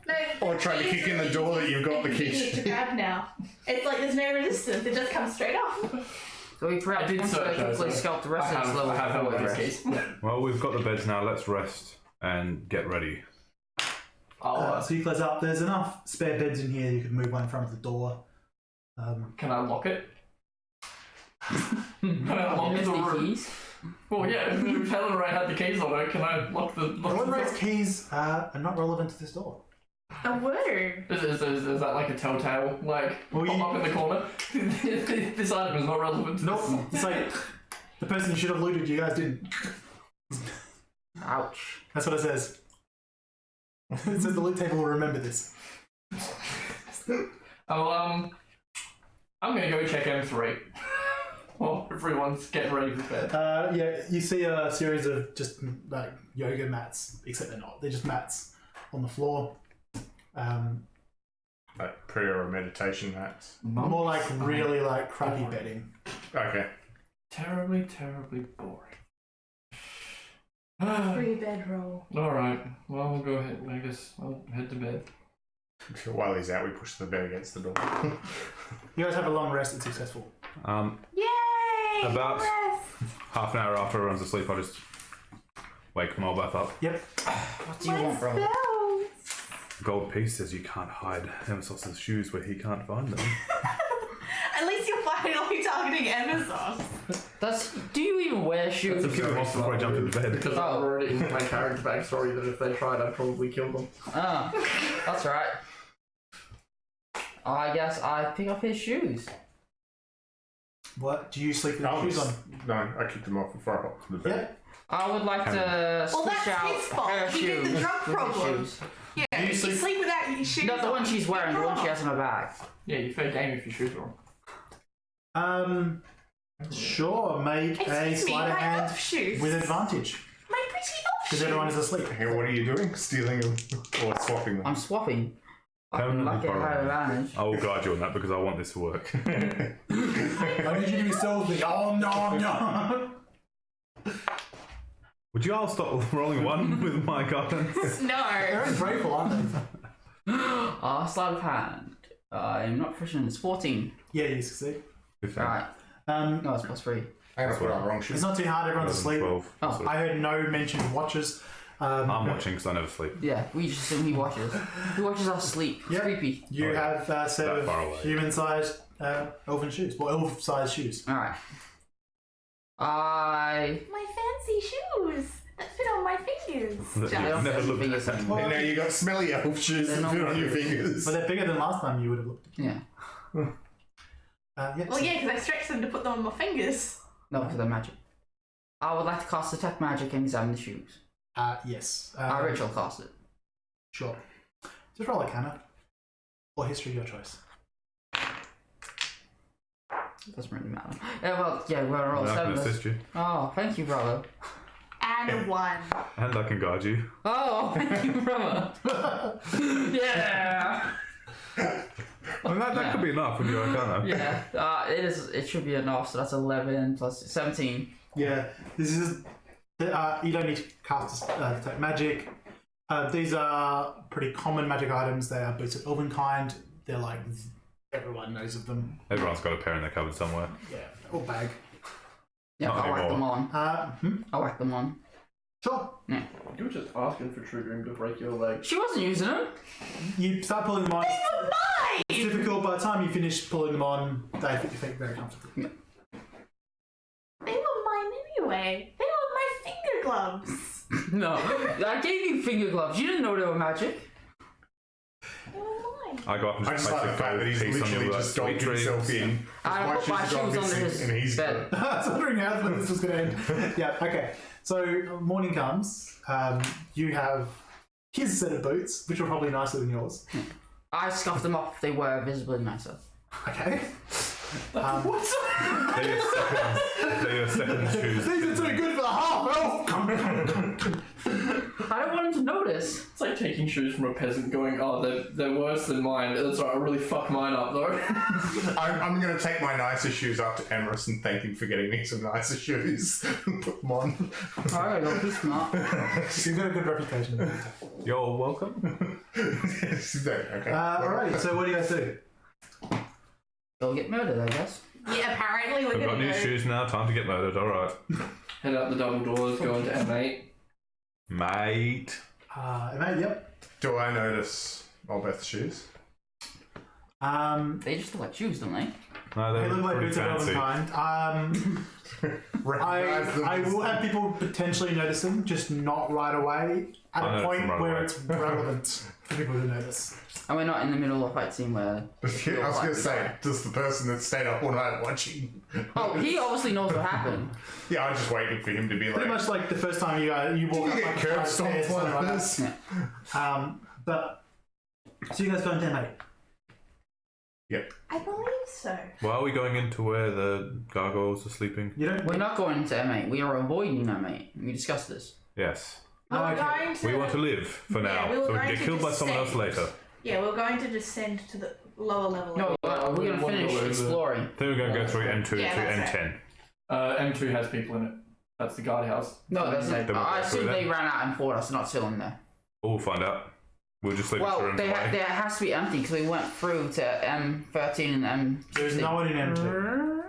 No, Or try to kick in the door that you've got the keys to grab now. It's like there's no resistance. It just comes straight off. So we perhaps I did want search to quickly those, scout the rest of this level I have before we those rest. keys. Well, we've got the beds now, let's rest and get ready. So you close up. There's enough spare beds in here. You could move one in front of the door. Can I lock it? Can I lock Miss the the room? keys? Well, yeah, if Hellenrae had the keys on her, can I lock the Hellenrae's keys are not relevant to this door. A word. Is that like a telltale? Like, Well, pop you- up in the corner? This item is not relevant to Nope. this. It's like the person you should have looted, you guys didn't. Ouch. That's what it says. It says the loot table will remember this. I'm gonna go check M3. Well, everyone's getting ready for bed. You see a series of just like yoga mats, except they're not. They're just mats on the floor. Like prayer or meditation mats. More like really like crappy bedding. Okay. Terribly, terribly boring. Free bedroll. Alright, well, we'll go ahead. I guess I'll head to bed. While he's out, we push the bed against the door. You guys have a long rest and successful. Yay! About- Rest. Half an hour after everyone's asleep, I just wake Molbath up. Yep. What do you want, bro? Spells. Gold piece says you can't hide Emissos' shoes where he can't find them. At least you're finally targeting Emissos. Do you even wear shoes? That's a few months before I jumped into bed. Because I wrote it in my character backstory that if they tried, I'd probably kill them. Ah, that's right. I guess I pick up his shoes. What? Do you sleep with your shoes on? No, I kicked him off before I hopped to the bed. Yep. I would like to Well, switch that's out his fault. her He did shoes the drug with his problem. shoes. Yeah, Do you you sleep- sleep without your shoes. Not the one she's wearing, the one she has in her bag. Yeah, you fair game if your shoes are on. Sure. Make a Excuse me, sleight of my hand elf shoes. with advantage My pretty elf because shoes. everyone is asleep. Hey, what are you doing? Stealing them or swapping them? I'm swapping. I can Permanently luck at her borrowing. advantage. I will guide you on that because I want this to work. I need you to be stealthy. Oh no! Would you all stop rolling 1 with my guidance? No. They're very grateful, aren't they? Sleight of hand. I'm not proficient. It's 14. Yeah, you succeed. Right. No, it's +3. I put on the wrong It's shoes. not too hard. Everyone's asleep. 12. Oh. I heard no mention of watches. I'm watching because I never sleep. Yeah, we just assume he watches. He watches us sleep. It's Yep. creepy. You Oh, yeah. have a set That of far away. human-sized elven shoes. Well, elf-sized shoes. Alright. My fancy shoes that fit on my fingers. That I you've don't never have looked fingers at. anymore. And now you got smelly elf shoes They're that not fit on your very- fingers. But they're bigger than last time you would have looked. Yeah. Yeah, Well, so- yeah, because I stretched them to put them on my fingers. No, because they're magic. I would like to cast Detect Magic and examine the shoes. Yes. I ritual cast it. Sure. Just roll Arcana. Or History, your choice. Doesn't really matter. Yeah, well, yeah, we're all And I can 7. assist you. Oh, thank you, brother. And 1. And I can guide you. Oh, thank you, brother. Yeah. And that could be enough with your Arcana. Yeah. It is. It should be enough. So that's 11 plus 17. Yeah, this is. You don't need to cast detect magic. These are pretty common magic items. They are boots of Elvenkind. They're like everyone knows of them. Everyone's got a pair in their cupboard somewhere. Yeah, or bag. Yeah, Not I'll whack them anymore. on. I'll whack them on. Sure. You were just asking for Truedream to break your leg. She wasn't using them. You start pulling them on. They were mine! It's difficult. By the time you finish pulling them on, they fit your feet very comfortably. They were mine anyway. They were my finger gloves. No, I gave you finger gloves. You didn't know they were magic. They were mine. I go up and I just just like the fact that he's literally just sweet dogged himself dreams. in. I put my shoes under his and he's bed. I was wondering how this was going to end. Yeah, okay. So morning comes. You have his set of boots, which are probably nicer than yours. I scuffed them off. They were visibly nicer. Okay. What? They're your second shoes. These are too good for the half elf. I don't want him to notice. It's like taking shoes from a peasant going, oh, they're worse than mine. That's right, I really fucked mine up though. I'm going to take my nicer shoes up to Emharis and thank him for getting me some nicer shoes and put them on. Alright, I'll be smart. You've got a good reputation. You're welcome. Okay. Alright, so what do you guys do? They'll get murdered, I guess. Yeah, apparently we're I've got gonna new go. shoes now. Time to get murdered. All right, Head out the double doors, go into M8. mate. Mate, yep. Do I notice Molbath's shoes? They just look like shoes, don't they? No, They they're look like pretty boots of fancy. Elvenkind. Recognize them I as- will have people potentially notice them, just not right away, at I a know point them right where away. it's relevant for people to notice. And we're not in the middle of a fight scene where... I was going to say, does the person that stayed up all night watching? Oh, he obviously knows what happened. Yeah, I'm just waiting for him to be Pretty like. much like the first time you walk You up get like curb five stomped stairs, something like like this. that. But so you guys go into M8. I believe so. Why are we going into where the gargoyles are sleeping? You don't. We're not going into M8. We are avoiding M8. We discussed this. Yes. We were okay. going to. We want to live for Yeah, now, we were so we can going get to killed by someone else descend. later. Yeah, we're going to descend to the lower level. No, we're going to One finish below the- exploring. Then we're going to go through M2 Yeah, to that's M10. M2 has people in it. That's the guardhouse. No, that's it. Then we'll I go through assume they them. ran out and fought us, not still in there. We'll find out. We'll just leave it Well, for they him. there has to be empty because we went through to M13 and M16. There's no one in M2.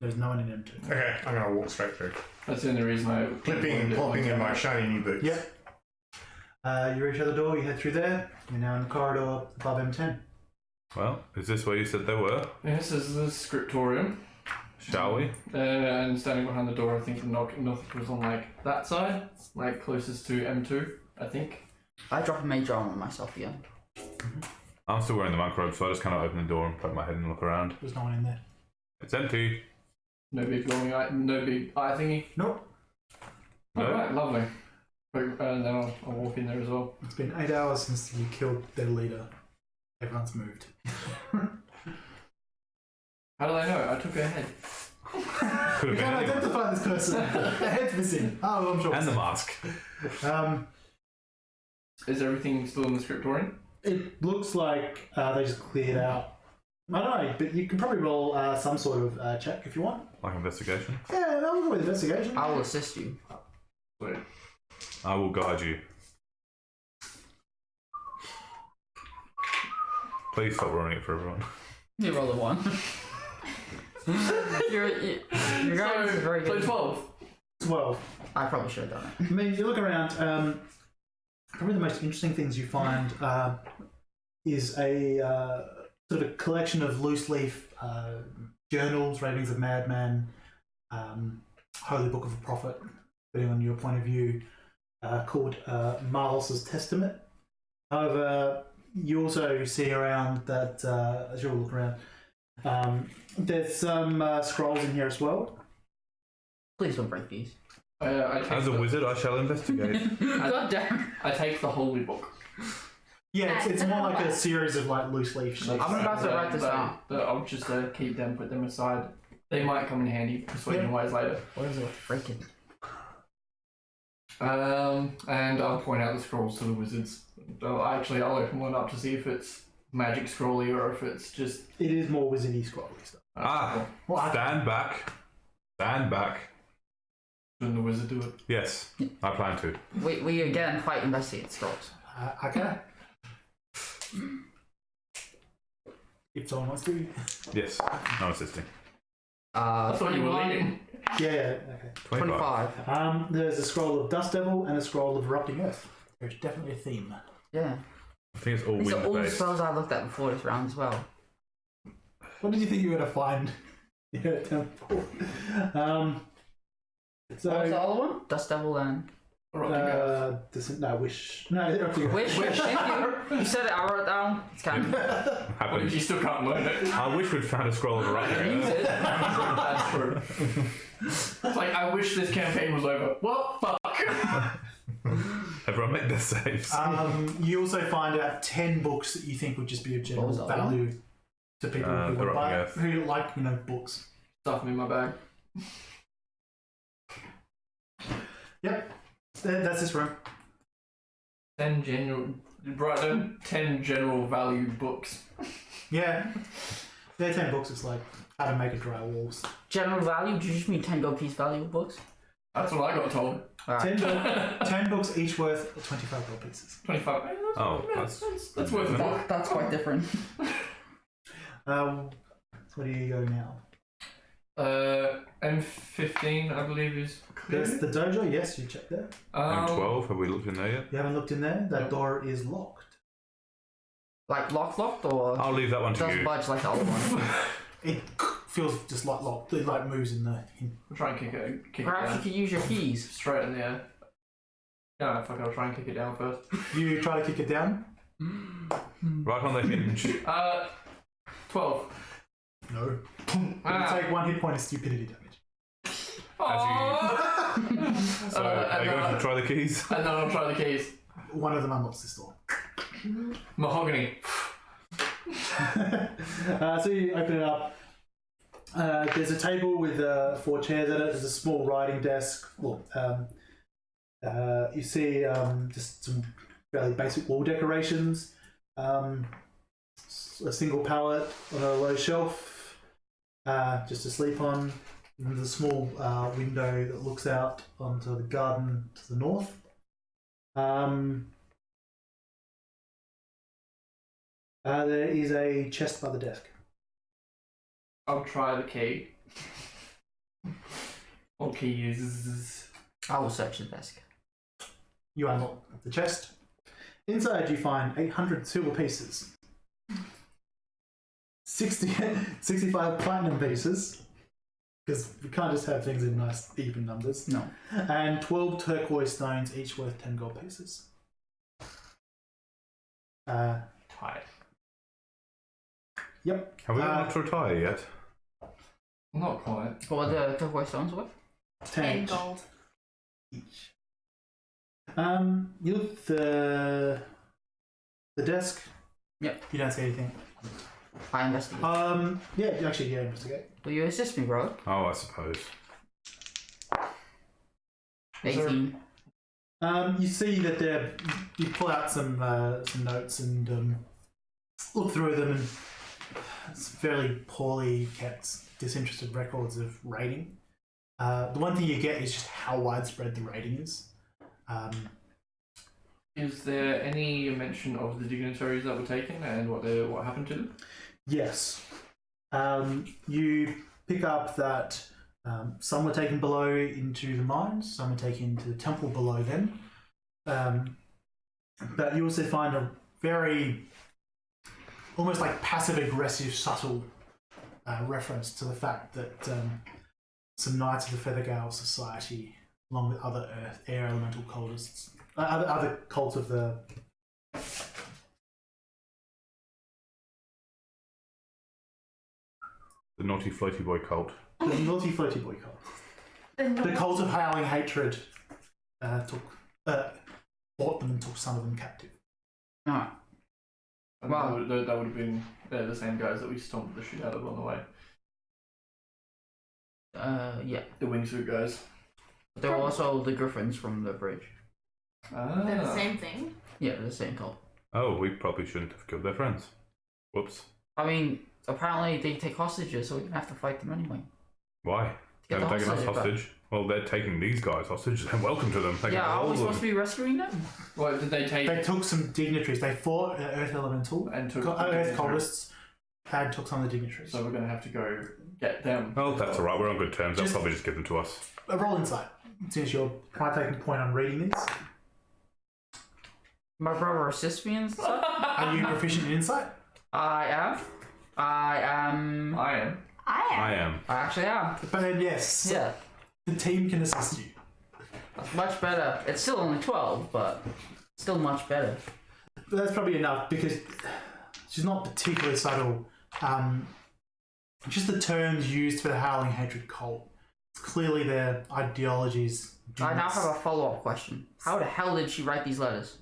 There's no one in M2. Okay, I'm going to walk straight through. That's the only reason I... Clipping and plopping in my shiny new boots. Yep. You reach out the door. You head through there. You're now in the corridor above M10. Well, is this where you said they were? This is the scriptorium. Shall we? And standing behind the door, I think the knock was on like that side, like closest to M2, I think. I drop a mage armor on myself again. I'm still wearing the monk robe, so I just kind of open the door and poke my head and look around. There's no one in there. It's empty. No big glowing eye, no big eye thingy. Nope. No. Alright, lovely. And then I'll walk in there as well. It's been 8 hours since you killed their leader. Everyone's moved. How did I know? I took her head. Could We have can't been anyone. identify this person. The head's missing. Oh, I'm sure. And the mask. Is everything still in the scriptorium? It looks like they just cleared out. I don't know, but you can probably roll some sort of check if you want. Like investigation. Yeah, I'll go with investigation. I will assist you. Wait. I will guide you. Please stop ruining it for everyone. You roll a 1. your guys is very So good. 12. 12. I probably should have done it. I mean, you look around, probably the most interesting things you find is a sort of a collection of loose leaf journals, Ravings of Madman, Holy Book of a Prophet, depending on your point of view, called Marlos's Testament. However, you also see around that, as you all look around, there's some scrolls in here as well. Please don't break these. I take As a the- wizard, I shall investigate. God damn. I take the holy book. Yeah, it's more like a series of like loose leaf sheets. I'm about to write this down. I'll just keep them, put them aside. They might come in handy persuasion wise later. What is it? Freaking. And I'll point out the scrolls to the wizards. I'll open one up to see if it's magic scrolly or if it's just. It is more wizardy scrolly stuff. Stand back. Stand back. Shouldn't the wizard do it? Yes, I plan to. We again quite investigate scrolls. Okay. If someone wants to. Yes, no assisting. I thought you were leading. Yeah, okay. 25. There's a scroll of Dust Devil and a scroll of Erupting Earth. There's definitely a theme. Yeah. I think it's all These are all wind-based. spells I looked at before this round as well. What did you think you were going to find in a temple? What was the other one? Dust Devil and... Wish. No, Erupting Earth. Wish, thank you. You said it, I wrote it down. It's canon. Happened. You still can't learn it. I wish we'd found a scroll of erupting. Use it. That's true. It's like, I wish this campaign was over. Well, fuck. Everyone make their saves. You also find out 10 books that you think would just be of general value to people who would buy, who like, books. Stuff them in my bag. Yep. That's this room. 10 general value books. Yeah. They're 10 books. It's like how to make a dry walls. General value? Do you just mean 10 gold piece value books? That's what I got told. Right. 10 books, each worth 25 gold pieces. 25. That's worth a book. That's quite different. Where do you go now? M15, I believe, is clear. There's the dojo, yes, you checked there. M12, have we looked in there yet? You haven't looked in there? That door is locked. Like locked or I'll leave that one to doesn't you. budge like the other one? It feels just like locked. It like moves in the. I'll try and kick it Perhaps down. you could use your keys. Straight in the air. No, fuck, I'll try and kick it down first. You try to kick it down? Right on the hinge. 12. No. You take 1 hit point of stupidity damage. So, are you going to try the keys? And then I'll try the keys. One of them unlocks this door. Mahogany. So you open it up. There's a table with 4 chairs at it. There's a small writing desk. Well, you see just some fairly basic wall decorations. A single pallet on a low shelf, just to sleep on. And there's a small window that looks out onto the garden to the north. There is a chest by the desk. I'll try the key. What key is? I will search the desk. You unlock the chest. Inside you find 800 silver pieces, 65 platinum pieces, because we can't just have things in nice even numbers. No. And 12 turquoise stones, each worth 10 gold pieces. Tied. Yep. Have we got to retire yet? Not quite. What are the turquoise stones worth? 10 gold. each. You look at the desk. Yep. You don't see anything. I investigate. Yeah, actually, yeah, investigate. Will you assist me, bro? Oh, I suppose. 18. You see that you pull out some notes and look through them, and it's fairly poorly kept, disinterested records of raiding. The one thing you get is just how widespread the raiding is. Is there any mention of the dignitaries that were taken and what happened to them? Yes. You pick up that some were taken below into the mines, some were taken into the temple below them. But you also find a very, almost like passive-aggressive, subtle reference to the fact that some Knights of the Feathergale Society, along with other air elemental cultists, other cults of the naughty floaty boy cult. the naughty floaty boy cult. The cult of howling hatred bought them and took some of them captive. Alright. And Wow. that would have been they're the same guys that we stomped the shit out of on the way. Yeah. The wingsuit guys. There were also the griffins from the bridge. They're the Ah. same thing. Yeah, they're the same cult. Oh, we probably shouldn't have killed their friends. Whoops. I mean, apparently they take hostages, so we have to fight them anyway. Why? They Get haven't the taken us hostage back. hostage. Well, they're taking these guys hostage. Then welcome to them. They can Yeah, are hold we supposed them. to be rescuing them? What did they take? They took some dignitaries. They fought Earth Elemental, And took Earth Cultists, and took some of the dignitaries. So we're gonna have to go get them. Oh, that's alright. We're on good terms. They'll Just- probably just give them to us. A roll insight, since you're taking point on reading this. My brother assists me and stuff. Are you proficient in insight? I am. I am. I am. I actually am. But then yes, Yeah. the team can assist you. That's much better. It's still only 12, but still much better. But that's probably enough because she's not particularly subtle. Just the terms used for the Howling Hatred cult. Clearly their ideologies. do I now not have a follow-up question. How the hell did she write these letters?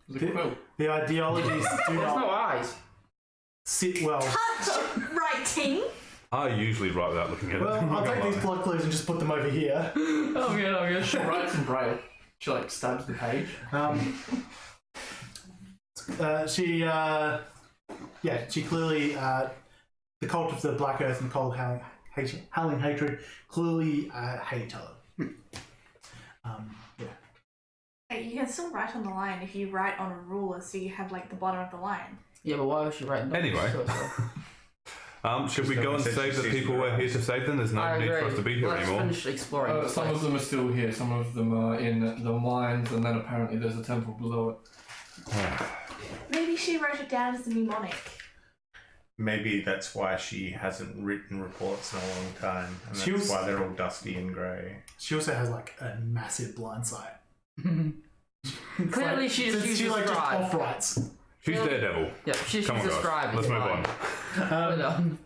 The quill. The ideologies do There's no not eyes. sit well. Touch writing. I usually write without looking at it. Well, I'll take these blood clues and just put them over here. Oh yeah. She writes in braille. She like stabs the page. She clearly, the cult of the Black Earth and the cult of Howling Hatred clearly hate each other. Yeah. Hey, you can still write on the line if you write on a ruler, so you have like the bottom of the line. Yeah, but why was she writing those? Anyway. Should we go and save the people we're here to save them? There's no I need agree. for us to be here Let's anymore. finish exploring. this Some of place. them are still here. Some of them are in the mines, and then apparently there's a temple below it. Maybe she wrote it down as a mnemonic. Maybe that's why she hasn't written reports in a long time, and She that's was- why they're all dusty and grey. She also has like a massive blind sight. Clearly, she just uses like just scribe. off writes. She's Daredevil. Yeah, she's Come on, a guys. scribe. Let's it's move fine. on.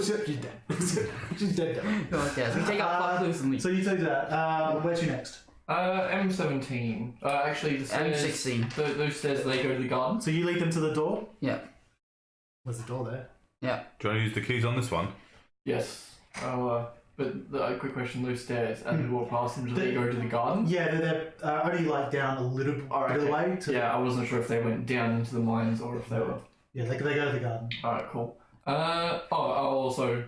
She's dead. She's dead. Okay, so we take out plot clues and leave. So you take that. Where's you next? M17. Actually, the stairs. M16. Those stairs, they go to the garden. So you lead them to the door. Yeah. Where's the door there? Yeah. Do you want to use the keys on this one? Yes. But a quick question: those stairs, as we walk past them, do they go to the garden? Yeah, they're only like down a little bit Alright, of the okay. way. To, Yeah, I wasn't sure if they went down into the mines or if they were. Yeah, they go to the garden. Alright, cool. I'll also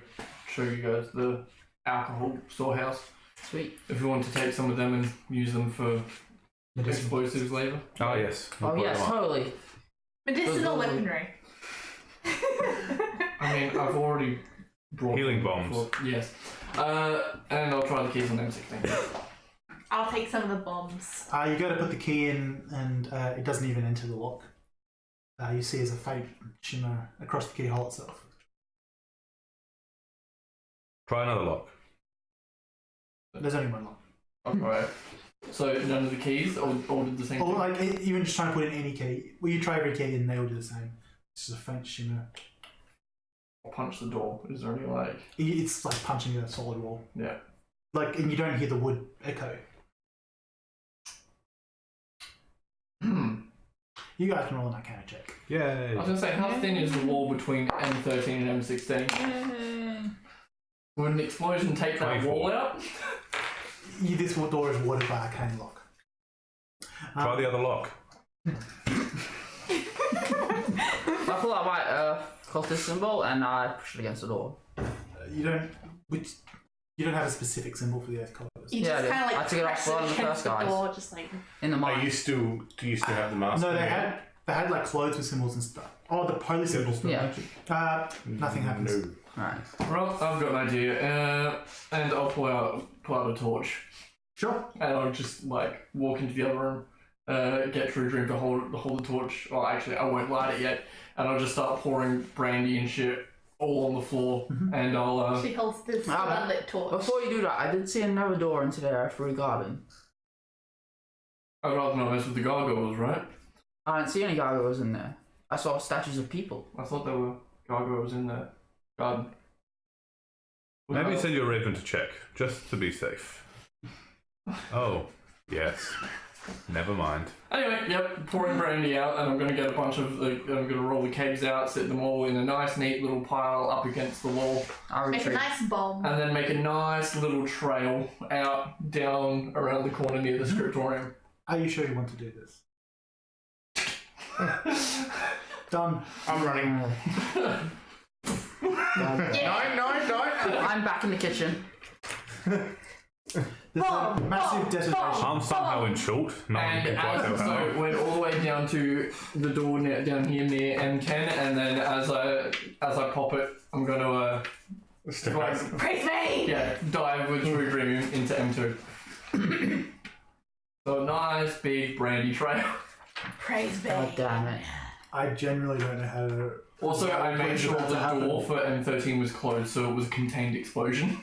show you guys the alcohol storehouse Sweet. if you want to take some of them and use them for Medicinal. explosives later. Oh, yes. We'll Oh put yes, them up. totally. Medicinal Those are- weaponry. I mean, I've already brought Healing them bombs. before. Yes. And I'll try the keys on M16. I'll take some of the bombs. You go to put the key in, and it doesn't even enter the lock. You see as a faint shimmer across the keyhole itself. Try another lock. There's only one lock. Alright. So none of the keys, or did the same Or thing? like even just trying to put in any key. Well, you try every key and they all do the same. It's just a faint shimmer. I'll punch the door. Is there any like... It's like punching a solid wall. Yeah. Like, and you don't hear the wood echo. You guys can roll an Arcana check. Yay. I was going to say, how thin is the wall between M13 and M16? Would an explosion take that 24. wall out? This door is warded by Arcane lock. Try the other lock. I pull out my cultist symbol and I push it against the door. You don't have a specific symbol for the Earth Colors. You Yeah, I just do. kind of I like took it off press one of the against first the guys. door, just like. In the Do mine. you still have the mask? No, they on? had like clothes with symbols and stuff. Oh, the holy symbols. Yeah. Nothing happens. No. Right. Well, I've got an idea. And I'll pull out a torch. Sure. And I'll just like walk into the other room, get Truedream to hold the torch. Well, actually, I won't light it yet. And I'll just start pouring brandy and shit all on the floor. And I'll... She holds this Ah, unlit torch. Before you do that, I did see another door into there through the garden. I'd rather not mess with the gargoyles, right? I didn't see any gargoyles in there. I saw statues of people. I thought there were gargoyles in the garden. Maybe send your raven to check, just to be safe. Oh, yes. Never mind. Anyway, yep, pouring brandy out, and I'm going to get a bunch of I'm going to roll the kegs out, set them all in a nice, neat little pile up against the wall, I Make a retreat. nice bomb. and then make a nice little trail out, down around the corner near the scriptorium. Are you sure you want to do this? Done. I'm running. Done. Yeah. No. I'm back in the kitchen. There's a massive detonation. I'm somehow in short. No one And can quite tell so how. went all the way down to the door down here near M10, and then as I pop it, I'm going to like, Praise me! dive with Truedream into M2. So a nice big brandy trail. Praise me. God damn it. I genuinely don't know how to. Also, I made sure that the to happen. door for M13 was closed, so it was a contained explosion.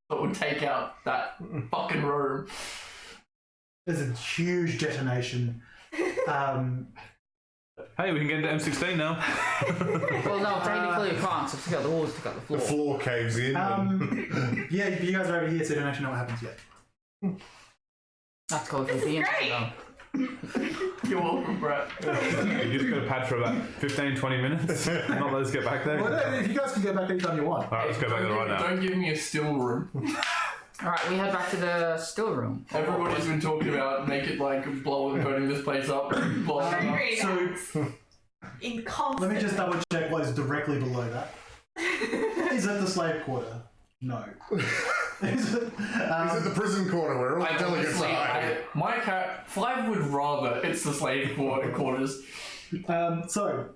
So it would take out that fucking room. There's a huge detonation. Hey, we can get into M16 now. Well, no, technically you can't, so take out the walls, take out the The floor. floor caves in. Yeah, you guys are over here, so you don't actually know what happens yet. That's called This is being great. You're welcome, Brett. You just got to pad for about 15-20 minutes. Not let us get back there. Well, no, if you guys can go back anytime you want. Alright, let's go back there right now. Don't give me a still room. Alright, we head back to the still room. Everybody's been talking about burning this place up, blowing it up. Very So- nice. In constant. Let me just double check what is directly below that. Is it the slave quarter? No. Is it, Is it the prison corner where all the delegates honestly, are? my cat, Five would rather it's the slave quarters. So,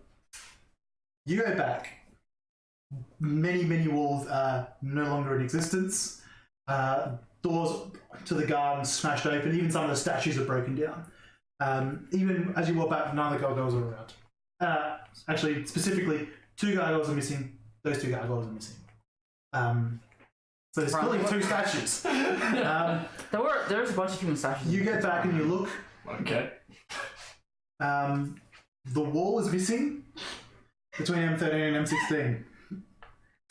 you go back. Many walls are no longer in existence. Doors to the garden smashed open. Even some of the statues are broken down. Even as you walk back, none of the gargoyles are around. Actually, specifically, 2 gargoyles are missing. Those 2 gargoyles are missing. So there's clearly 2 statues. There's a bunch of human statues. You get back and you look. Okay. The wall is missing between M13 and M16.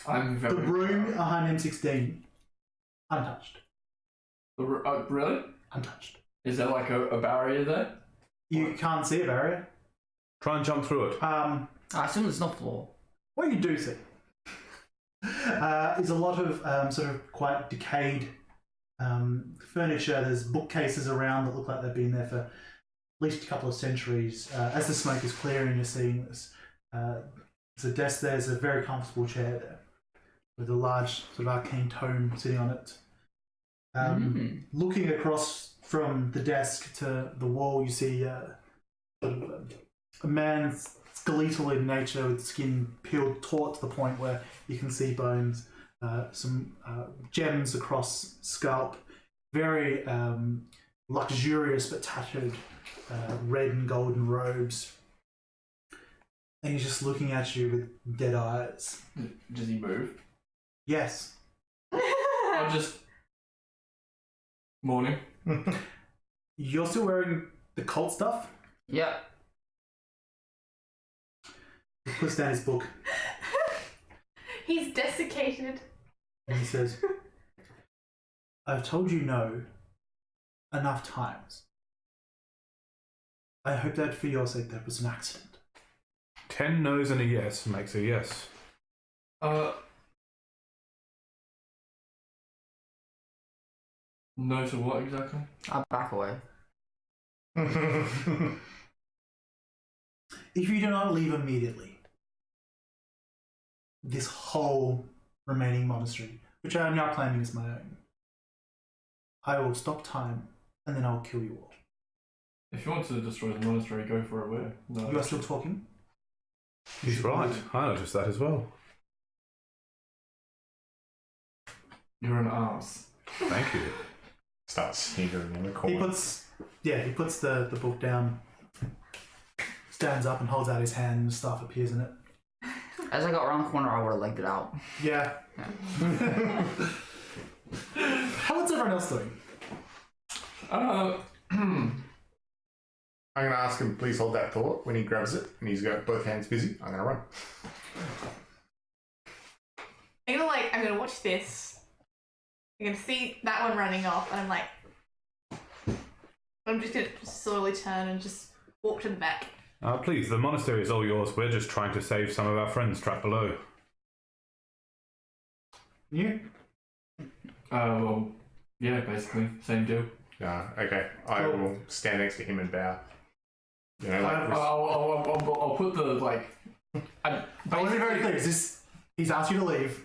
I'm very. The room behind M16, untouched. Really? Untouched. Is there like a barrier there? You can't see a barrier. Try and jump through it. I assume there's no floor. What you do see is a lot of sort of quite decayed furniture. There's bookcases around that look like they've been there for at least a couple of centuries. As the smoke is clearing, you're seeing this. There's a desk there. There's a very comfortable chair there with a large sort of arcane tome sitting on it. Looking across from the desk to the wall, you see sort of a man skeletal in nature with skin peeled taut to the point where you can see bones, some gems across scalp, very luxurious but tattered red and golden robes. And he's just looking at you with dead eyes. Does he move? Yes. I'll just. Morning. You're still wearing the cult stuff? Yep. He puts down his book He's desiccated. and he says, I've told you no enough times. I hope that for your sake that was an accident. 10 no's and a yes makes a yes. No to what exactly? I'll back away. If you do not leave immediately, this whole remaining monastery, which I am now claiming as my own, I will stop time and then I'll kill you all. If you want to destroy the monastery, go for it. Where? No. You are still talking? He's right. I noticed that as well. You're an ass. Thank you. Starts sniggering in the He corner. puts the book down, stands up and holds out his hand and stuff appears in it. As I got around the corner, I would have legged it out. Yeah. What's everyone else doing? I'm going to ask him, please hold that thought when he grabs it and he's got both hands busy. I'm going to run. I'm gonna watch this. I'm gonna see that one running off, and I'm like, I'm just gonna slowly turn and just walk to the back. Please, the monastery is all yours. We're just trying to save some of our friends trapped below. You? Well, yeah, basically, same deal. Okay. I will stand next to him and bow. You know, like I'll put the, like... I want to be very clear. He's asked you to leave.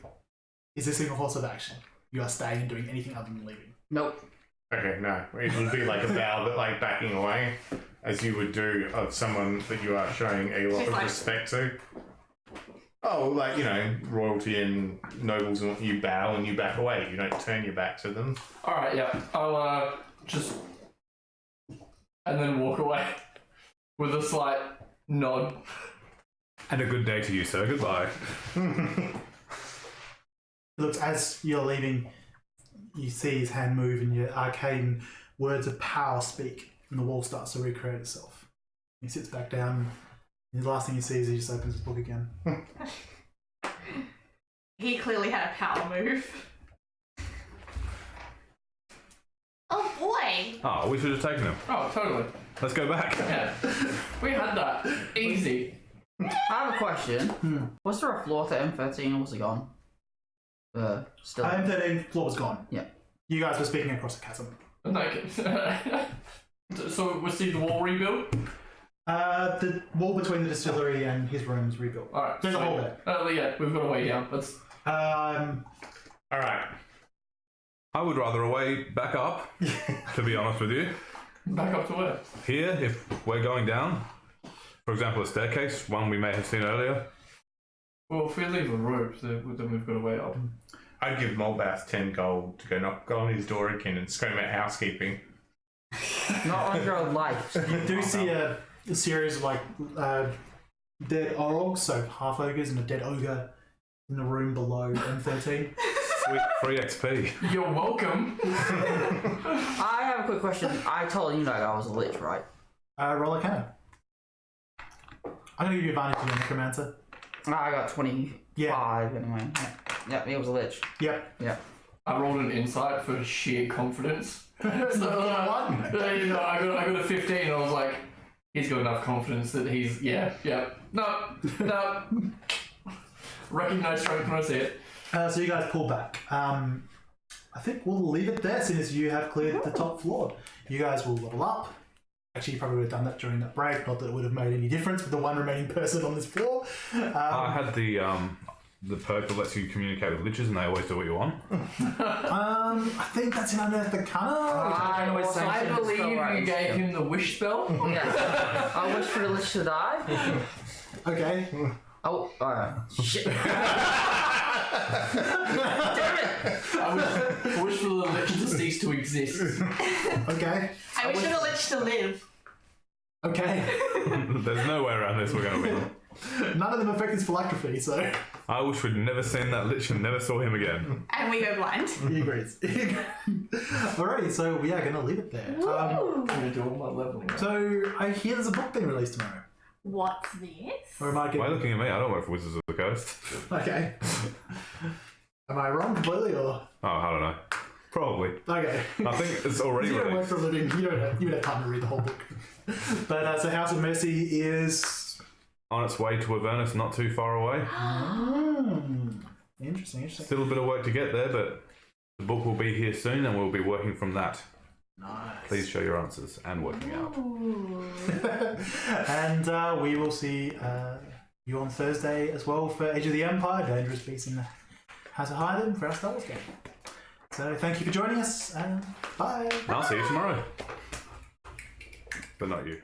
Is this a course of action? You are staying and doing anything other than leaving? Nope. Okay, no. It would be like a bow, but like backing away, as you would do of someone that you are showing a lot She's of like- respect to. Oh, like, you know, royalty and nobles, and you bow and you back away. You don't turn your back to them. Alright, yeah. I'll just... And then walk away with a slight nod. And a good day to you, sir. Goodbye. Looks, as you're leaving, you see his hand move and your arcane words of power speak, and the wall starts to recreate itself. He sits back down, and the last thing you see is he just opens his book again. He clearly had a power move. Oh boy! Oh, we should have taken him. Oh, totally. Let's go back. Yeah. We had that. Easy. I have a question. Was there a floor to M13 or was it gone? Still. M13 floor was gone. Yeah. You guys were speaking across the chasm. So we'll see the wall rebuilt? The wall between the distillery and his room was rebuilt. Alright. There's a hole there. Yeah, we've got a way down. Let's... Alright. I would rather away back up, to be honest with you. Back up to where? Here, if we're going down, for example, a staircase, one we may have seen earlier. Well, if we leave a rope, then we've got a way up. I'd give Molbath 10 gold to go on his door again and scream at housekeeping. Not under a light. You do see a series of dead orgs, so half ogres, and a dead ogre in the room below M13. Sweet, free XP. You're welcome. I have a quick question. I told you that I was a lich, right? Roll a cannon. I'm going to give you advantage on necromancer. I got 25 anyway. Yeah, he was a lich. Yep. Yeah. I rolled an insight for sheer confidence. So, I got a 15 and I was like, he's got enough confidence that he's, no. Recognize strength when I see it. So you guys pull back. I think we'll leave it there since you have cleared the top floor. You guys will level up. Actually, you probably would have done that during that break. Not that it would have made any difference with the one remaining person on this floor. I had the perk that lets you communicate with liches, and they always do what you want. I think that's in Unearth the Cunner. I believe you gave him the wish spell. Yeah. I wish for the lich to die. Okay. Oh, alright. Shit. Damn it! I wish for the lich to cease to exist. Okay. I wish for the lich to live. Okay. There's no way around this. We're going to win. None of them affect his phylactery, so I wish we'd never seen that lich and never saw him again. And we go blind. he agrees. Alrighty, so we are going to leave it there. I'm going to do all my leveling. So I hear there's a book being released tomorrow. What's this? Or am I Why are you looking at me? I don't work for Wizards of the Coast. Okay. Am I wrong completely, or? Oh, I don't know. Probably. Okay. I think it's already You don't work released. for a living. You don't have time to read the whole book. But so House of Mercy is On its way to Avernus, not too far away. Interesting. Still a bit of work to get there, but the book will be here soon, and we'll be working from that. Nice. Please show your answers and working out. And we will see you on Thursday as well for Age of the Empire, Dangerous Beasts in the House of Hyden for our Star Wars game. So thank you for joining us, and bye. I'll see you tomorrow. But not you.